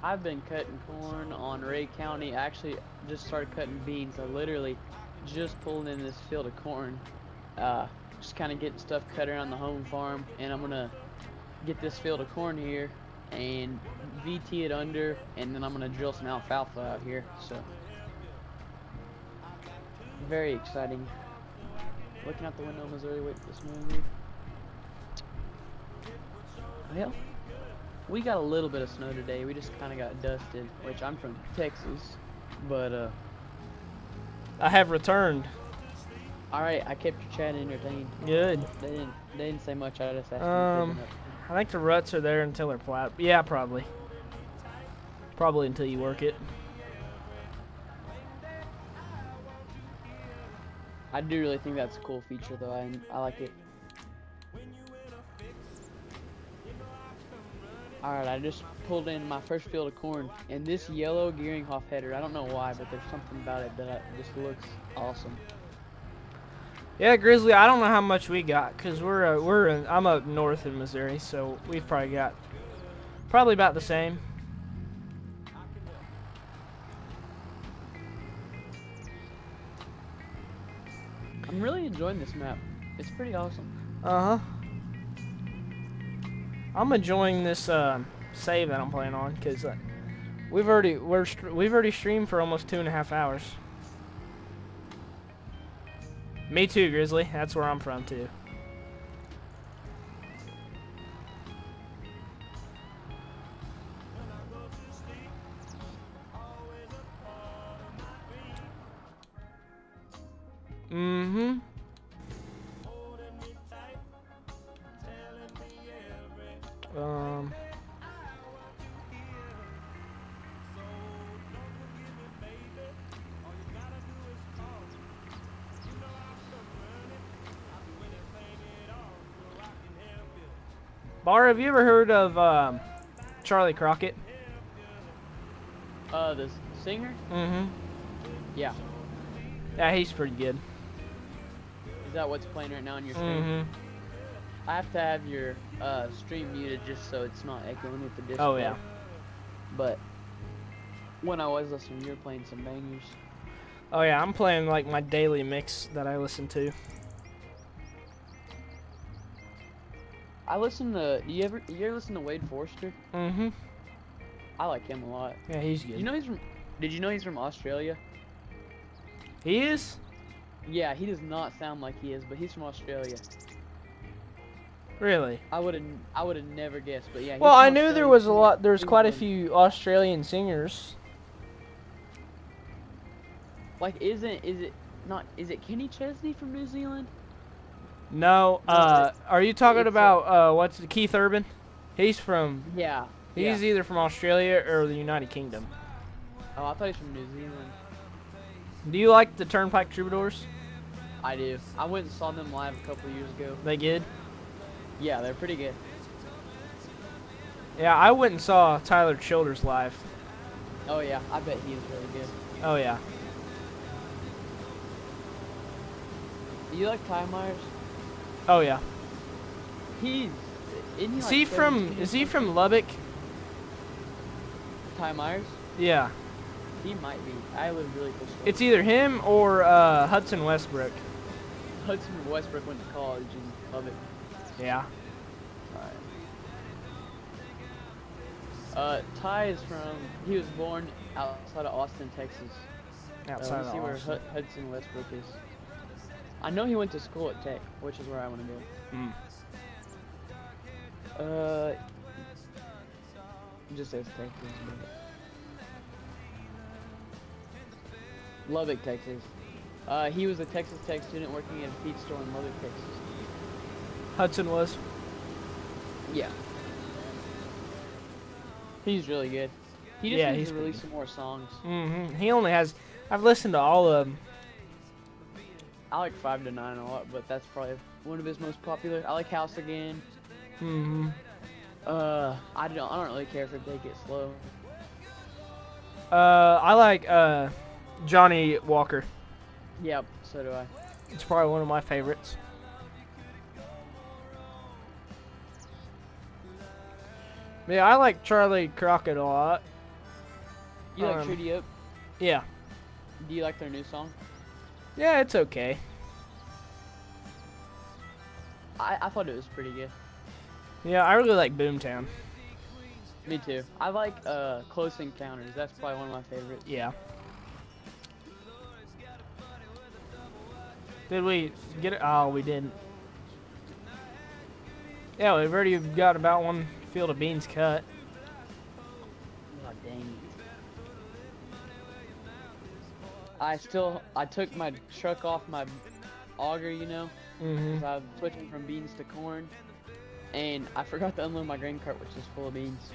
I've been cutting corn on Ray County. I actually just started cutting beans. I literally just pulled in this field of corn. Just kind of getting stuff cut around the home farm, and I'm gonna get this field of corn here and VT it under, and then I'm gonna drill some alfalfa out here. So very exciting. Looking out the window, Missouri, wait for the snow to leave. Well, we got a little bit of snow today. We just kind of got dusted, which I'm from Texas, but I have returned. all right, I kept your chat entertained. Good. They didn't say much. I just asked them. I think the ruts are there until they're flat. Yeah, probably. Probably until you work it. I do really think that's a cool feature, though. I like it. Alright, I just pulled in my first field of corn, and this yellow Gearinghoff header, I don't know why, but there's something about it that just looks awesome. Yeah, Grizzly, I don't know how much we got, cause I'm up north in Missouri, so we've probably got about the same. I'm really enjoying this map. It's pretty awesome. Uh-huh. I'm enjoying this save that I'm playing on, cause we've already streamed for almost 2.5 hours. Me too, Grizzly. That's where I'm from too. Mm-hmm. Bar, have you ever heard of Charlie Crockett? The singer? Mm-hmm. Yeah. Yeah, he's pretty good. Is that what's playing right now on your screen? Mm-hmm. I have to have your stream muted just so it's not echoing with the display. Oh yeah. But when I was listening, you were playing some bangers. Oh yeah, I'm playing like my daily mix that I listen to. I listen to. You ever listen to Wade Forster? Mm-hmm. I like him a lot. Yeah, he's good. Did you know he's from Australia? He is? Yeah, he does not sound like he is, but he's from Australia. Really? I would have never guessed, but yeah. he's Well, from I knew there Australia, was a from lot. There's quite a England. few Australian singers. Like, is it Kenny Chesney from New Zealand? No. Are you talking it's, about what's Keith Urban? He's from. Yeah. He's yeah. either from Australia or the United Kingdom. Oh, I thought he's from New Zealand. Do you like the Turnpike Troubadours? I do. I went and saw them live a couple of years ago. They good? Yeah, they're pretty good. Yeah, I went and saw Tyler Childers live. Oh yeah, I bet he is really good. Oh yeah. Do you like Ty Myers? Oh yeah. He's. Isn't he Is like he 17 from? or Is he something? from Lubbock? Ty Myers? Yeah. He might be. I live really close to him. It's either him or Hudson Westbrook. Hudson Westbrook went to college in Lubbock. Yeah. Ty is from. He was born outside of Austin, Texas. Outside Let's of see where Austin. Hudson Westbrook is. I know he went to school at Tech, which is where I want to go. Mm. It just says Texas. Lubbock, Texas. He was a Texas Tech student working at a feed store in Lubbock, Texas. Hudson was. Yeah. He's really good. He just Yeah, needs he's to pretty release some more songs. He only has. I've listened to all of them. I like 5 to 9 a lot, but that's probably one of his most popular. I like House Again. I don't really care for Take It Slow. I like Johnny Walker. Yep, so do I. It's probably one of my favorites. Yeah, I like Charlie Crockett a lot. You like Treaty Up? Yeah. Do you like their new song? Yeah, it's okay. I thought it was pretty good. Yeah, I really like Boomtown. Me too. I like Close Encounters. That's probably one of my favorites. Yeah. Did we get it? Oh, we didn't. Yeah, we've already got about one field of beans cut. God dang it. I took my truck off my auger, you know, because I'm switching from beans to corn, and I forgot to unload my grain cart, which is full of beans.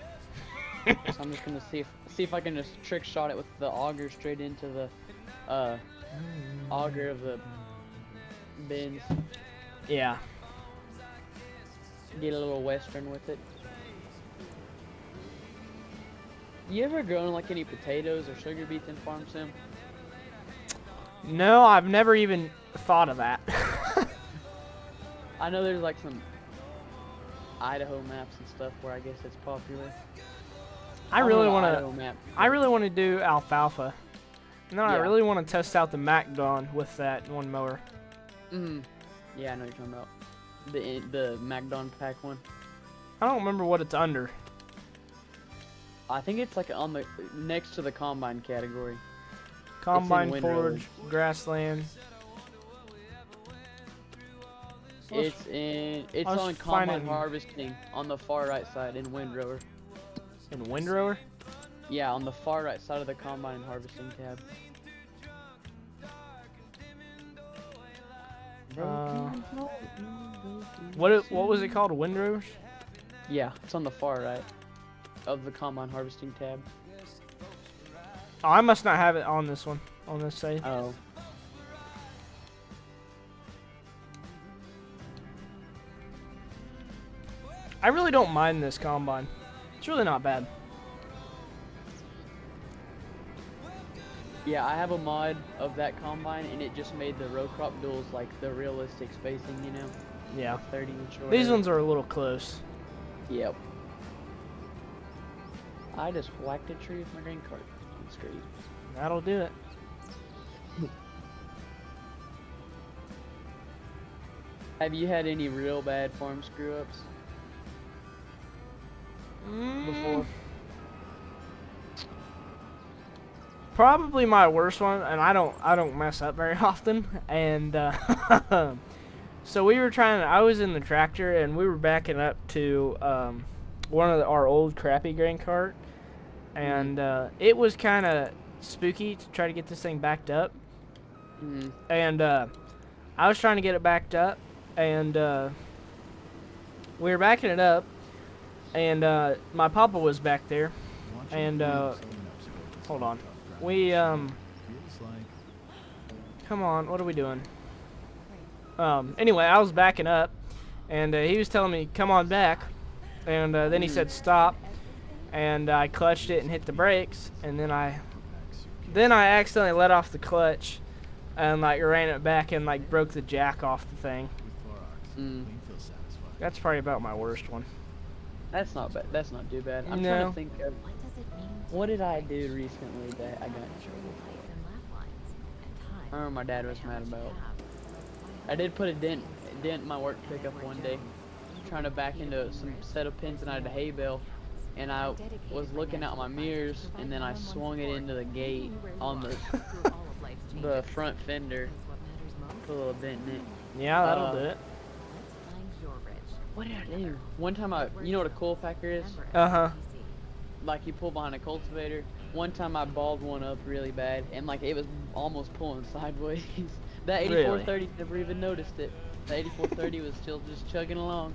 So I'm just gonna see if I can just trick shot it with the auger straight into the auger of the bins. Yeah. Get a little western with it. You ever grown like any potatoes or sugar beets in farm sim? No, I've never even thought of that. I know there's like some Idaho maps and stuff where I guess it's popular. I really don't know want Idaho to. map. I really want to do alfalfa. No, I Yeah. really want to test out the MacDon with that one mower. Yeah, I know what you're talking about. The MacDon pack one. I don't remember what it's under. I think it's like on the next to the combine category. Combine, Windrower. forage, grassland. It's I was on combine finding- harvesting on the far right side in Windrower. In windrower? Yeah, on the far right side of the combine harvesting tab. What was it called? Windrowers? Yeah, it's on the far right of the combine harvesting tab. Oh, I must not have it on this one. On this side. Oh. I really don't mind this combine. It's really not bad. Yeah, I have a mod of that combine, and it just made the row crop duals like the realistic spacing, you know? Yeah. 30 inch or These whatever. ones are a little close. Yep. I just whacked a tree with my grain cart. It's crazy. That'll do it. Have you had any real bad farm screw ups before? Probably my worst one, and I don't mess up very often. And So we were trying. I was in the tractor and we were backing up to one of our old crappy grain cart, and it was kind of spooky to try to get this thing backed up. And I was trying to get it backed up, and we were backing it up, and my papa was back there, and hold on, we come on, what are we doing? Anyway, I was backing up, and he was telling me, come on back, and then he said stop, and I clutched it and hit the brakes, and then I accidentally let off the clutch, and like ran it back and like broke the jack off the thing. That's probably about my worst one. That's not bad. That's not too bad. I'm No. trying to think of what did I do recently that I got in trouble for. I remember my dad was mad about. I did put a dent in my work pickup one day, trying to back into some set of pins, and I had a hay bale, and I was looking out my mirrors, and then I swung it into the gate on the front fender, put a little dent in it. Yeah, that'll do it. What did I do? One time you know what a coal packer is? Like you pull behind a cultivator. One time I balled one up really bad, and like it was almost pulling sideways. That 8430 never even noticed it. The 8430 was still just chugging along,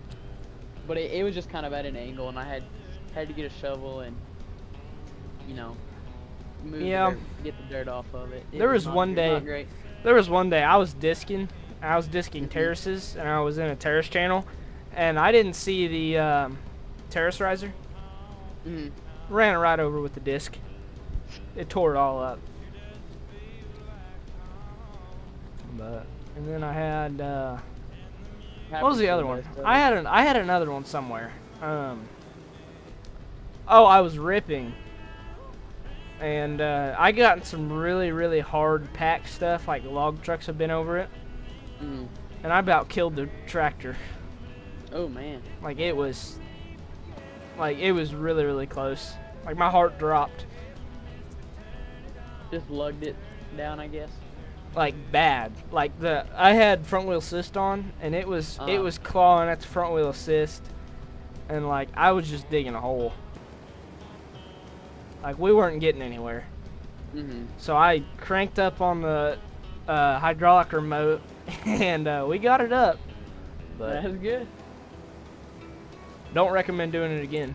but it was just kind of at an angle, and I had to get a shovel and move the dirt, get the dirt off of it. There was one day. Not great. There was one day I was disking. Terraces, and I was in a terrace channel, and I didn't see the terrace riser. Ran it right over with the disc. It tore it all up. And then I had what was the other one? I had another one somewhere. Oh, I was ripping, and I got some really hard pack stuff, like log trucks have been over it, and I about killed the tractor. Oh man! Like it was really close. Like my heart dropped. Just lugged it down, I guess. Like bad. Like I had front wheel assist on, and it was clawing at the front wheel assist, and like I was just digging a hole. Like we weren't getting anywhere. So I cranked up on the hydraulic remote, and we got it up. But that's good. Don't recommend doing it again.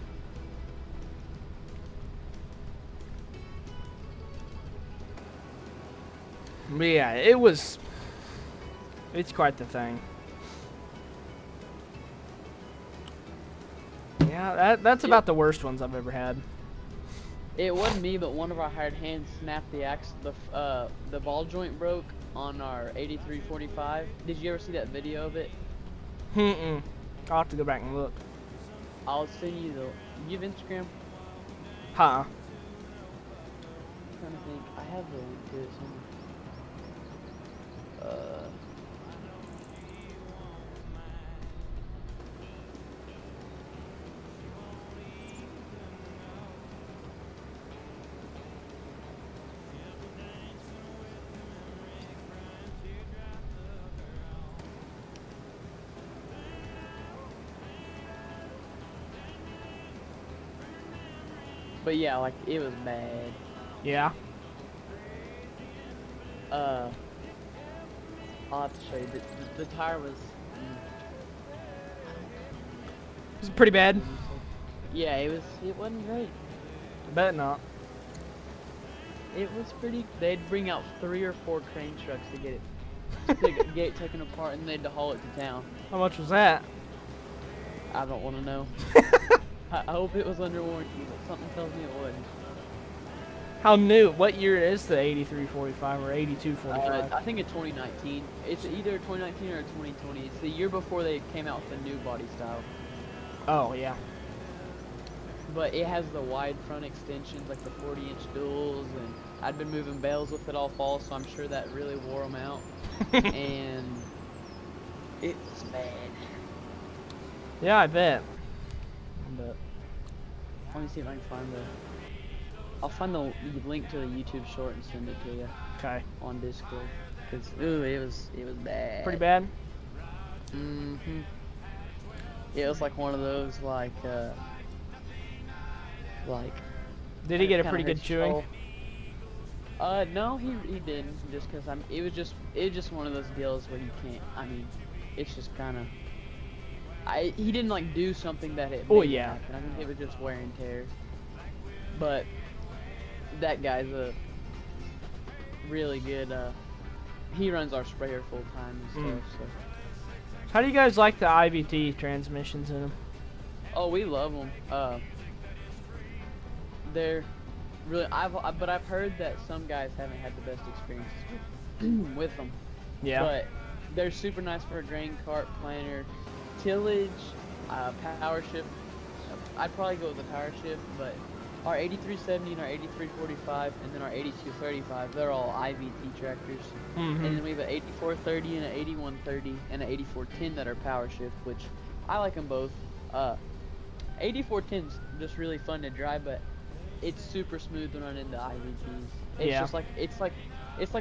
But yeah, it's quite the thing. Yeah, that's about the worst ones I've ever had. It wasn't me, but one of our hired hands snapped the the ball joint broke on our 8345. Did you ever see that video of it? I'll have to go back and look. I'll send you the. You have Instagram? Huh? I'm trying to think. I have the link to it somewhere. But yeah, like it was bad. Yeah. I'll have to show you. The tire was. It's pretty bad. Yeah, it wasn't great. I bet not. It was pretty. They'd bring out 3 or 4 crane trucks to get it taken apart, and they'd haul it to town. How much was that? I don't want to know. I hope it was under warranty, but something tells me it wasn't. How new? What year is the 8345 or 8245? I think it's 2019. It's either 2019 or 2020. It's the year before they came out with the new body style. Oh yeah. But it has the wide front extensions, like the 40-inch duals, and I'd been moving bales with it all fall, so I'm sure that really wore them out. And it was bad. Yeah, I bet. But let me see if I can find I'll find the link to the YouTube short and send it to you. Okay. On Discord, cause it was bad. Pretty bad. Mm-hmm. Yeah, it was like one of those like. Did he get a kinda pretty good hurts chewing? your soul. No, he didn't. Just cause it was just one of those deals where you can't. I mean, it's just kind of. He didn't like do something that it. Oh, made it yeah. happen. I think it was just wear and tear. But that guy's a really good. He runs our sprayer full time and stuff. So. How do you guys like the IVT transmissions in them? Oh, we love them. They're really. But I've heard that some guys haven't had the best experiences with them. Yeah. But they're super nice for a grain cart, planter, tillage, power shift. I'd probably go with the power shift, but our 8370 and our 8345 and then our 8235, they're all IVT tractors. Mm-hmm. And then we have an 8430 and an 8130 and an 8410 that are power shift, which I like them both. 8410's just really fun to drive, but it's super smooth when running the IVTs. It's Yeah. just like it's like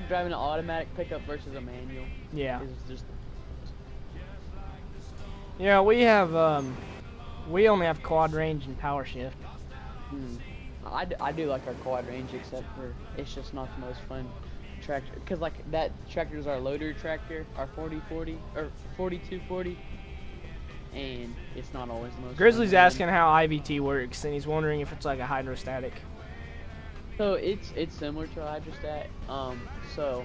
driving an automatic pickup versus a manual. Yeah. It's just Yeah, we have we only have quad range and power shift. I do like our quad range, except for it's just not the most fun tractor. Cause like that tractor is our loader tractor, our 4040 or 4240, and it's not always the most. Grizzly's fun to run. asking how IVT works, and he's wondering if it's like a hydrostatic. So it's similar to a hydrostat. So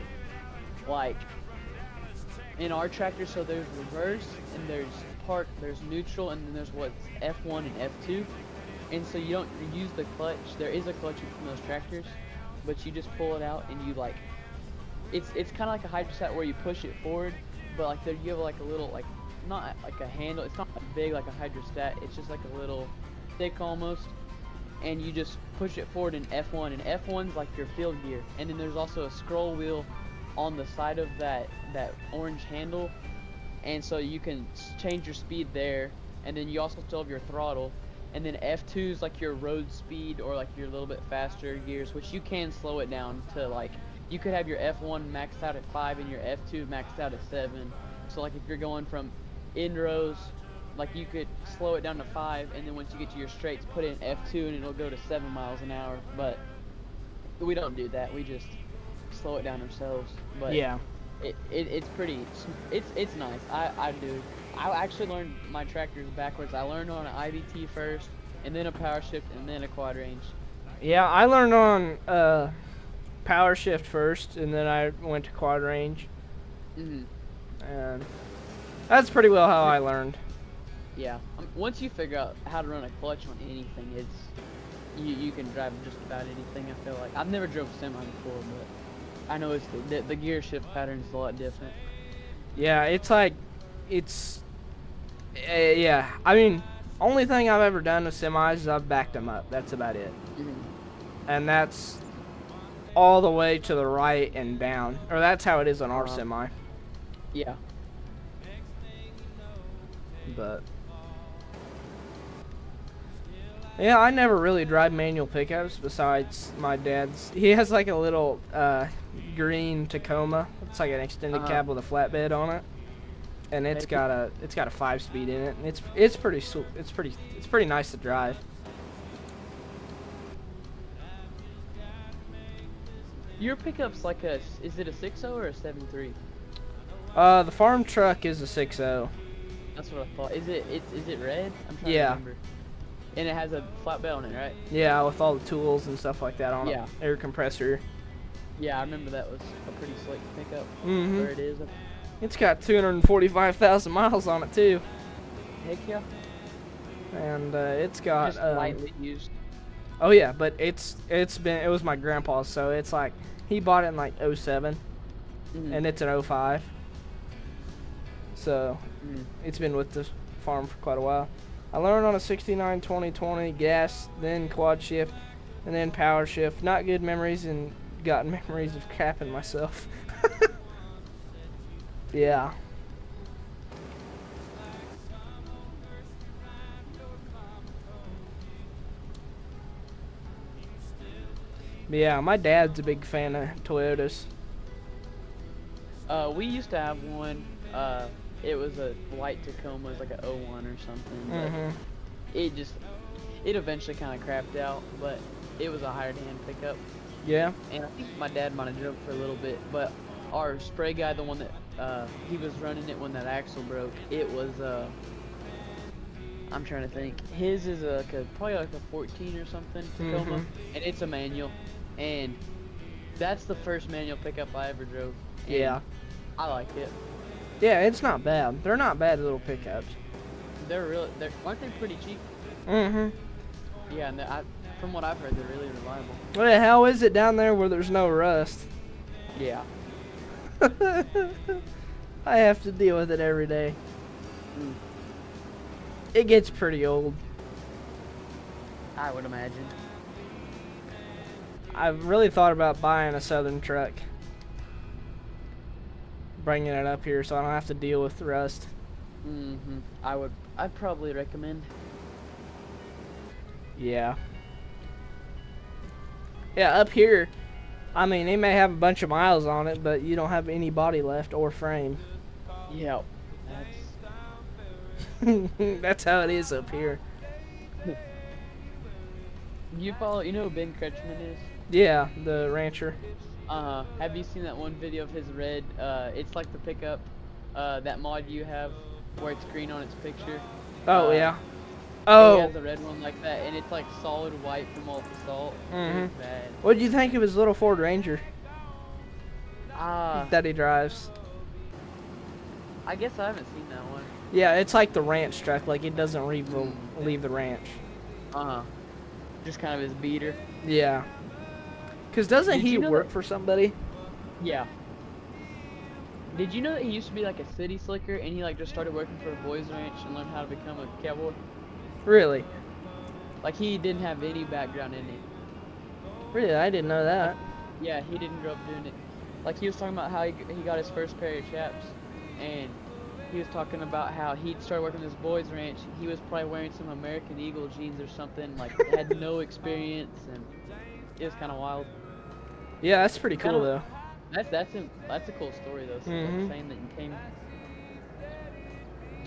like in our tractor, so there's reverse and there's park, there's neutral, and then there's what's F1 and F2. And so you don't use the clutch. There is a clutch in those tractors, but you just pull it out and you like. It's kind of like a hydrostat where you push it forward, but like there you have like a little like not like a handle. It's not big like a hydrostat. It's just like a little stick almost, and you just push it forward in F1. And F1's like your field gear, and then there's also a scroll wheel on the side of that orange handle, and so you can change your speed there, and then you also still have your throttle. And then F2 is like your road speed or like your little bit faster gears, which you can slow it down to like, you could have your F1 maxed out at 5 and your F2 maxed out at 7. So like if you're going from in rows, like you could slow it down to 5, and then once you get to your straights, put it in F2 and it'll go to 7 miles an hour. But we don't do that. We just slow it down ourselves. But Yeah. it's pretty, it's nice. I do. I actually learned my tractors backwards. I learned on an IVT first, and then a power shift, and then a quad range. Yeah, I learned on power shift first, and then I went to quad range, Mhm. and that's pretty well how I learned. Yeah. Once you figure out how to run a clutch on anything, it's you can drive just about anything. I feel like I've never drove a semi before, but I know it's the gear shift pattern is a lot different. Yeah, it's like, yeah. I mean, only thing I've ever done with semis is I've backed them up. That's about it. Mhm. And that's all the way to the right and down, or that's how it is on our semi. Yeah. But yeah, I never really drive manual pickups besides my dad's. He has like a little green Tacoma. It's like an extended cab with a flatbed on it, and it's got a 5-speed in it, and it's pretty nice to drive. Your pickup's like is it a 6.0 or a 7.3? The farm truck is a 6.0. That's what I thought. Is it red? I'm trying Yeah. to remember. And it has a flatbed on it, right? Yeah, with all the tools and stuff like that on Yeah. it. Air compressor. Yeah, I remember that was a pretty slick pickup. Mhm. Where it is. It's got 245,000 miles on it too, Heck yeah. and it's got. Just lightly used. Oh yeah, but it was my grandpa's, so it's like he bought it in like 07, and it's an 05. So it's been with the farm for quite a while. I learned on a 69 2020 gas, then quad shift, and then power shift. Not good memories, and got memories of crapping myself. Yeah. But yeah, my dad's a big fan of Toyotas. We used to have one. it was a white Tacoma, it was like a 01 or something. But Mhm. it eventually kind of crapped out, but it was a hired hand pickup. Yeah. And I think my dad might have drove for a little bit, but our spray guy, the one that he was running it when that axle broke, it was I'm trying to think. His is probably like a 14 or something Tacoma, and it's a manual, and that's the first manual pickup I ever drove. And Yeah. I like it. Yeah, it's not bad. They're not bad little pickups. Aren't they pretty cheap? Mhm. Yeah, and from what I've heard, they're really reliable. What the hell is it down there where there's no rust? Yeah. I have to deal with it every day. It gets pretty old. I would imagine. I've really thought about buying a Southern truck. Bringing it up here so I don't have to deal with the rust. I'd probably recommend. Yeah. Yeah, up here, I mean, they may have a bunch of miles on it, but you don't have any body left or frame. Yeah. That's how it is up here. You know who Ben Kretschmann is? Yeah, the rancher. Have you seen that one video of his red, it's like the pickup, that mod you have, where it's green on its picture? Oh, yeah. He Oh, has a red one like that, and it's like solid white from all the salt. It's bad. what did you think of his little Ford Ranger Ah, that he drives? I guess I haven't seen that one. Yeah, it's like the ranch truck. Like, it doesn't leave the ranch. Just kind of his beater. Yeah. Because doesn't Did he you know work that- for somebody? Yeah. Did you know that he used to be like a city slicker, and he like just started working for a boys ranch and learned how to become a cowboy? Really? Like he didn't have any background in it. Really? I didn't know that. Yeah, he didn't grow up doing it. Like he was talking about how he got his first pair of chaps, and he was talking about how he started working at this boys ranch. He was probably wearing some American Eagle jeans or something. Like had no experience, and it was kind of wild. Yeah, that's pretty cool, Kinda- though. That's a cool story though. So Mhm. like saying that you came.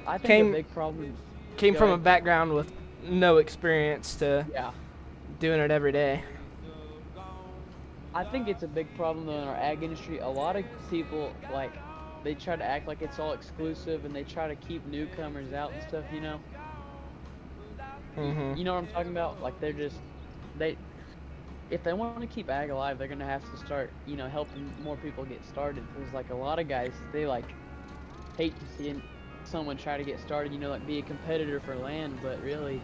I think Came- a big problem. Came Go from a ahead. background with no experience to Yeah. doing it every day. I think it's a big problem though in our ag industry. A lot of people like they try to act like it's all exclusive, and they try to keep newcomers out and stuff. You know. Mhm. You know what I'm talking about? Like they're just if they want to keep ag alive, they're gonna have to start, helping more people get started. Because like a lot of guys, they like hate to see someone try to get started. Like be a competitor for land, but really,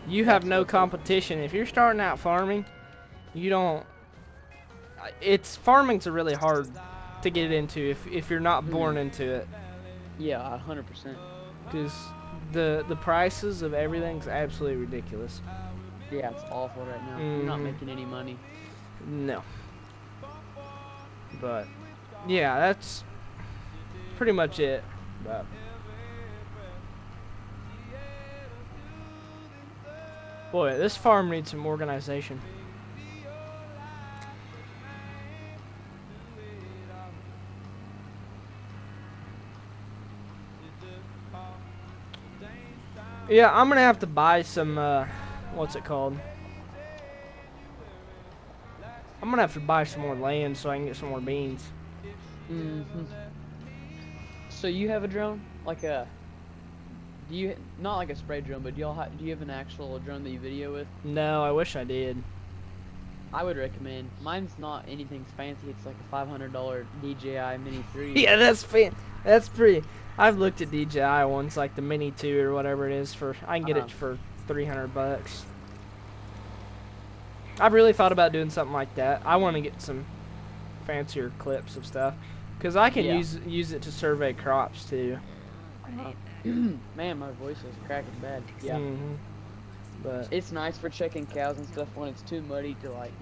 You have That's no what- competition. If you're starting out farming, you don't. Farming's a really hard to get into if you're not born into it, yeah, 100%. because the prices of everything's absolutely ridiculous. Yeah, it's awful right now. You're not Mhm. making any money. No. But yeah, that's pretty much it. But boy, this farm needs some organization. Yeah, I'm gonna have to buy some, what's it called? I'm gonna have to buy some more land so I can get some more beans. So you have a drone? Like a... Do you... Not like a spray drone, but do you have an actual drone that you video with? No, I wish I did. I would recommend. Mine's not anything fancy. It's like a $500 DJI Mini 3. Yeah, that's pretty. I've looked at DJI ones like the Mini 2 or whatever it is I can get it for $300. I've really thought about doing something like that. I want to get some fancier clips of stuff because I can Yeah. use it to survey crops too. Man, my voice is cracking bad. Yeah. Mhm. But It's nice for checking cows and stuff when it's too muddy to like,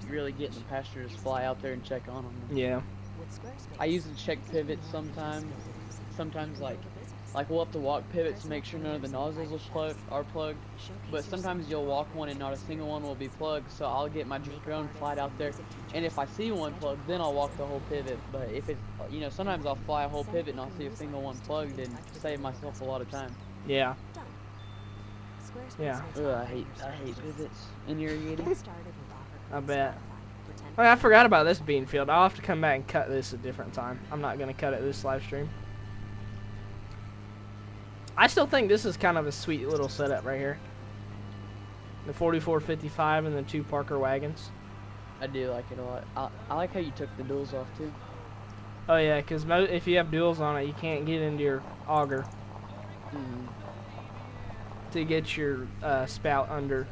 really get in the pasture, just fly out there and check on them. yeah, I use it to check pivots sometimes. Sometimes like Like we'll have to walk pivots to make sure none of the nozzles are plugged. But sometimes you'll walk one and not a single one will be plugged. So I'll get my drone flight out there, and if I see one plugged, then I'll walk the whole pivot. But if it's, you know, sometimes I'll fly a whole pivot and I'll see a single one plugged and save myself a lot of time. Yeah. Done. Squarespace Yeah. makes Ugh, I organization hate easy. pivots and irrigating. Get started with offer I code bet. Spotify for 10% Oh, yeah, I forgot about this bean field. I'll have to come back and cut this a different time. I'm not gonna cut it this live stream. I still think this is kind of a sweet little setup right here. The 4455 and the 2 Parker wagons. I do like it a lot. I like how you took the duals off too. Oh yeah, because if you have duals on it, you can't get into your auger Mm. to get your spout under.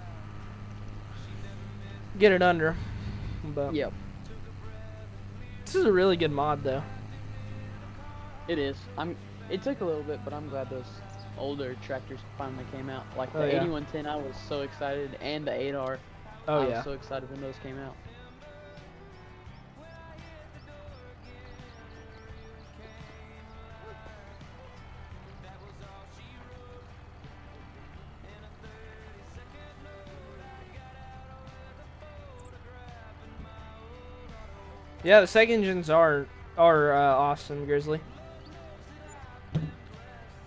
Get it under. But Yep, this is a really good mod though. it is. It took a little bit, but I'm glad those older tractors finally came out. Like the Oh, yeah. 8110, I was so excited, and the 8R. Oh I yeah. was so excited when those came out. Yeah, the seg engines are awesome, Grizzly.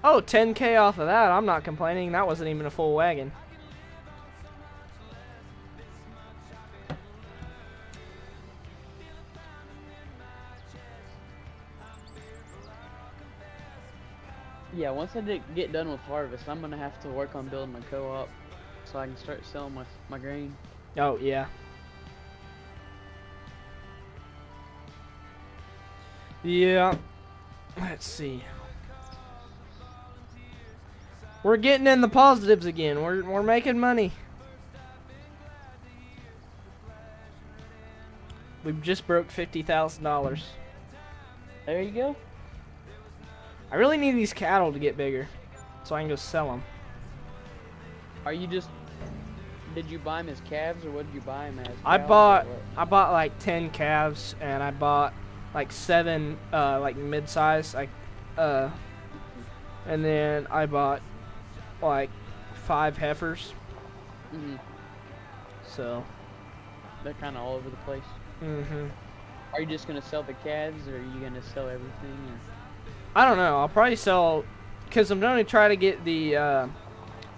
Oh, 10K off of that. I'm not complaining. That wasn't even a full wagon. Yeah, once I get done with harvest, I'm gonna have to work on building my co-op so I can start selling my grain. Oh, yeah. Yeah. Let's see. We're getting in the positives again. We're making money. We've just broke $50,000. There you go. I really need these cattle to get bigger so I can go sell them. Are you just? Did you buy them as calves or what did you buy them as? I cows or bought what? like 10 calves and I bought like 7 like mid-size and then I bought like 5 heifers. Mhm. So, They're kind of all over the place. mhm. Are you just gonna sell the calves or are you gonna sell everything? Or? I don't know. I'll probably sell cuz I'm going to try to get the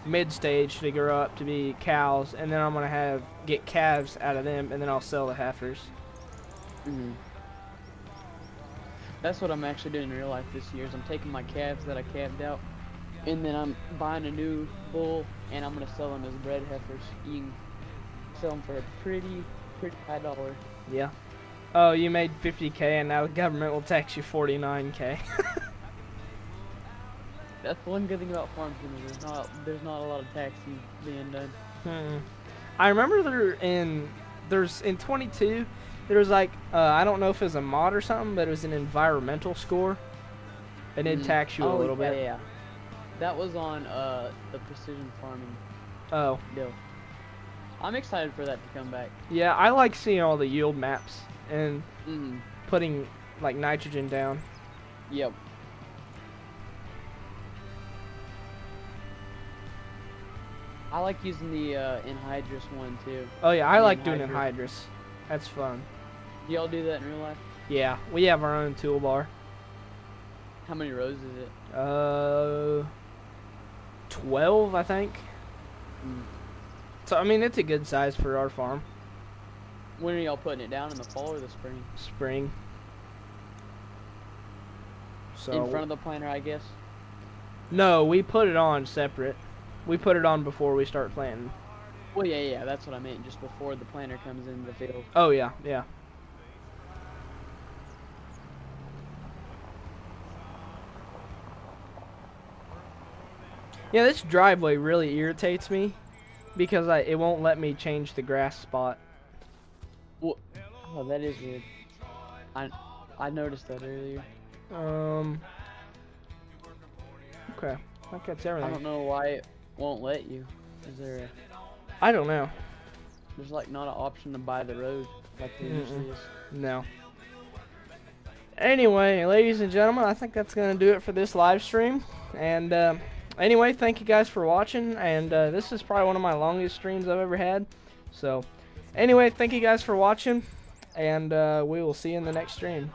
mid stage to grow up to be cows and then I'm going to get calves out of them and then I'll sell the heifers. Mhm. That's what I'm actually doing in real life this year. Is I'm taking my calves that I calved out, and then I'm buying a new bull, and I'm gonna sell them as bred heifers. You can sell them for a pretty high dollar. Yeah. Oh, you made 50K and now the government will tax you 49K. That's one good thing about farms. There's not a lot of taxing being done. I remember there's in 22 there was like I don't know if it was a mod or something, but it was an environmental score. It did tax you a little bit. Yeah. That was on the precision farming Oh. deal. I'm excited for that to come back. Yeah, I like seeing all the yield maps and Mhm. putting like nitrogen down. Yep. I like using the anhydrous one too. Oh yeah, I The like doing anhydrous. anhydrous. That's fun. Do y'all do that in real life? Yeah, we have our own toolbar. How many rows is it? 12 I think. Mm. So I mean it's a good size for our farm. When are y'all putting it down, in the fall or the spring? Spring. So In front of the planter, I guess. No, we put it on separate. We put it on before we start planting. Well, yeah, that's what I meant. Just before the planter comes in the field. Oh yeah, yeah. Yeah, this driveway really irritates me because it won't let me change the grass spot. Well, oh, that is weird. I noticed that earlier. Okay, I think that's I everything. don't know why it won't let you. Is there? I don't know. There's like not an option to buy the road like there usually is. No. anyway, ladies and gentlemen, I think that's going to do it for this live stream. And anyway, thank you guys for watching. And this is probably one of my longest streams I've ever had. So anyway, thank you guys for watching. And we will see you in the next stream.